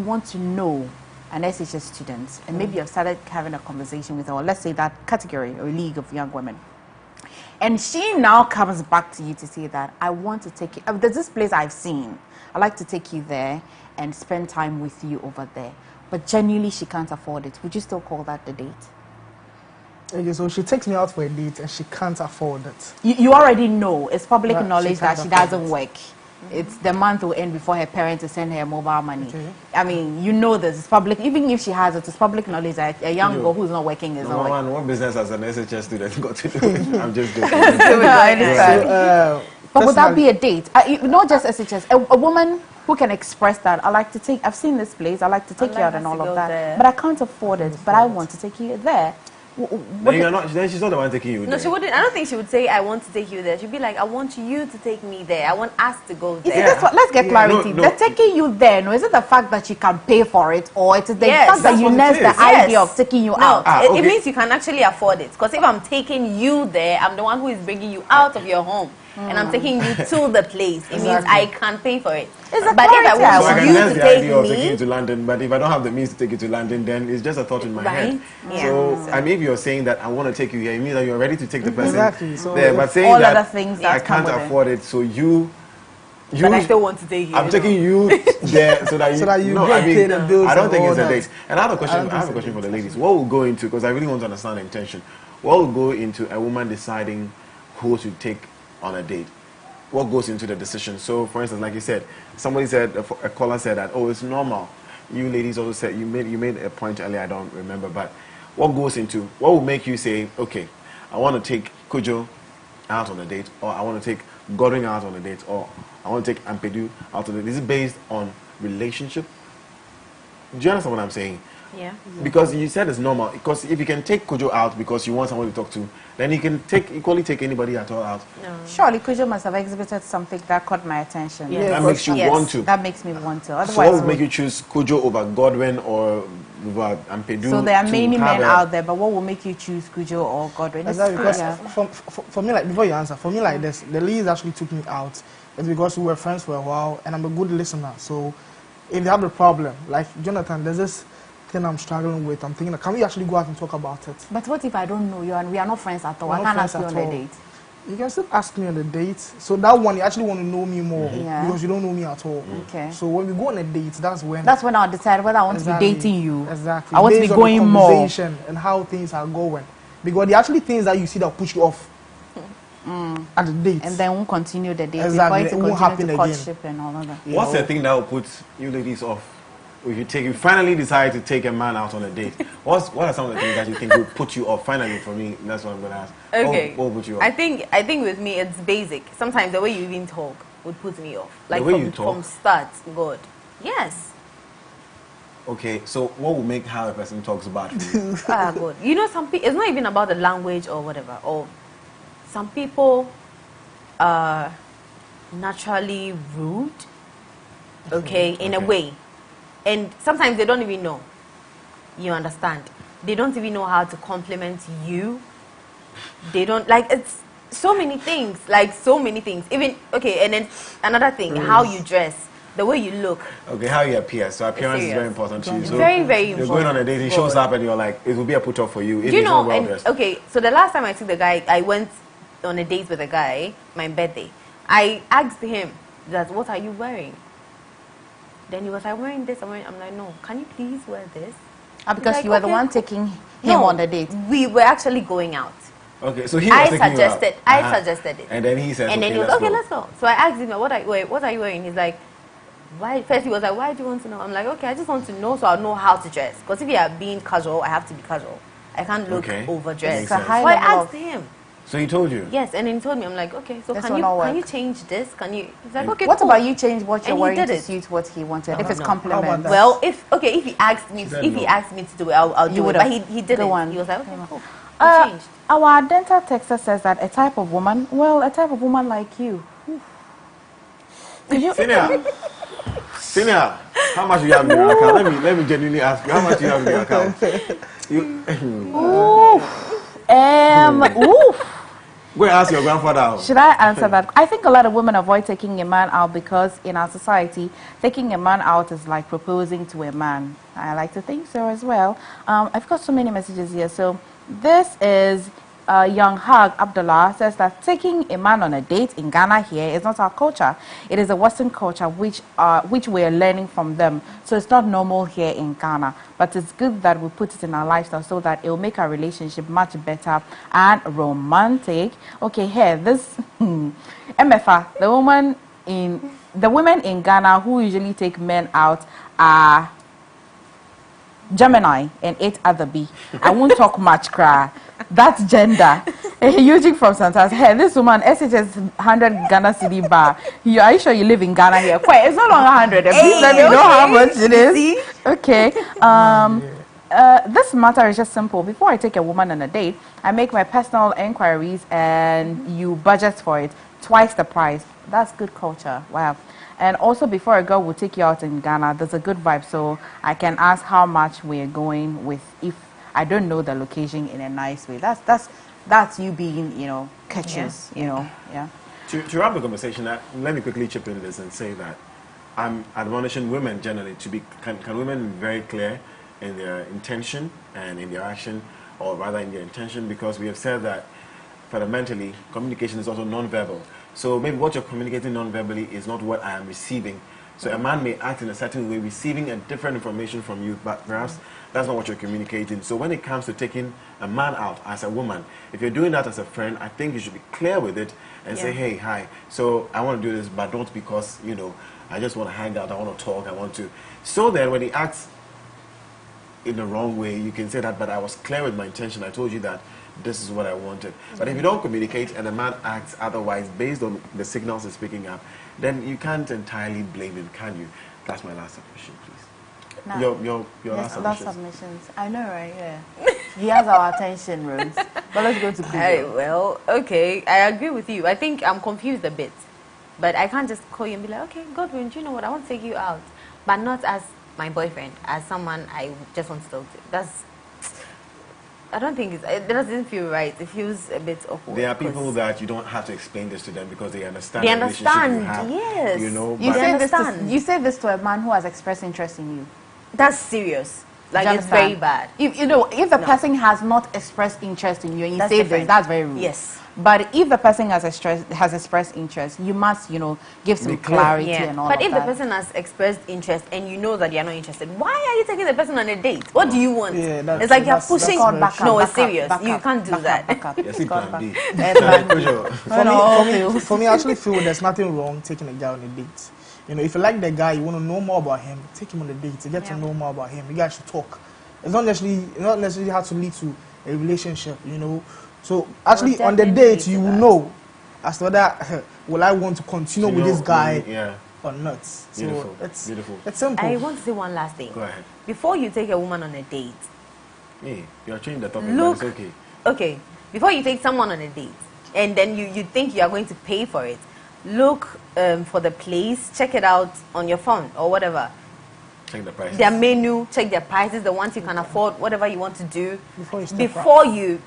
want to know an SHS student, and maybe you've started having a conversation with her, or let's say that category or league of young women, and she now comes back to you to say that, I want to take you, there's this place I've seen, I'd like to take you there and spend time with you over there, but genuinely she can't afford it, would you still call that the date? Okay, so she takes me out for a date and she can't afford it. You already know, it's public knowledge that she can't doesn't work. It's the month will end before her parents to send her mobile money. I mean, you know this. It's public. Even if she has it, it's public knowledge that a young girl who's not working is not working. What business has an SHS student got to do? I'm just joking. I understand. But would that be a date? Not just SHS. A woman who can express that. I've seen this place. I like to take you out and all of that. But I can't afford it. But I want to take you there. Then she's not the one taking you there. No, she wouldn't. I don't think she would say, I want to take you there. She'd be like, I want you to take me there. I want us to go there. Let's get clarity. They're taking you there. No, is it the fact that she can pay for it, or it's the fact that you nurse the idea of taking you out? It means you can actually afford it. Because if I'm taking you there, I'm the one who is bringing you out of your home. And I'm taking you to the place. It means I can pay for it. But if I want you to take me, taking you to London, but if I don't have the means to take you to London, then it's just a thought in my head. Yeah. So, and maybe you're saying that I want to take you here, it means that you're ready to take the person there. But saying all that other things that I can't afford it, so you but I still want to take you. I'm taking you there so that you pay the bills. I don't think it's a date. And I have a question for the ladies. What will go into, because I really want to understand the intention, what will go into a woman deciding who to take on a date? What goes into the decision? So, for instance, like you said, somebody said, a caller said that, oh, it's normal. You ladies also said, you made a point earlier, I don't remember, but what goes into, what will make you say, okay, I want to take Kujo out on a date, or I want to take Godwin out on a date, or I want to take Ampedu out on a date? Is it based on relationship? Do you understand what I'm saying? Yeah. Because you said it's normal. Because if you can take Kujo out because you want someone to talk to, then you can equally take anybody at all out. No. Surely Kujo must have exhibited something that caught my attention. Yes. That makes you want to. That makes me want to. Otherwise, so what would make you choose Kujo over Godwin or over Ampedu? So there are many men out there, but what will make you choose Kujo or Godwin? Exactly, because for me, like, before you answer, for me, like this, the ladies actually took me out. It's because we were friends for a while, and I'm a good listener. So if they have a problem, like Jonathan, there's this thing I'm struggling with. I'm thinking, can we actually go out and talk about it? But what if I don't know you and we are not friends at all? I can't ask you on a date. You can still ask me on a date. So that one, you actually want to know me more because you don't know me at all. Okay. So when we go on a date, that's when I'll decide whether I want to be dating you. Exactly. I want to be going more. And how things are going. Because there are actually things that you see that push you off. at the date. And then won't continue the date. Exactly. It won't happen again. Courtship and all of that. What's the thing that will put you ladies off? If you finally decide to take a man out on a date, what are some of the things that you think will put you off? Finally, for me, that's what I'm going to ask. Okay. What would put you off? I think with me it's basic. Sometimes the way you even talk would put me off. Like the way you talk? From start, God. Yes. Okay, so what will make how a person talks bad for you? God. You know, some people, it's not even about the language or whatever. Or some people are naturally rude, okay, in a way. And sometimes they don't even know. You understand? They don't even know how to compliment you. They don't, like, it's so many things. Like, so many things. Even, okay, and then another thing, how you dress, the way you look. Okay, how you appear. So appearance is very important to you. So very, very important. You're going on a date, he shows up and you're like, it will be a put off for you. If You he's know, not well and, dressed. okay, so the last time I took the guy, I went on a date with a guy, my birthday. I asked him, that, what are you wearing? Then he was like, I'm wearing this. I'm like, no, can you please wear this? Because like, you were the one taking him on the date. We were actually going out. Okay, so he was taking you out. I suggested it. And then he said, and then he was, okay, let's go. So I asked him, what are you wearing? He's like, why? First he was like, why do you want to know? I'm like, okay, I just want to know so I'll know how to dress. Because if you are being casual, I have to be casual. I can't look overdressed. So I asked him. So he told you? Yes, and then he told me, I'm like, okay, so can you change this? Can you? He's like, okay, what cool. about you change what you're And he wearing did to it. suit what he wanted? If it's No. compliment. Well, if he asked me, to do it, I'll do it. But he didn't. One. He was like, okay, cool. Our dental texter says that a type of woman like you. Senior, how much do you have in your account? Let me genuinely ask you, how much do you have in your account? Go and ask your grandfather. Should I answer that? I think a lot of women avoid taking a man out because in our society, taking a man out is like proposing to a man. I like to think so as well. I've got so many messages here. So this is Young Hag Abdullah says that taking a man on a date in Ghana here is not our culture. It is a Western culture which we are learning from them. So it's not normal here in Ghana. But it's good that we put it in our lifestyle so that it will make our relationship much better and romantic. Okay, here, this Emefa, the women in Ghana who usually take men out are Gemini and 8 other B. I won't talk much, cry. That's gender. Eugene from Santas. Hey, this woman, SHS 100 Ghana city bar. Are you sure you live in Ghana here? Quite, it's no longer 100. Please let me know how much it is. Okay. This matter is just simple. Before I take a woman on a date, I make my personal inquiries and you budget for it. Twice the price. That's good culture. Wow. And also, before a girl will take you out in Ghana, there's a good vibe. So I can ask how much we're going with if I don't know the location in a nice way. That's you being, courteous, yeah. To wrap the conversation, let me quickly chip in this and say that I'm admonishing women generally to be, can women be very clear in their intention and in their action, or rather in their intention, because we have said that fundamentally communication is also non-verbal. So maybe what you're communicating non-verbally is not what I am receiving. So a man may act in a certain way, receiving a different information from you, but perhaps that's not what you're communicating. So when it comes to taking a man out as a woman, if you're doing that as a friend, I think you should be clear with it and say, hey, hi, so I want to do this, but not because, I just want to hang out, I want to talk, I want to. So then when he acts in the wrong way, you can say that, but I was clear with my intention. I told you that this is what I wanted. But if you don't communicate and the man acts otherwise based on the signals he's picking up, then you can't entirely blame him, can you? That's my last submission, please. No. Your last submissions. I know, right? Yeah. He has our attention, Rose. But let's go to Google. Well, okay. I agree with you. I think I'm confused a bit. But I can't just call you and be like, okay, Godwin, do you know what? I want to take you out. But not as my boyfriend, as someone I just want to talk to. I don't think it doesn't feel right. It feels a bit awkward. There are people that you don't have to explain this to them because they understand. They understand, the relationship you have, yes. You You say this to a man who has expressed interest in you. That's serious. Like, Do you it's very understand? bad. If the person has not expressed interest in you and you That's say different. this, that's very rude. Yes. But if the person has expressed interest, you must, give some clarity and all But of if that. the person has expressed interest and you know that you're not interested, why are you taking the person on a date? What do you want? Yeah, it's like you're that's pushing. called back No, up, it's back up, serious. back You up, can't do back that. up, back up. Yes, plan B. For me, I actually feel there's nothing wrong taking a guy on a date. If you like the guy, you want to know more about him, take him on a date to get to know more about him. You guys should talk. It's not necessarily have to lead to a relationship, So actually on the date you will know as to whether will I want to continue with this guy or not. So it's simple. I want to say one last thing. Go ahead. Before you take a woman on a date, Hey, you're changing the topic, look, but it's okay. Okay, before you take someone on a date and then you think you are going to pay for it, look for the place, check it out on your phone or whatever. Check the prices. Their menu, check their prices, the ones you can afford, whatever you want to do. Before you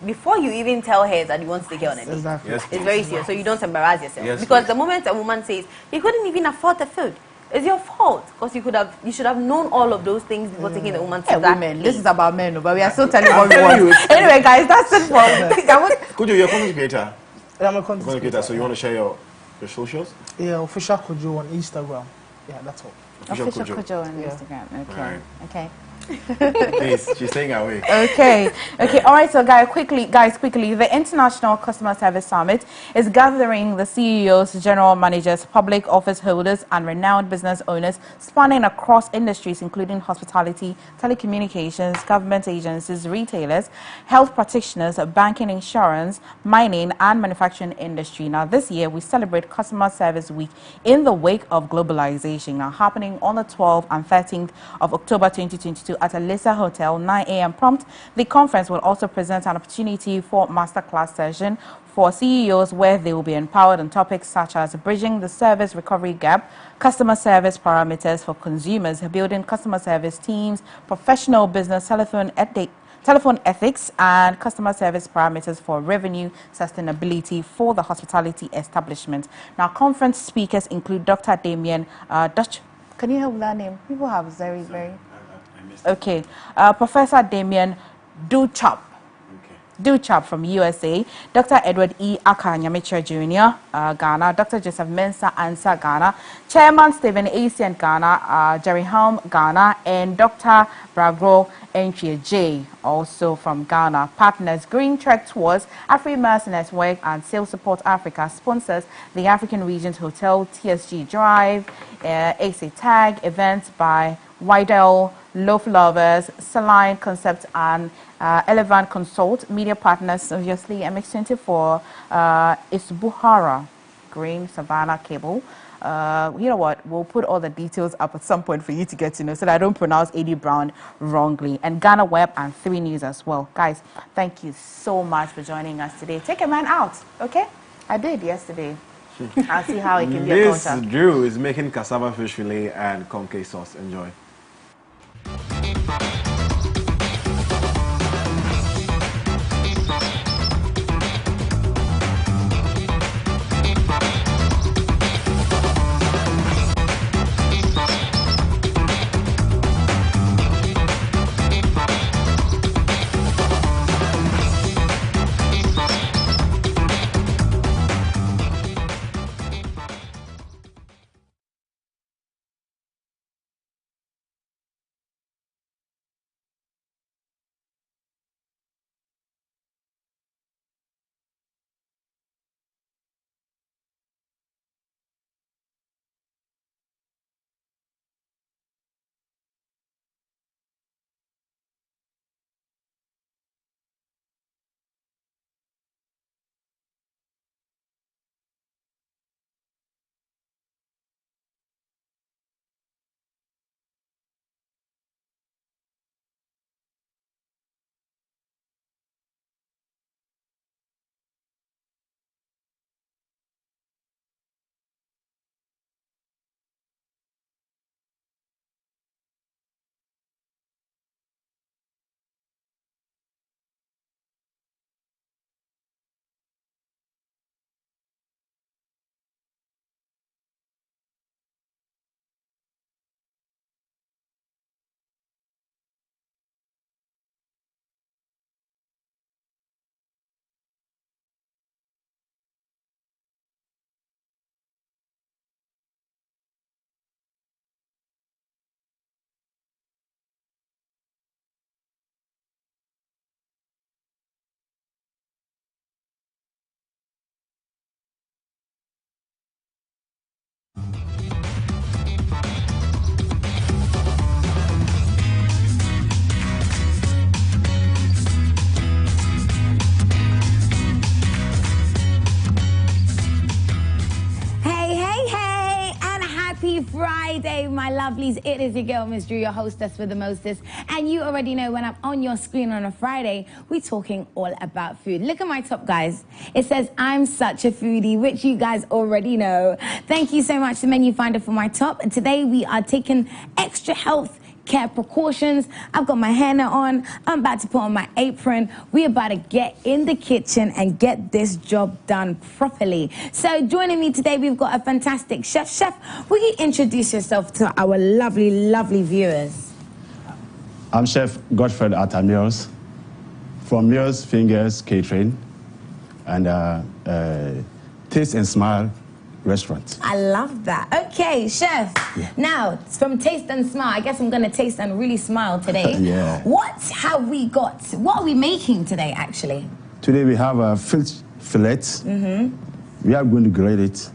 even tell her that you want to take her on a date. Exactly. Yes, It's please. very serious, so you don't embarrass yourself. Yes, because please. the moment a woman says, you couldn't even afford the food, it's your fault. Because you should have known all of those things before taking the woman to that women. place. This is about men, but we are still telling what we telling want. you. Anyway, guys, that's it for. Kojo, you're a content creator. I'm a content creator. So you want to share your socials? Yeah, official Kojo on Instagram. Yeah, that's all. Official Kojo on Instagram. Okay. Right. Okay. Please, she's staying away. Okay. All right. So, guys, quickly, the International Customer Service Summit is gathering the CEOs, general managers, public office holders, and renowned business owners spanning across industries, including hospitality, telecommunications, government agencies, retailers, health practitioners, banking, insurance, mining, and manufacturing industry. Now, this year we celebrate Customer Service Week in the wake of globalization. Now, happening on the 12th and 13th of October 2022. At Alisa Hotel, 9 a.m. prompt. The conference will also present an opportunity for masterclass session for CEOs where they will be empowered on topics such as bridging the service recovery gap, customer service parameters for consumers, building customer service teams, professional business telephone ethics, and customer service parameters for revenue sustainability for the hospitality establishment. Now, conference speakers include Dr. Damien Dutch. Can you help with that name? People have very. Okay, Professor Damien Duchop from USA, Dr. Edward E. Akanyamicha Jr., Ghana, Dr. Joseph Mensah Ansah, Ghana, Chairman Stephen Asian, Ghana, Jerry Helm, Ghana, and Dr. Bragro Entry J, also from Ghana. Partners Green Trek Tours, AfriMass Network, and Sales Support Africa sponsors the African Regions Hotel, TSG Drive, AC Tag, events by Wydell, Loaf Lovers, Saline Concept, and Elevant Consult. Media partners, obviously, MX24, Isbuhara, Green Savannah Cable. You know what? We'll put all the details up at some point for you to get to know so that I don't pronounce AD Brown wrongly. And Ghana Web and 3 News as well. Guys, thank you so much for joining us today. Take a man out, okay? I did yesterday. I'll see how it can be a culture. This Drew is making cassava fish fillet and conke sauce. Enjoy. Happy Friday, my lovelies. It is your girl, Miss Drew, your hostess with the mostest. And you already know when I'm on your screen on a Friday, we're talking all about food. Look at my top, guys. It says, I'm such a foodie, which you guys already know. Thank you so much to Menu Finder for my top. And today we are taking extra health care precautions. I've got my henna on. I'm about to put on my apron. We're about to get in the kitchen and get this job done properly. So joining me today, we've got a fantastic chef. Chef, will you introduce yourself to our lovely, lovely viewers? I'm Chef Godwin at Meals from Meals Fingers Catering and Taste and Smile Restaurant. I love that. Okay, Chef. Yeah. Now, from Taste and Smile, I guess I'm going to taste and really smile today. Yeah. What have we got? What are we making today, actually? Today we have a fish fillet. Mm-hmm. We are going to grate it.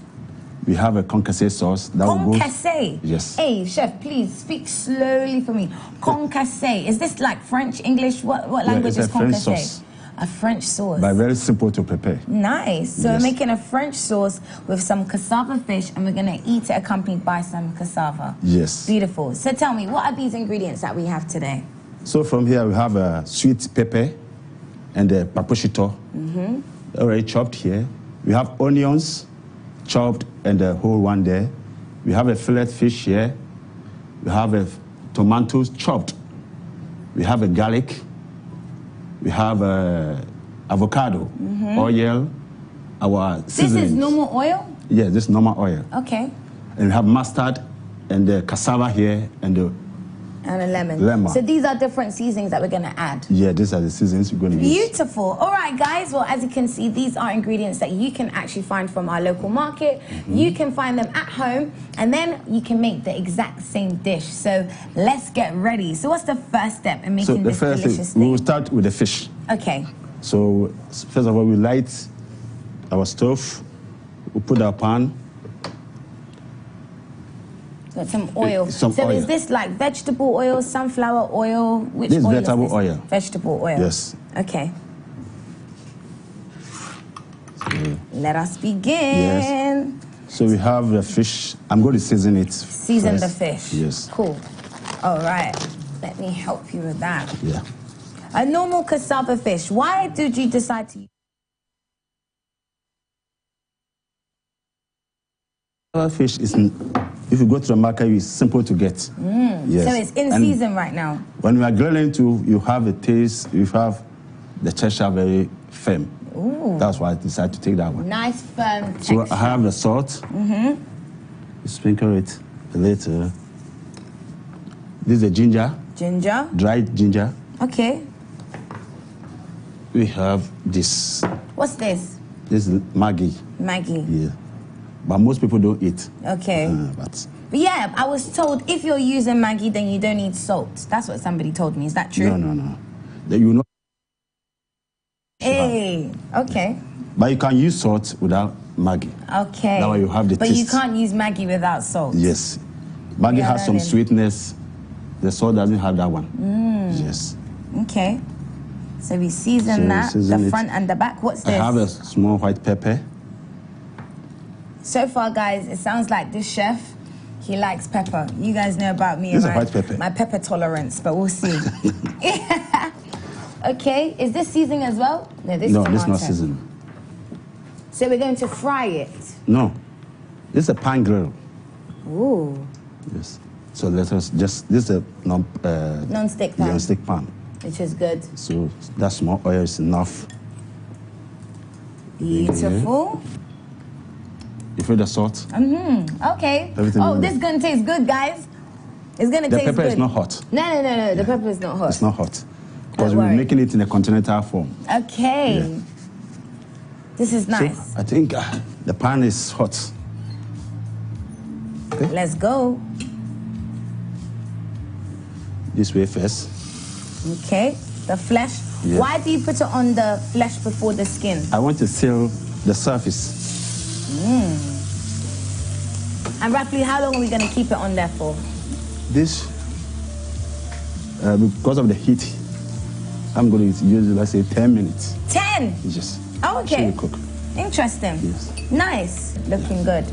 We have a concassé sauce. Concassé? Yes. Hey, Chef, please speak slowly for me. Concassé. Is this like French, English? What language is concassé? French sauce. A French sauce. But very simple to prepare. Nice. So we're making a French sauce with some cassava fish, and we're going to eat it accompanied by some cassava. Yes. Beautiful. So tell me, what are these ingredients that we have today? So from here we have a sweet pepper and a paprika. Already chopped here. We have onions chopped and the whole one there. We have a fillet fish here. We have a tomatoes chopped. We have a garlic. We have avocado, oil, our seasonings. This is normal oil? Yeah, this is normal oil. Okay. And we have mustard and the cassava here and the a lemon. So these are different seasonings that we're going to add. Yeah, these are the seasonings we're going to use. Beautiful. All right, guys. Well, as you can see, these are ingredients that you can actually find from our local market. You can find them at home, and then you can make the exact same dish. So let's get ready. So what's the first step in making this delicious thing? We will start with the fish. Okay. So first of all, we light our stove. We put our pan. Got some oil. So oil. Is this like vegetable oil, sunflower oil? Which this oil is vegetable is this? Oil. Vegetable oil. Yes. Okay. Let us begin. Yes. So we have the fish. I'm going to season it. Season first. the fish. Yes. Cool. All right. Let me help you with that. Yeah. A normal cassava fish. Why did you decide to use fish? If you go to the market, it's simple to get. Yes. So it's in season right now. When we are grilling too, you have the taste, you have the texture very firm. Ooh. That's why I decided to take that one. Nice firm texture. So I have the salt. You sprinkle it a little. This is the ginger. Ginger. Dried ginger. Okay. We have this. What's this? This is Maggi. Maggi. Yeah. But most people don't eat. Okay. But yeah, I was told if you're using Maggi, then you don't need salt. That's what somebody told me. Is that true? No. You know. Hey, okay. But you can use salt without Maggi. Okay. That way you have the but taste. You can't use Maggi without salt. Yes. Maggi has some sweetness. The salt doesn't have that one. Yes. Okay. So we season the front and the back. What's this? I have a small white pepper. So far, guys, it sounds like this chef, he likes pepper. You guys know about me This and is white pepper. my pepper tolerance, but we'll see. Okay, is this seasoning as well? No, this is not seasoning. So we're going to fry it? No, this is a pan grill. Ooh. Yes. So let us this is a non-stick pan. Non-stick pan. Which is good. So that small oil is enough. Beautiful. You feel the salt? Okay. Everything this is going to taste good, guys. It's going to taste good. The pepper is not hot. No. The pepper is not hot. It's not hot. Because we're making it in a continental form. Okay. Yeah. This is nice. So I think the pan is hot. Okay. Let's go. This way first. Okay. The flesh. Yeah. Why do you put it on the flesh before the skin? I want to seal the surface. And roughly how long are we going to keep it on there for? This, because of the heat, I'm going to use, let's say, 10 minutes. 10? Yes. Oh, okay. Cook. Interesting. Yes. Nice. Looking good.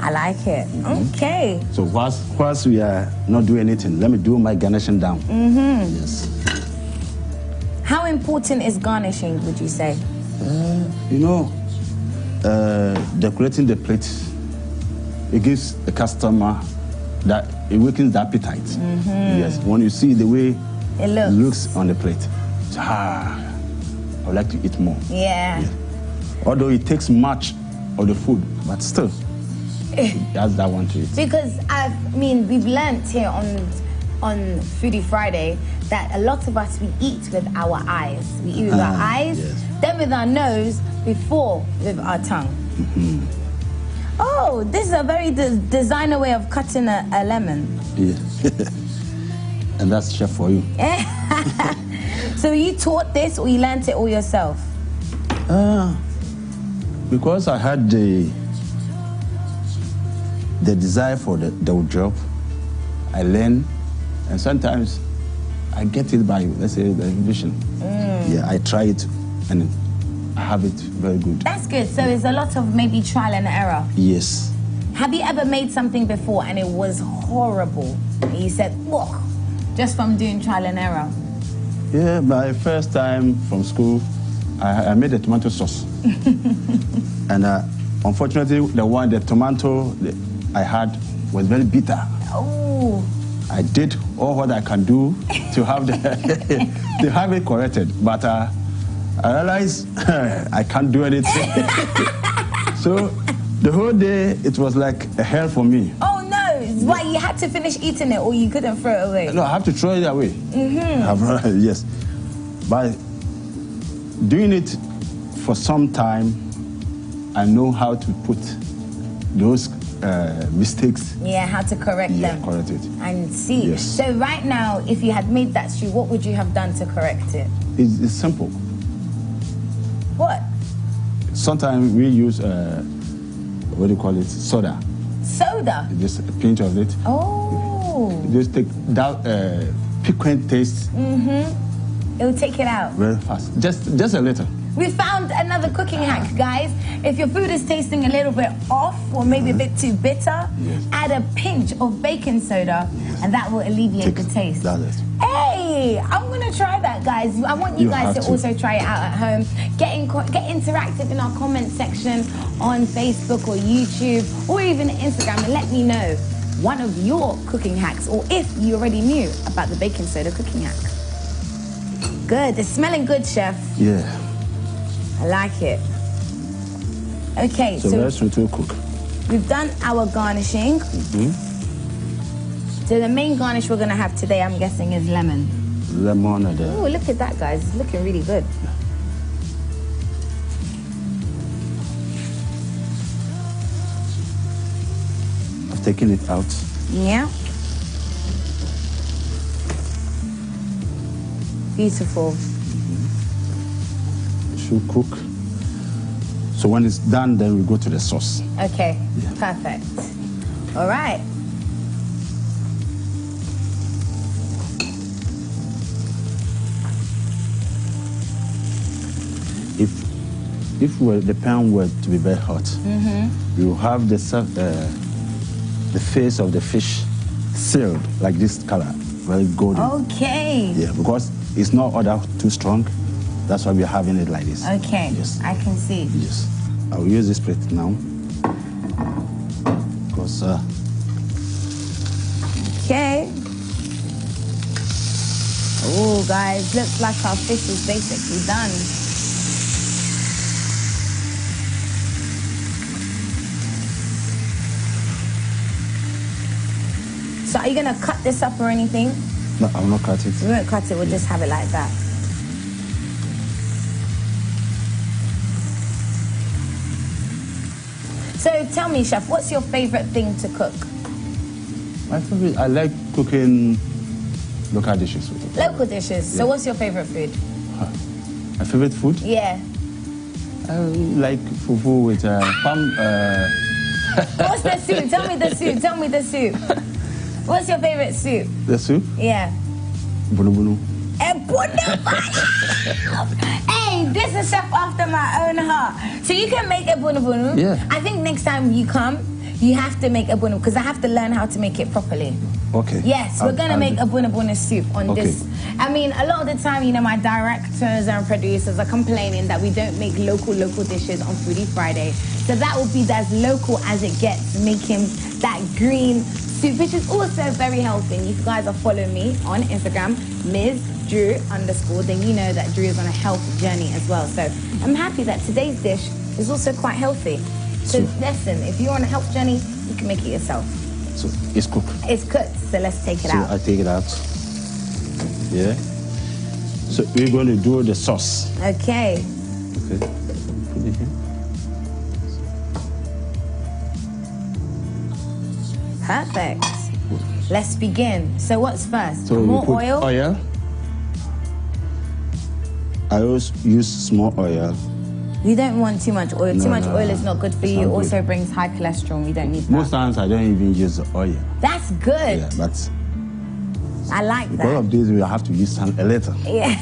I like it. Okay. So whilst we are not doing anything, let me do my garnishing down. Yes. How important is garnishing, would you say? You know, decorating the plate, it gives the customer that it wakens the appetite. Yes, when you see the way it looks on the plate, I would like to eat more. Yeah. Although it takes much of the food, but still, it has that one to eat. Because we've learnt here on Foodie Friday that a lot of us, we eat with our eyes. We eat with our eyes, then with our nose, before with our tongue. Oh, this is a very designer way of cutting a lemon. Yeah. And that's chef for you. So you taught this or you learned it all yourself? Because I had the desire for the job, I learn, and sometimes I get it by, let's say, the vision. Yeah, I try it and I have it very good. That's good. So it's a lot of maybe trial and error. Yes. Have you ever made something before and it was horrible? And you said, look, just from doing trial and error? Yeah, my first time from school, I made a tomato sauce. And unfortunately, the tomato I had was very bitter. Oh. I did all what I can do to have to have it corrected, but I realized I can't do anything. So the whole day it was like a hell for me. Oh no! Why, you had to finish eating it, or you couldn't throw it away? No, I have to throw it away. Yes, by doing it for some time, I know how to put those mistakes. Yeah, how to correct them. Correct it. And see. Yes. So right now, if you had made that stew, what would you have done to correct it? It's simple. What? Sometimes we use, what do you call it, soda. Soda? Just a pinch of it. Oh. Just take that piquant taste. It'll take it out. Very fast. Just a little. We found another cooking hack, guys. If your food is tasting a little bit off or maybe a bit too bitter, add a pinch of baking soda and that will alleviate the taste. Hey, I'm gonna try that, guys. I want you guys to also try it out at home. Get interactive in our comment section on Facebook or YouTube or even Instagram and let me know one of your cooking hacks or if you already knew about the baking soda cooking hack. Good, it's smelling good, chef. Yeah. I like it. Okay, so very soon to cook. We've done our garnishing. So the main garnish we're gonna have today, I'm guessing, is lemon. Lemon and oh, look at that, guys. It's looking really good. I've taken it out. Yeah. Beautiful. Should cook. So when it's done, then we go to the sauce. Okay, perfect. All right. If the pan were to be very hot, you will have the face of the fish sealed like this color, very golden. Okay. Yeah, because it's not all that too strong. That's why we're having it like this. Okay. Yes. I can see. Yes. I will use this plate now. Because. Okay. Oh, guys, looks like our fish is basically done. So are you gonna cut this up or anything? No, I will not cut it. We won't cut it, we'll just have it like that. So tell me, chef, what's your favorite thing to cook? My favorite, I like cooking local dishes. Local dishes. So what's your favorite food? My favorite food? Yeah. I like fufu with palm. What's the soup? Tell me the soup. Tell me the soup. What's your favorite soup? The soup? Yeah. Bunu bunu. Hey, this is chef after my own heart. So you can make a bunu bunu. Yeah. I think next time you come, You have to make abuna because I have to learn how to make it properly. Okay. Yes, we're gonna make abuna soup on this. I mean, a lot of the time, you know, my directors and producers are complaining that we don't make local dishes on Foodie Friday. So that will be as local as it gets, making that green soup, which is also very healthy. And if you guys are following me on Instagram, Ms. Drew _, then you know that Drew is on a health journey as well. So I'm happy that today's dish is also quite healthy. So listen, if you're on a health journey, you can make it yourself. So it's cooked. It's cooked, so let's take it out. So I take it out. Yeah. So we're going to do the sauce. Okay. Okay. Put it here. Perfect. Let's begin. So what's first? So more we put oil? Oil. I always use small oil. You don't want too much oil. No, Too much no, oil is not good for you. It not also good. brings high cholesterol. We don't need that. Most times I don't even use the oil. That's good. Yeah, but I like because that. of this, we have to use some a little. Yeah.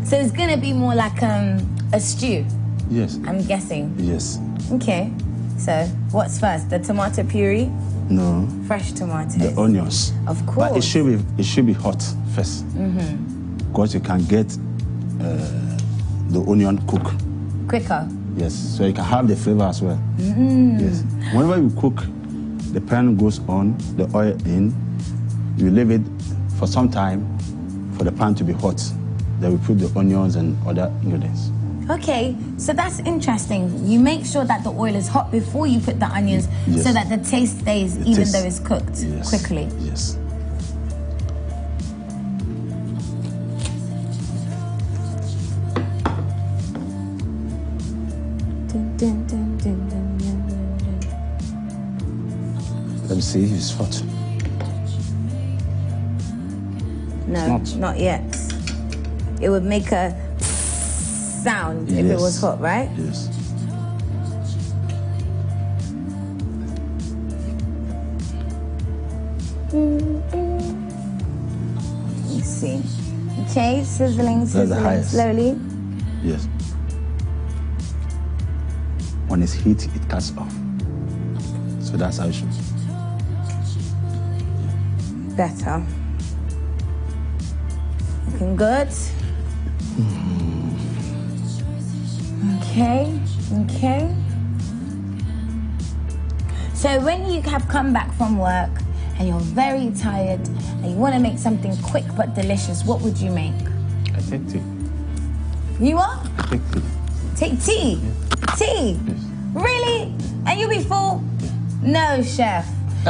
So it's gonna be more like a stew. Yes. I'm guessing. Yes. Okay. So what's first? The tomato puree? No. Fresh tomatoes. The onions. Of course. But it should be hot first. Because you can get the onion cook. Quicker. Yes. So you can have the flavor as well. Mm. Yes. Whenever you cook, the pan goes on, the oil in. You leave it for some time for the pan to be hot. Then we put the onions and other ingredients. Okay, so that's interesting. You make sure that the oil is hot before you put the onions Yes. so that the taste stays even taste- though it's cooked quickly. Yes. Let me see if it's hot. No, It's not yet. It would make a sound if it Yes. was hot, right? Yes. Let me see. Okay, sizzling, That's the sizzling highest. slowly. Yes. When it's heat, it cuts off. So that's how it should. Better. Looking good. Okay, okay. So when you have come back from work and you're very tired and you want to make something quick but delicious, what would you make? I take tea. You what? I take tea. Take tea? Tea? Really? And you be full? No, chef.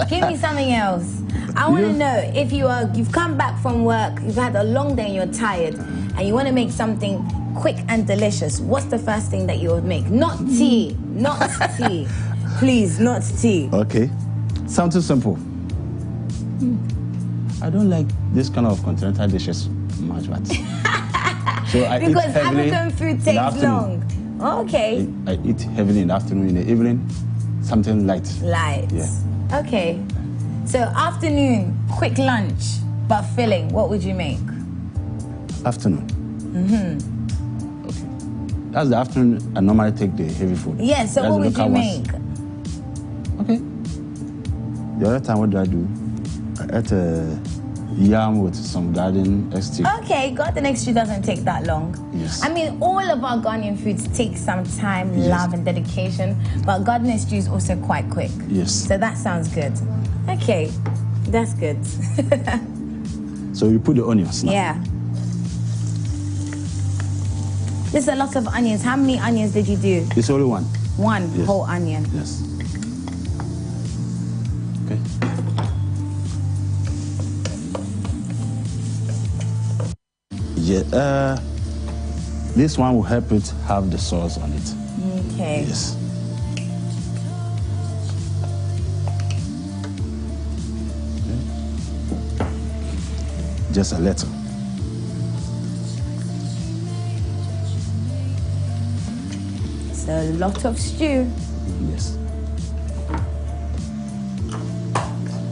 Give me something else. I want to know if you've come back from work, you've had a long day and you're tired, and you want to make something quick and delicious. What's the first thing that you would make? Not tea. Not tea. Please, not tea. Okay. Something simple. I don't like this kind of continental dishes much, but so I Because eat heavily African food in the takes afternoon. long. Okay. I eat heavily in the afternoon. In the evening, something light. Light. Yeah. Okay. So afternoon, quick lunch, but filling. What would you make? Afternoon. Mm-hmm. Okay. That's the afternoon I normally take the heavy food. Yeah, so That's what the would you local ones. make? Okay. The other time, what do? I ate a yam with some garden egg. Okay, garden egg stew doesn't take that long. Yes. I mean, all of our Ghanaian foods take some time, Yes. love, and dedication, but garden egg stew is also quite quick. Yes. So that sounds good. Okay, that's good. So you put the onions now. Yeah. There's a lot of onions. How many onions did you do? It's only one. One Yes. whole onion. Yes. Okay. Yeah. This one will help it have the sauce on it. Okay. Yes. Just a little. So a lot of stew. Yes.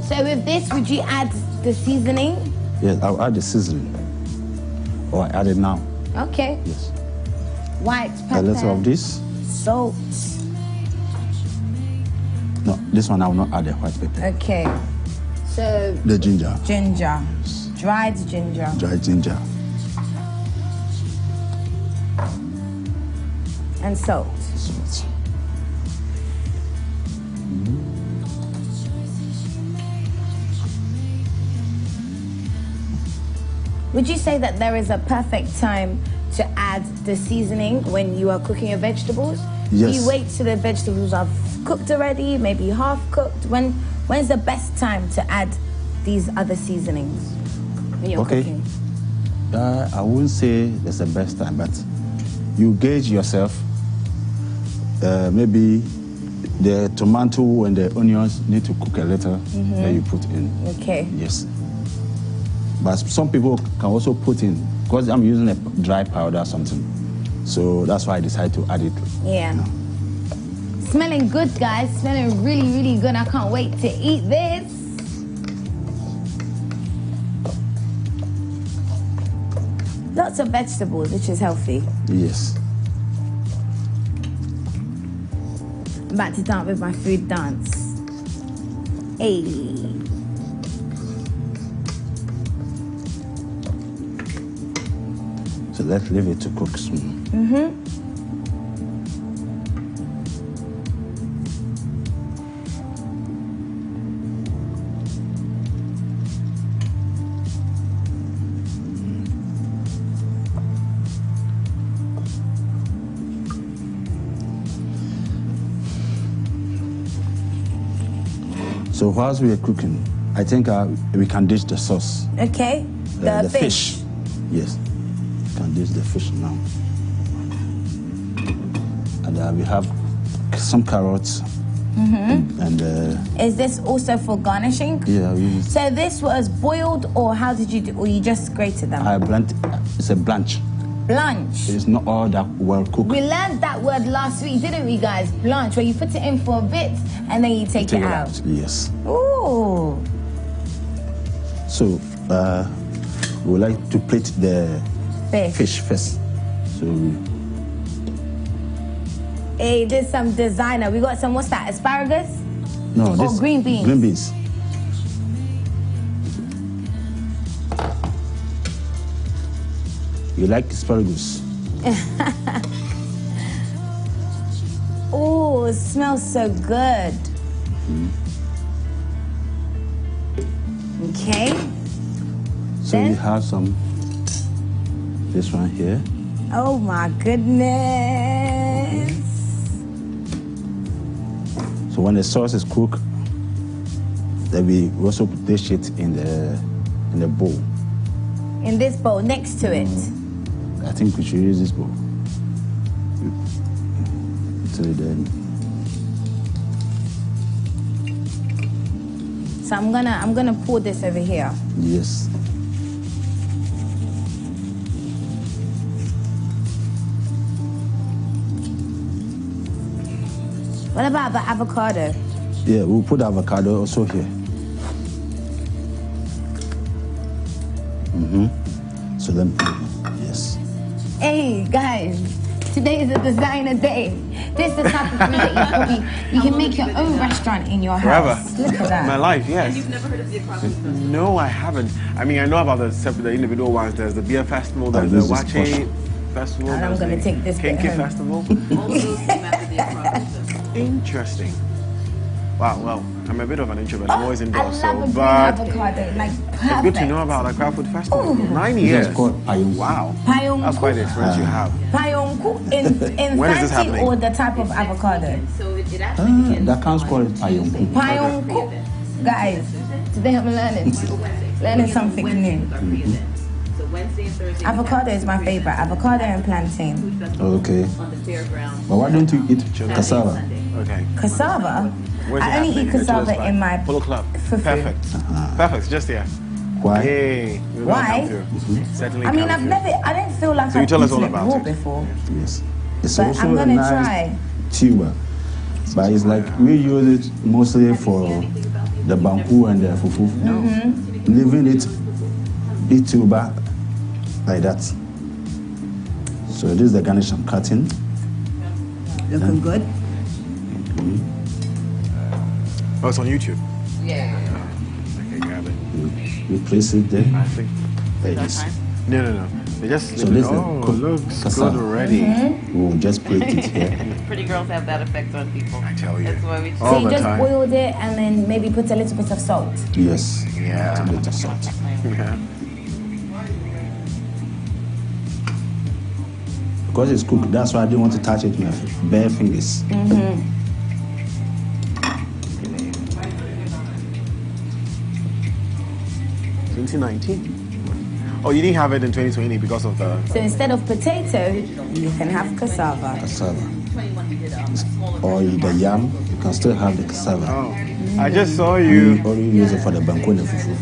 So with this, would you add the seasoning? Yes, I'll add the seasoning. Or I add it now. Okay. Yes. White A pepper. little of this. Salt. No, this one I will not add the white pepper. Okay. So The ginger. Ginger. Dried ginger. Dried ginger. And salt. Salt. Would you say that there is a perfect time to add the seasoning when you are cooking your vegetables? Yes. Do you wait till the vegetables are cooked already, maybe half cooked? When's the best time to add these other seasonings when you're cooking? I wouldn't say it's the best time, but you gauge yourself. Maybe the tomato and the onions need to cook a little, then you put in. Okay. Yes. But some people can also put in, because I'm using a dry powder or something. So that's why I decided to add it. Yeah. Smelling good, guys. Smelling really, really good. I can't wait to eat this. Lots of vegetables, which is healthy. Yes. I'm about to dance with my food dance. Hey. So let's leave it to cook soon. So whilst we are cooking, I think we can dish the sauce. Okay. The fish. Yes. We can dish the fish now. And we have some carrots. And is this also for garnishing? yeah, So this was boiled, or how did you do, or you just grated them? it's a blanch. Blanch. It's not all that well cooked. We learned that word last week, didn't we, guys? Blanch, where you put it in for a bit and then you take it out. Yes. Ooh. So we would like to plate the Fish. first. So Hey, there's some designer. We got some, what's that, asparagus? no, Or this green beans? Green beans. You like asparagus? Oh, it smells so good. Okay. So we have some. This one here. Oh my goodness. So when the sauce is cooked, then we also dish it in the bowl. In this bowl, next to it. I think we should use this bowl. So then. So I'm gonna pour this over here. Yes. What about the avocado? Yeah, we'll put avocado also here. So then, yes. Hey guys, today is a designer day. This is the type of food that you can make your own restaurant in your house. Forever. Look at that. My life, yes. And you've never heard of the Afrogirl? No, I haven't. I mean, I know about the individual ones. There's the beer festival, there's the Wache festival, And I'm there's gonna the take this bit Kinky home. festival. All those came after the Afrogirl. Interesting. Wow, well, I'm a bit of an introvert. I'm always indoors, I love a green but avocado, like it's perfect. good to know about the Craft Food Festival. Ooh. 9 This years. is called payung. Wow. Payung. That's quite the experience you have. Payonku in When is this fancy happening? or the type of avocado? So it actually begins That counts called payung. Payonku. Guys, today I'm learning something new. So Wednesday and Thursday. Avocado is my favorite. Avocado and plantain. Okay. On the fairground. But why don't you eat cassava? Okay. Cassava? Where's it I only happening? eat cassava Tourist in spot? my Polo Club. fufu. Perfect. Perfect. Just here. Why? Hey, we will Why? come through. Certainly I mean, come I've through. never, I didn't feel like So you I've tell us eaten all it about raw it. before. Yes. It's But also I'm a gonna nice try. tuber. But it's like we use it mostly for the banku and the fufu. Leaving it eat tuber like that. So this is the garnish I'm cutting. Looking good. Oh, it's on YouTube. Yeah. Okay, grab it. You place it there. I think. There it is. No. They just. So this looks cassava. good already. We'll just plate it here. Pretty girls have that effect on people. I tell you. That's why we So you just boiled it and then maybe put a little bit of salt. Yes. Yeah. A bit of salt. Yeah. Because it's cooked, that's why I didn't want to touch it with my bare fingers. 2019. Oh, you didn't have it in 2020 because of the. So instead of potato, you can have cassava. Cassava. Or the yam, you can still have the cassava. Oh, I just saw you. Or you use it for the banku fufu.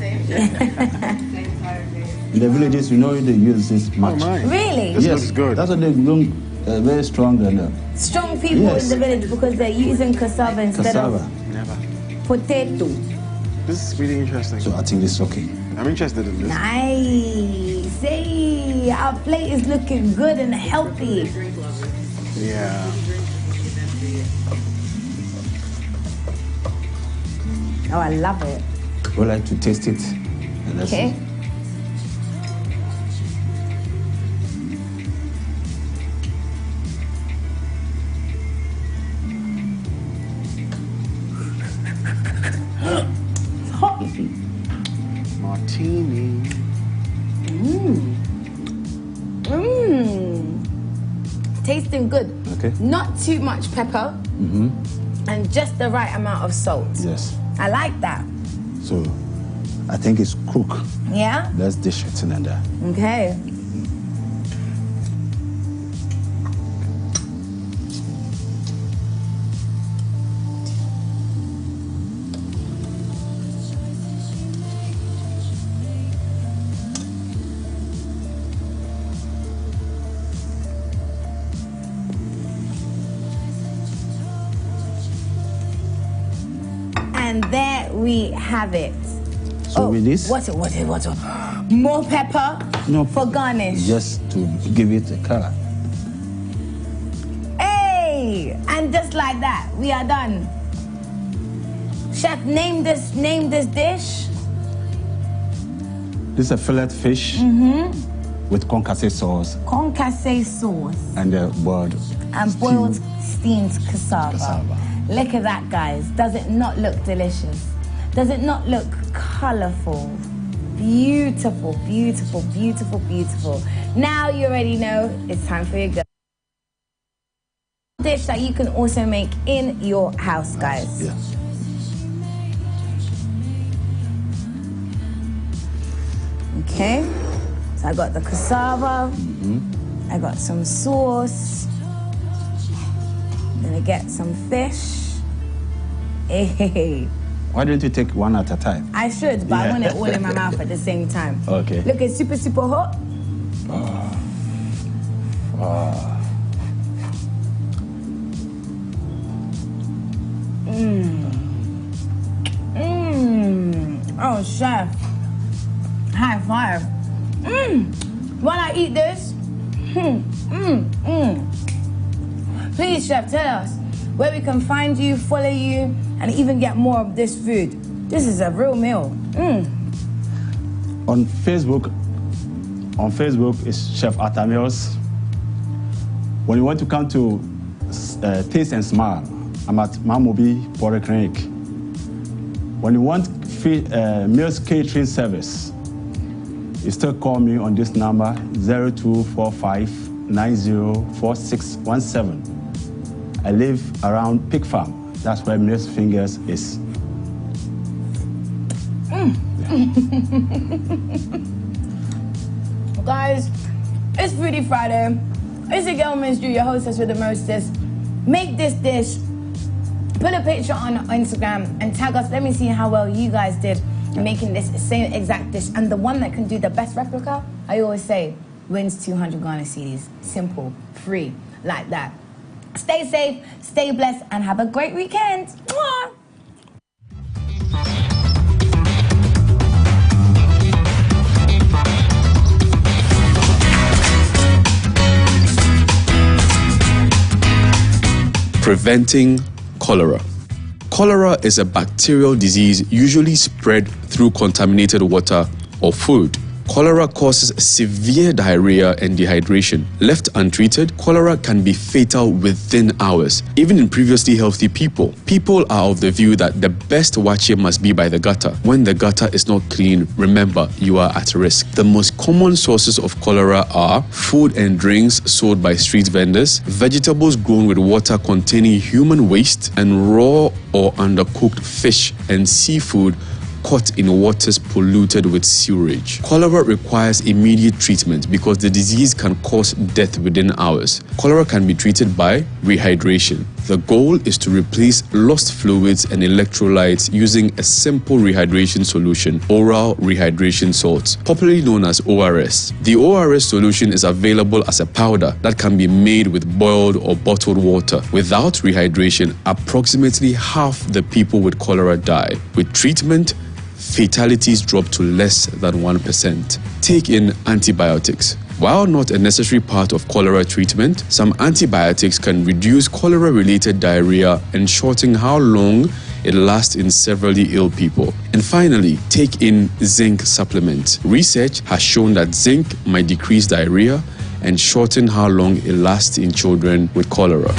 In the villages, you know they use this much. Oh, my. Really? This Yes, looks good. That's what they look very strong and. Strong people Yes. in the village because they're using cassava instead Cassava. of Never. potato. This is really interesting. So I think this is okay. I'm interested in this. Nice. Hey, our plate is looking good and healthy. Yeah. Oh, I love it. We'd like to taste it. And let's Okay. see. Martini. Tasting good. Okay. Not too much pepper and just the right amount of salt. Yes. I like that. So I think it's cooked. Yeah? Let's dish it in there. Okay. And there we have it. So with this? What? More pepper No. for garnish. Just to give it a color. Hey! And just like that, we are done. Chef, name this dish. This is a fillet fish with concasse sauce Concasse sauce and boiled. and boiled steamed cassava. Cassava. Look at that, guys. Does it not look delicious? Does it not look colorful? Beautiful, beautiful, beautiful, beautiful. Now you already know it's time for your go. Dish that you can also make in your house, guys. Yeah. Okay. So I got the cassava. I got some sauce. Then I get some fish. Hey. Why don't you take one at a time? I should, but I Yeah. want it all in my mouth at the same time. Okay. Look, it's super, super hot. Oh, chef. High five. When I eat this, please, chef, tell us where we can find you, follow you, and even get more of this food. This is a real meal. On Facebook is Chef Atamils. When you want to come to Taste and Smile, I'm at Mamobi Polyclinic. When you want meals catering service, you still call me on this number 0245904617. I live around Pig Farm. That's where Miss Fingers is. Guys, it's Foodie Friday. It's your girl, Miss Drew, your hostess with the mostest. Make this dish, put a picture on Instagram and tag us. Let me see how well you guys did in making this same exact dish. And the one that can do the best replica, I always say, wins 200 Ghana cedis. Simple, free, like that. Stay safe, stay blessed, and have a great weekend. Mwah! Preventing cholera. Cholera is a bacterial disease usually spread through contaminated water or food. Cholera causes severe diarrhea and dehydration. Left untreated, cholera can be fatal within hours, even in previously healthy people. People are of the view that the best watching must be by the gutter. When the gutter is not clean, remember, you are at risk. The most common sources of cholera are food and drinks sold by street vendors, vegetables grown with water containing human waste, and raw or undercooked fish and seafood caught in waters polluted with sewage. Cholera requires immediate treatment because the disease can cause death within hours. Cholera can be treated by rehydration. The goal is to replace lost fluids and electrolytes using a simple rehydration solution, oral rehydration salts, popularly known as ORS. The ORS solution is available as a powder that can be made with boiled or bottled water. Without rehydration, approximately half the people with cholera die. With treatment, fatalities drop to less than 1%. Take in antibiotics. While not a necessary part of cholera treatment, some antibiotics can reduce cholera-related diarrhea and shorten how long it lasts in severely ill people. And finally, take in zinc supplements. Research has shown that zinc might decrease diarrhea and shorten how long it lasts in children with cholera.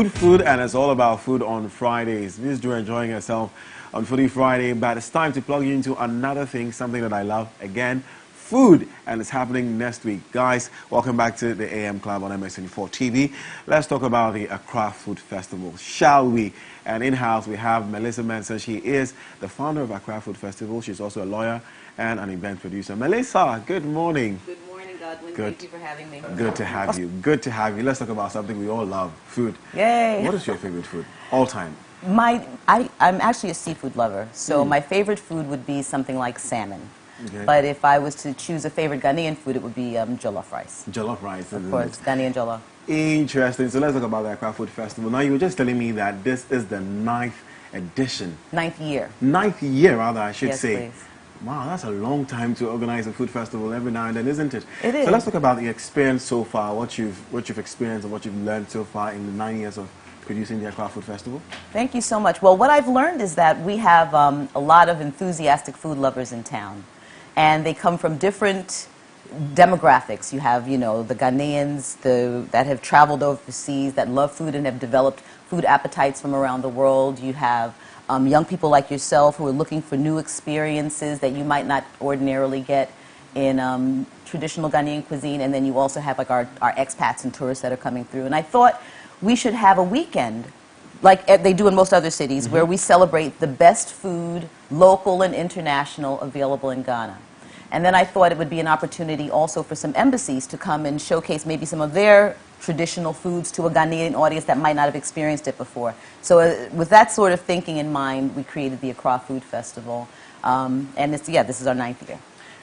Food, and it's all about food on Fridays. This is Drew enjoying yourself on Foodie Friday, but it's time to plug you into another thing, something that I love, again, food, and it's happening next week. Guys, welcome back to the AM Club on MS24 TV. Let's talk about the Accra Food Festival, shall we? And in-house, we have Melissa Manson. She is the founder of Accra Food Festival. She's also a lawyer and an event producer. Melissa, good morning. Good morning, Godwin. Good. Thank you for having me. Good to have you. Good to have you. Let's talk about something we all love, food. Yay. What is your favorite food, all time? I'm actually a seafood lover, so my favorite food would be something like salmon. Okay. But if I was to choose a favorite Ghanaian food, it would be jollof rice. Jollof rice, Of course, Ghanaian jollof. Interesting. So let's talk about the Accra Food Festival. Now, you were just telling me that this is the 9th edition. 9th year. 9th year, rather, I should Yes, say. please. Wow, that's a long time to organize a food festival every now and then, isn't it? It is. So let's talk about the experience so far, what you've experienced and what you've learned so far in the 9 years of producing the Accra Food Festival. Thank you so much. Well, what I've learned is that we have a lot of enthusiastic food lovers in town, and they come from different demographics. You have, you know, the Ghanaians that have traveled overseas, that love food and have developed food appetites from around the world. You have young people like yourself who are looking for new experiences that you might not ordinarily get in traditional Ghanaian cuisine. And then you also have like our expats and tourists that are coming through. And I thought we should have a weekend, like they do in most other cities, where we celebrate the best food, local and international, available in Ghana. And then I thought it would be an opportunity also for some embassies to come and showcase maybe some of their traditional foods to a Ghanaian audience that might not have experienced it before. So with that sort of thinking in mind, we created the Accra Food Festival. And this is our 9th year.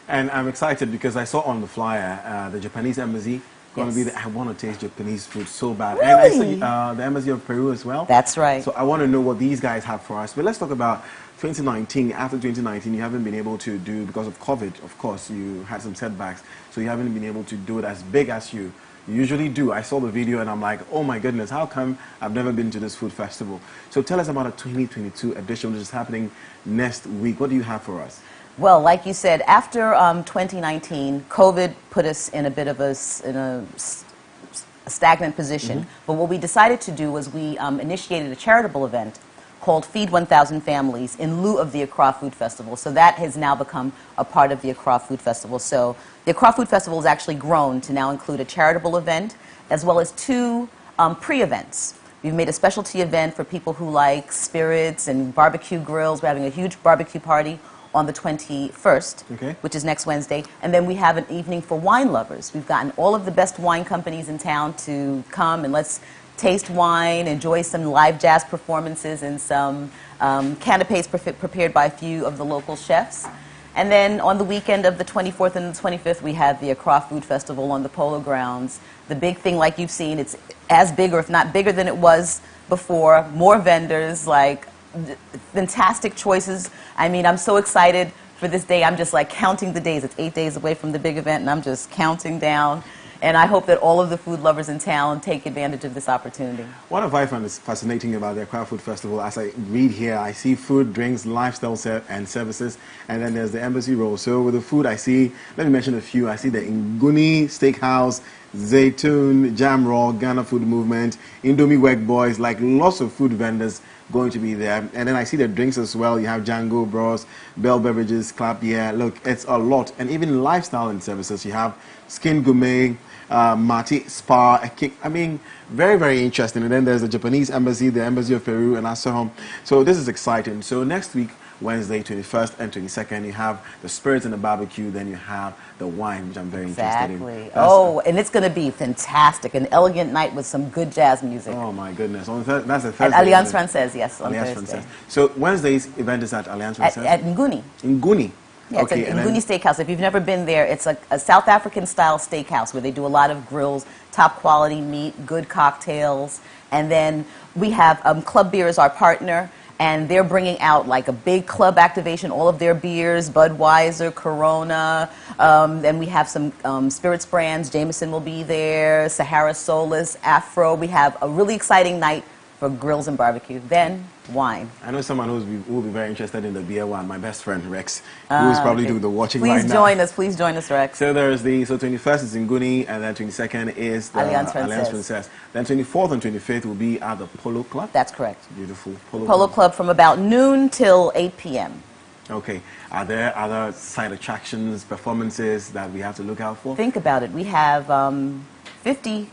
And I'm excited because I saw on the flyer the Japanese embassy going to be there. I want to taste Japanese food so bad. Really? And I saw the embassy of Peru as well. That's right. So I want to know what these guys have for us. But let's talk about 2019. After 2019, you haven't been able to do, because of COVID, of course, you had some setbacks. So you haven't been able to do it as big as you usually do. I saw the video and I'm like, oh my goodness, how come I've never been to this food festival? So tell us about a 2022 edition, which is happening next week. What do you have for us? Well, like you said, after 2019, COVID put us in a bit of a stagnant position. But what we decided to do was we initiated a charitable event called Feed 1,000 Families in lieu of the Accra Food Festival. So that has now become a part of the Accra Food Festival. So the Accra Food Festival has actually grown to now include a charitable event as well as 2 pre-events. We've made a specialty event for people who like spirits and barbecue grills. We're having a huge barbecue party on the 21st, which is next Wednesday. And then we have an evening for wine lovers. We've gotten all of the best wine companies in town to come and let's taste wine, enjoy some live jazz performances and some canapes prepared by a few of the local chefs. And then on the weekend of the 24th and the 25th, we have the Accra Food Festival on the Polo Grounds. The big thing, like you've seen, it's as big or if not bigger than it was before. More vendors like fantastic choices. I mean, I'm so excited for this day. I'm just like counting the days. It's 8 days away from the big event, and I'm just counting down. And I hope that all of the food lovers in town take advantage of this opportunity. What I find fascinating about the Accra Food Festival, as I read here, I see food, drinks, lifestyle and services, and then there's the embassy roll. So with the food, I see, let me mention a few. I see the Nguni Steakhouse, Zaytun, Jam Raw, Ghana Food Movement, Indomie Work Boys, like lots of food vendors going to be there. And then I see the drinks as well. You have Django Bros, Bell Beverages, Club. Yeah, look, it's a lot. And even lifestyle and services, you have Skin Gourmet, Marty Spa, I mean, very, very interesting. And then there's the Japanese embassy, the embassy of Peru, and Asahom. So this is exciting. So next week, Wednesday, 21st and 22nd, you have the spirits and the barbecue. Then you have the wine, which I'm very interested in. Exactly. Oh, and it's going to be fantastic. An elegant night with some good jazz music. Oh, my goodness. That's the Thursday. At Alliance Francaise, yes, on Alliance Thursday. Francaise. So Wednesday's event is at Alliance Francaise? At Nguni. Nguni. Yeah, okay, it's a Nguni Steakhouse. If you've never been there, it's a South African-style steakhouse where they do a lot of grills, top-quality meat, good cocktails. And then we have Club Beer as our partner, and they're bringing out like a big club activation, all of their beers, Budweiser, Corona, and we have some spirits brands. Jameson will be there, Sahara Solus, Afro. We have a really exciting night for grills and barbecue. Then wine. I know someone who will be very interested in the beer one, my best friend Rex, who is probably doing the watching right now. Please join us, Rex. So there's so 21st is in Nguni, and then 22nd is the Alliance Francaise. Then 24th and 25th will be at the Polo Club. That's correct. Beautiful. Polo Club from about noon till 8 p.m. Okay. Are there other side attractions, performances that we have to look out for? Think about it. We have 50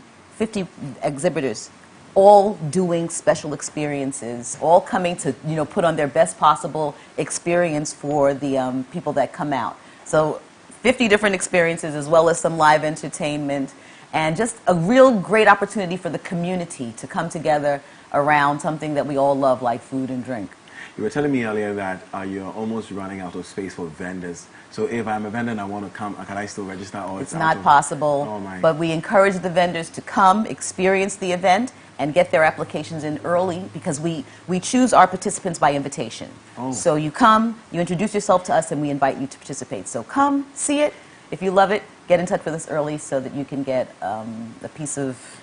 exhibitors, all doing special experiences, all coming to put on their best possible experience for the people that come out. So 50 different experiences as well as some live entertainment, and just a real great opportunity for the community to come together around something that we all love, like food and drink. You were telling me earlier that you're almost running out of space for vendors. So if I'm a vendor and I want to come, can I still register? Or it's not possible, but we encourage the vendors to come, experience the event, and get their applications in early, because we choose our participants by invitation. Oh. So you come, you introduce yourself to us, and we invite you to participate. So come, see it. If you love it, get in touch with us early so that you can get a piece of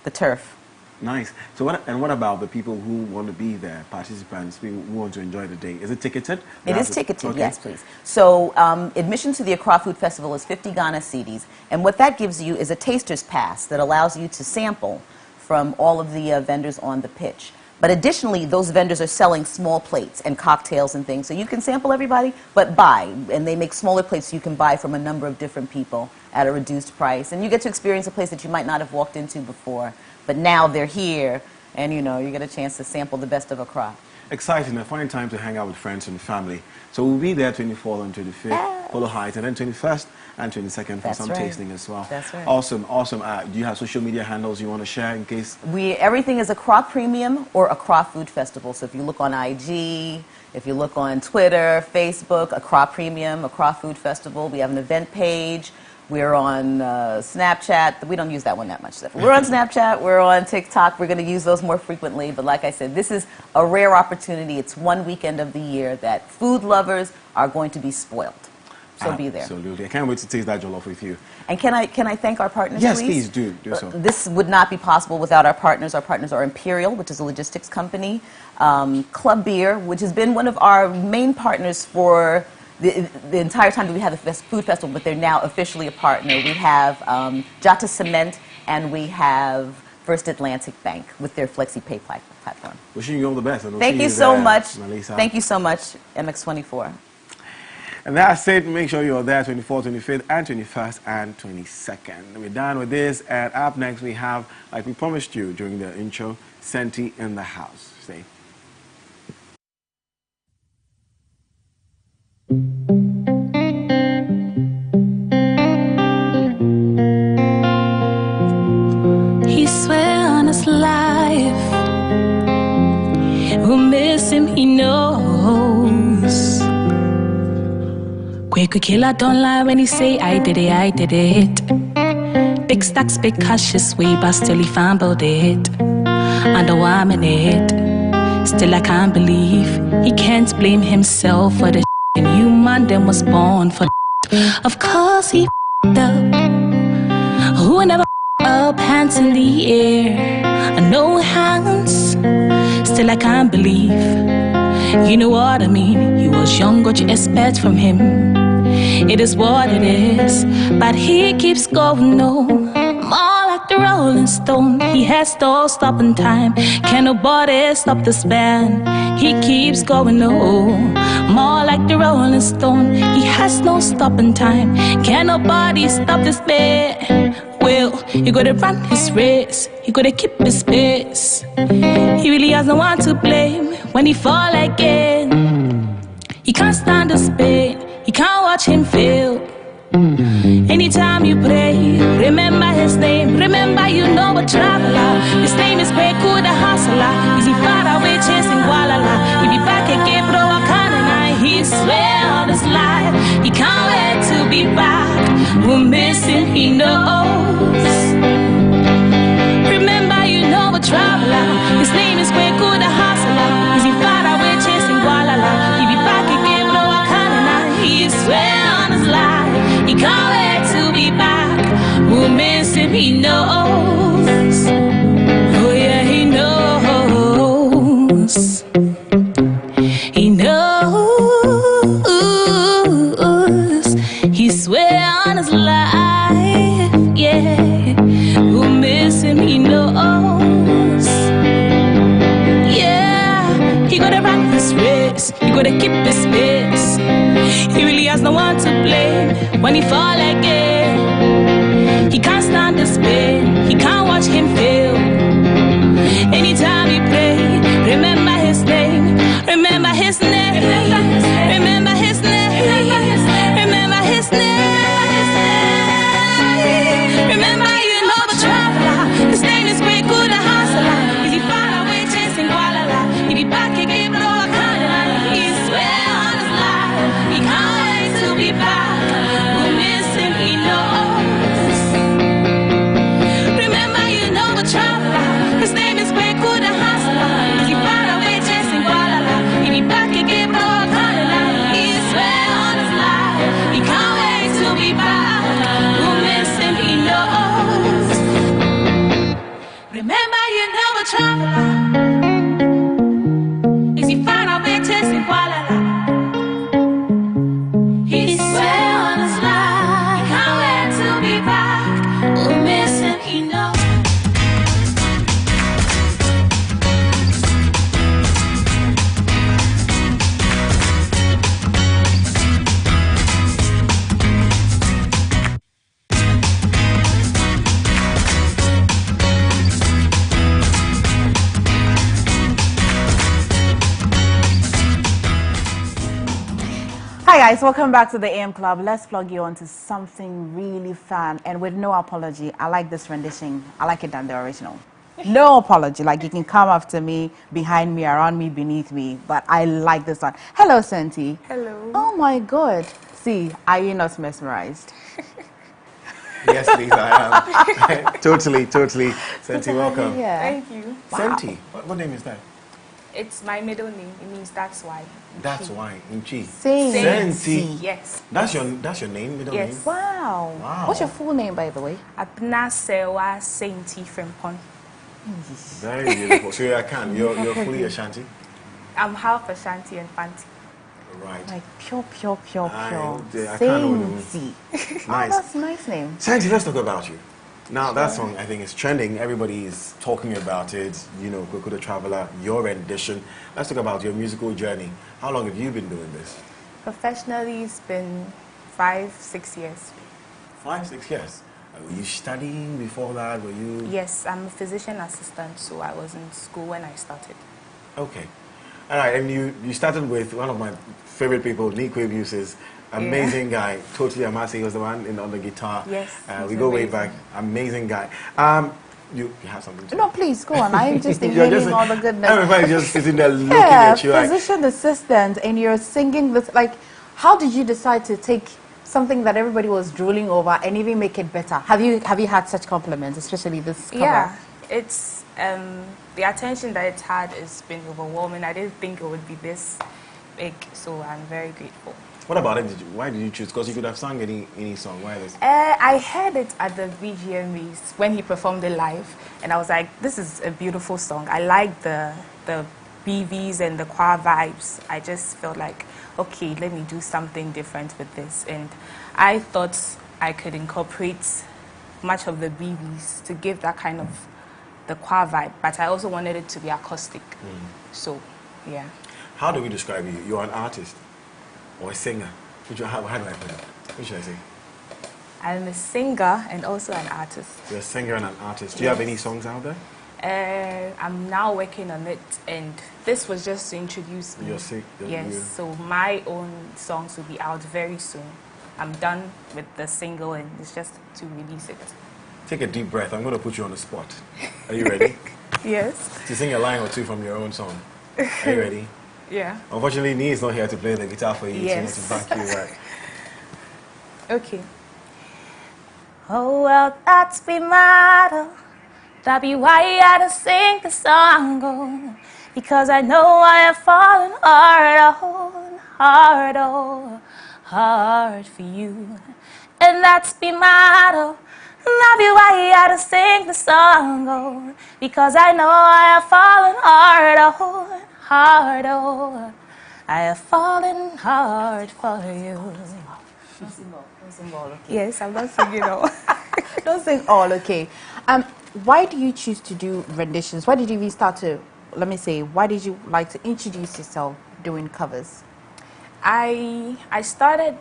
the turf. Nice. So what about the people who want to be there, participants who want to enjoy the day? Is it ticketed? It is ticketed, okay. Yes, please. So admission to the Accra Food Festival is 50 Ghana cedis, and what that gives you is a taster's pass that allows you to sample from all of the vendors on the pitch. But additionally, those vendors are selling small plates and cocktails and things, so you can sample everybody, but buy. And they make smaller plates so you can buy from a number of different people at a reduced price. And you get to experience a place that you might not have walked into before, but now they're here, and you get a chance to sample the best of Accra. Exciting, a fine time to hang out with friends and family. So we'll be there 24th and 25th, Polo Heights, and then 21st and 22nd for some tasting as well. That's right. Awesome, awesome. Do you have social media handles you want to share in case? Everything is Accra Premium or Accra Food Festival. So if you look on IG, if you look on Twitter, Facebook, Accra Premium, Accra Food Festival. We have an event page. We're on Snapchat. We don't use that one that much. We're on Snapchat. We're on TikTok. We're going to use those more frequently. But like I said, this is a rare opportunity. It's one weekend of the year that food lovers are going to be spoiled. So be there. Absolutely. I can't wait to taste that jollof with you. And can I thank our partners, yes, please? Yes, please do so. This would not be possible without our partners. Our partners are Imperial, which is a logistics company, Club Beer, which has been one of our main partners for the entire time that we have the food festival, but they're now officially a partner. We have Jata Cement, and we have First Atlantic Bank with their FlexiPay platform. Wishing you all the best. And Thank you so much. Melissa. Thank you so much, MX24. And that's it. Make sure you're there 24th, 25th, and 21st, and 22nd. We're done with this, and up next we have, like we promised you during the intro, Senti in the house. Stay. He swear on his life, we'll miss him, he knows. Quick killer don't lie when he say I did it, I did it. Big stacks, big cautious way, but still he fumbled it. And the woman it. Still I can't believe he can't blame himself for the and human then was born for of course he up. Who never up, hands in the air, no hands. Still I can't believe. You know what I mean? He was young, what you expect from him? It is what it is, but he keeps going, no. More like the Rolling Stone, he has no stopping time. Can nobody stop the span? He keeps going, no. More like the Rolling Stone, he has no stopping time. Can nobody stop this man? Well, you gotta run his race, you gotta keep his pace. He really has no one to blame when he fall again. He can't stand the pain, you can't watch him fail. Anytime you pray, remember his name. Remember you know a traveler. His name is Beku the Hustler. Is he far away chasing Gualala? He be back again, bro, I can't deny. He swear on his life, he can't wait to be back. We'll miss him, he knows. Remember you know a traveler. His name is Beku the Hustler. Is he far away chasing Gualala? He be back again, bro, I can't deny. He swear on his life, he can't wait to be back. We'll miss him, he knows. Oh yeah, he knows. He knows. He swear on his life, yeah. We'll miss him, he knows. Yeah, he gotta run this race, he gotta keep his pace. He really has no one to blame when he fall again. He can't stand this pain, he can't watch him fail. Anytime he pray, remember his name. Remember his name. Remember his name. Remember his name. Remember you know the traveler. His name is Beku the Hustler. Is he far away chasing Gualala? He be back again, blow a candle. He swear on his life, he can't wait to be back. We'll miss him, he knows. Remember you know the traveler. His name is Beku the Hustler. Is he far away chasing Gualala? He be back again, blow a candle. He swear on his life, he can't wait to be back. We'll miss him, he knows. Remember you know the traveler. Is he far away chasing Gualala? He swear on his life, he can't wait to be back. We'll miss him, he knows. Hi guys, welcome back to the AM Club. Let's plug you onto something really fun and with no apology. I like this rendition. I like it than the original. No apology. Like you can come after me, behind me, around me, beneath me, but I like this one. Hello, Senti. Hello. Oh my God. See, are you not mesmerized? Yes, please, I am. Totally. Senti, welcome. Yeah. Thank you. Wow. Senti, what name is that? It's my middle name. It means that's why. That's why. Inchi. Senti. Yes. That's your name, middle name? Wow. What's your full name, by the way? Abna Sewa Senti Frimpon. Very beautiful. So you're you're fully Ashanti? I'm half Ashanti and Fanti. Right. Like pure. I can't Senti. Nice. Oh, that's a nice name. Senti, let's talk about you. Now, that song, I think, is trending. Everybody is talking about it. You know, Beku the Traveler, your rendition. Let's talk about your musical journey. How long have you been doing this? Professionally, it's been 5-6 years. 5-6 years. Were you studying before that? Were you? Yes, I'm a physician assistant, so I was in school when I started. Okay. All right, and you started with one of my favorite people, Nick Abuses. Amazing guy. Totally Amasi was the one on the guitar. Yes. We go way back. Amazing guy. You have something to No, please, go on. I'm just inhaling all the goodness. Everybody's just sitting there looking at you. Physician assistant, and you're singing this. Like, how did you decide to take something that everybody was drooling over and even make it better? Have you had such compliments, especially this cover? Yeah, it's The attention that it's had has been overwhelming. I didn't think it would be this big, so I'm very grateful. What about it? Why did you choose? Because you could have sung any song. Why this? I heard it at the VGMAs when he performed it live, and I was like, this is a beautiful song. I like the BVs and the choir vibes. I just felt like, okay, let me do something different with this. And I thought I could incorporate much of the BVs to give that kind of the choir vibe, but I also wanted it to be acoustic. So, yeah. How do we describe you? You're an artist or a singer? How do I put it? What should I say? I'm a singer and also an artist. You're a singer and an artist. Do you have any songs out there? I'm now working on it, and this was just to introduce me. Yes, so my own songs will be out very soon. I'm done with the single, and it's just to release it. Take a deep breath. I'm going to put you on the spot. Are you ready? Yes. To sing a line or two from your own song. Are you ready? Yeah. Unfortunately, Nee is not here to play the guitar for you. Yes. To back you right. Okay. Oh, well, that's be matter. That be why you had to sing the song, oh, because I know I have fallen hard for you. And that's be matter. That be why you had to sing the song, oh, because I know I have fallen hard, I have fallen hard for you. Don't sing all, okay? Yes, I'm not singing all. Don't sing all, okay. Why do you choose to do renditions? Why did you even start to, let me say, why did you like to introduce yourself doing covers? I started,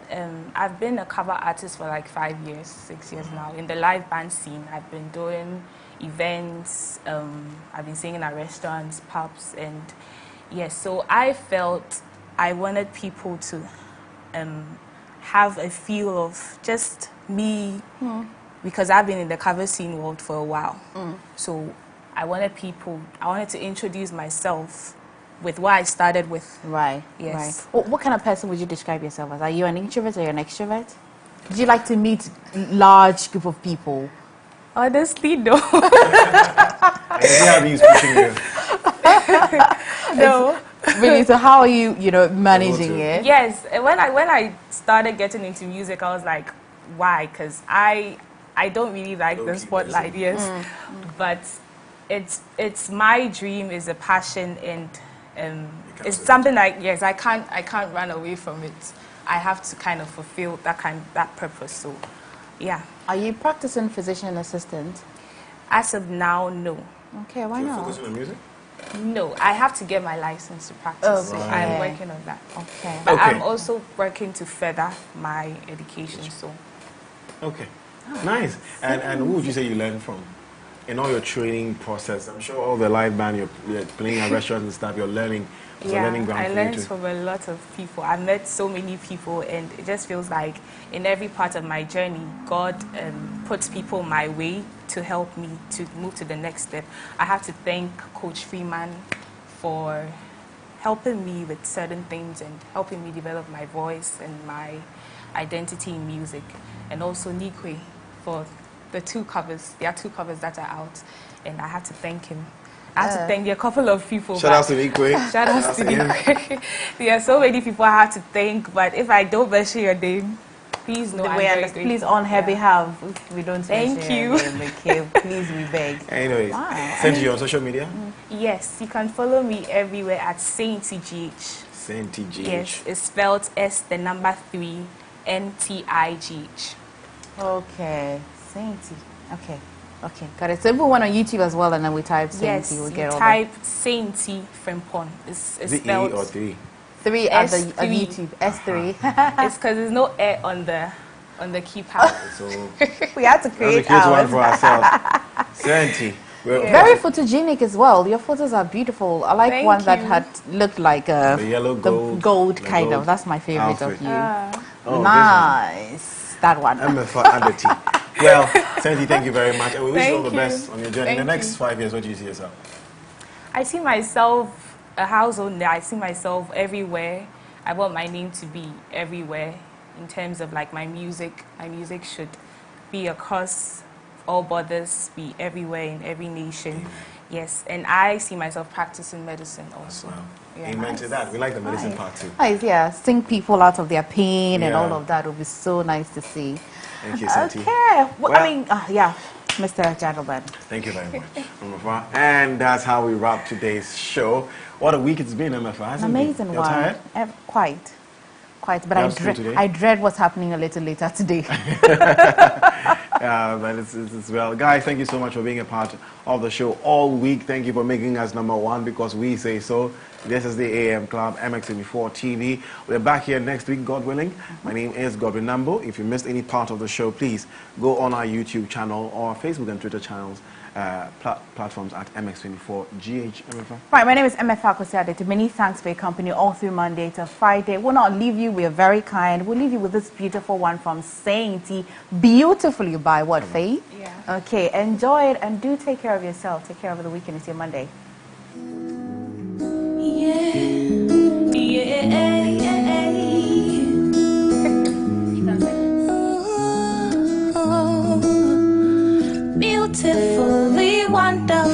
I've been a cover artist for like 5 years, 6 years now. In the live band scene, I've been doing events, I've been singing at restaurants, pubs, and yes, so I felt I wanted people to have a feel of just me, because I've been in the cover scene world for a while. So I wanted to introduce myself with what I started with. Right. Yes. Right. What kind of person would you describe yourself as? Are you an introvert or an extrovert? Did you like to meet large group of people? Honestly, no. I see how he's pushing you. No. Really? So how are you, managing it? Yes. When I started getting into music, I was like, why? Because I don't really like the spotlight. Yes. But it's my dream, is a passion, and it's something like, yes, I can't run away from it. I have to kind of fulfill that purpose. So, yeah. Are you practicing physician assistant? As of now, no. Okay, why not? Focusing on music? No, I have to get my license to practice. So I'm working on that. Okay. But I'm also working to further my education. So. Okay. Nice. And who would you say you learned from? In all your training process, I'm sure all the live band you're playing at restaurants and stuff, you're learning. Yeah, learning ground I for learned you too. from a lot of people. I met so many people, and it just feels like in every part of my journey, God puts people my way to help me to move to the next step. I have to thank Coach Freeman for helping me with certain things and helping me develop my voice and my identity in music, and also Nikwe for the 2 covers. There are 2 covers that are out, and I have to thank him. I have to thank a couple of people. Shout out to Nikwe. Shout out to Nikwe. There are so many people I have to thank, but if I don't mention your name, please know I'm very grateful. Please, on her behalf, if we don't Thank mention you. your name, okay? Please, we beg. Anyways, Wow. send you on social media? Yes, you can follow me everywhere at SaintGH. SaintGH. Yes, it's spelled S3 NTIGH. Okay, Sainty. Okay. Okay, got it. So if we went on YouTube as well, and then we type Sainty, we'll get all that. Yes, type Sainty Frimpong. It's spelled... E or 3? 3 at YouTube. S3. It's because there's no air on the keypad. So we had to create one for ourselves. Sainty. Very photogenic as well. Your photos are beautiful. I like Thank one that you. had looked like the yellow gold, kind of. That's my favorite outfit. of you. Oh, nice. That one. Emefa and the T. Well, Sandy, thank you very much. And we wish you all the best on your journey. In the next 5 years, what do you see yourself? I see myself a household there. I see myself everywhere. I want my name to be everywhere in terms of like my music. My music should be across all borders, be everywhere in every nation. Yes, and I see myself practicing medicine also. Wow. Yeah. Amen to that. We like the medicine part too. Nice, yeah. Sing people out of their pain and Yeah. all of that would be so nice to see. Thank you, Santi. Okay. Well, I mean, yeah, Mr. Gentleman. Thank you very much, Emefa. And that's how we wrap today's show. What a week it's been, Emefa. An Hasn't it been? amazing You're one. tired? Quite. But Today? I dread what's happening a little later today. Yeah, but it's well. Guys, thank you so much for being a part of the show all week. Thank you for making us #1 because we say so. This is the AM Club, MX24 TV. We're back here next week, God willing. My name is Godwin Nambo. If you missed any part of the show, please go on our YouTube channel or Facebook and Twitter channels, platforms at MX24GH. Emefa. Right, my name is Emefa Kosiadete. Many thanks for your company all through Monday to Friday. We'll not leave you. We are very kind. We'll leave you with this beautiful one from Sainty, beautifully by what, Faith? Yeah. Okay, enjoy it and do take care of yourself. Take care over the weekend. It's your Monday. Beautifully wonderful.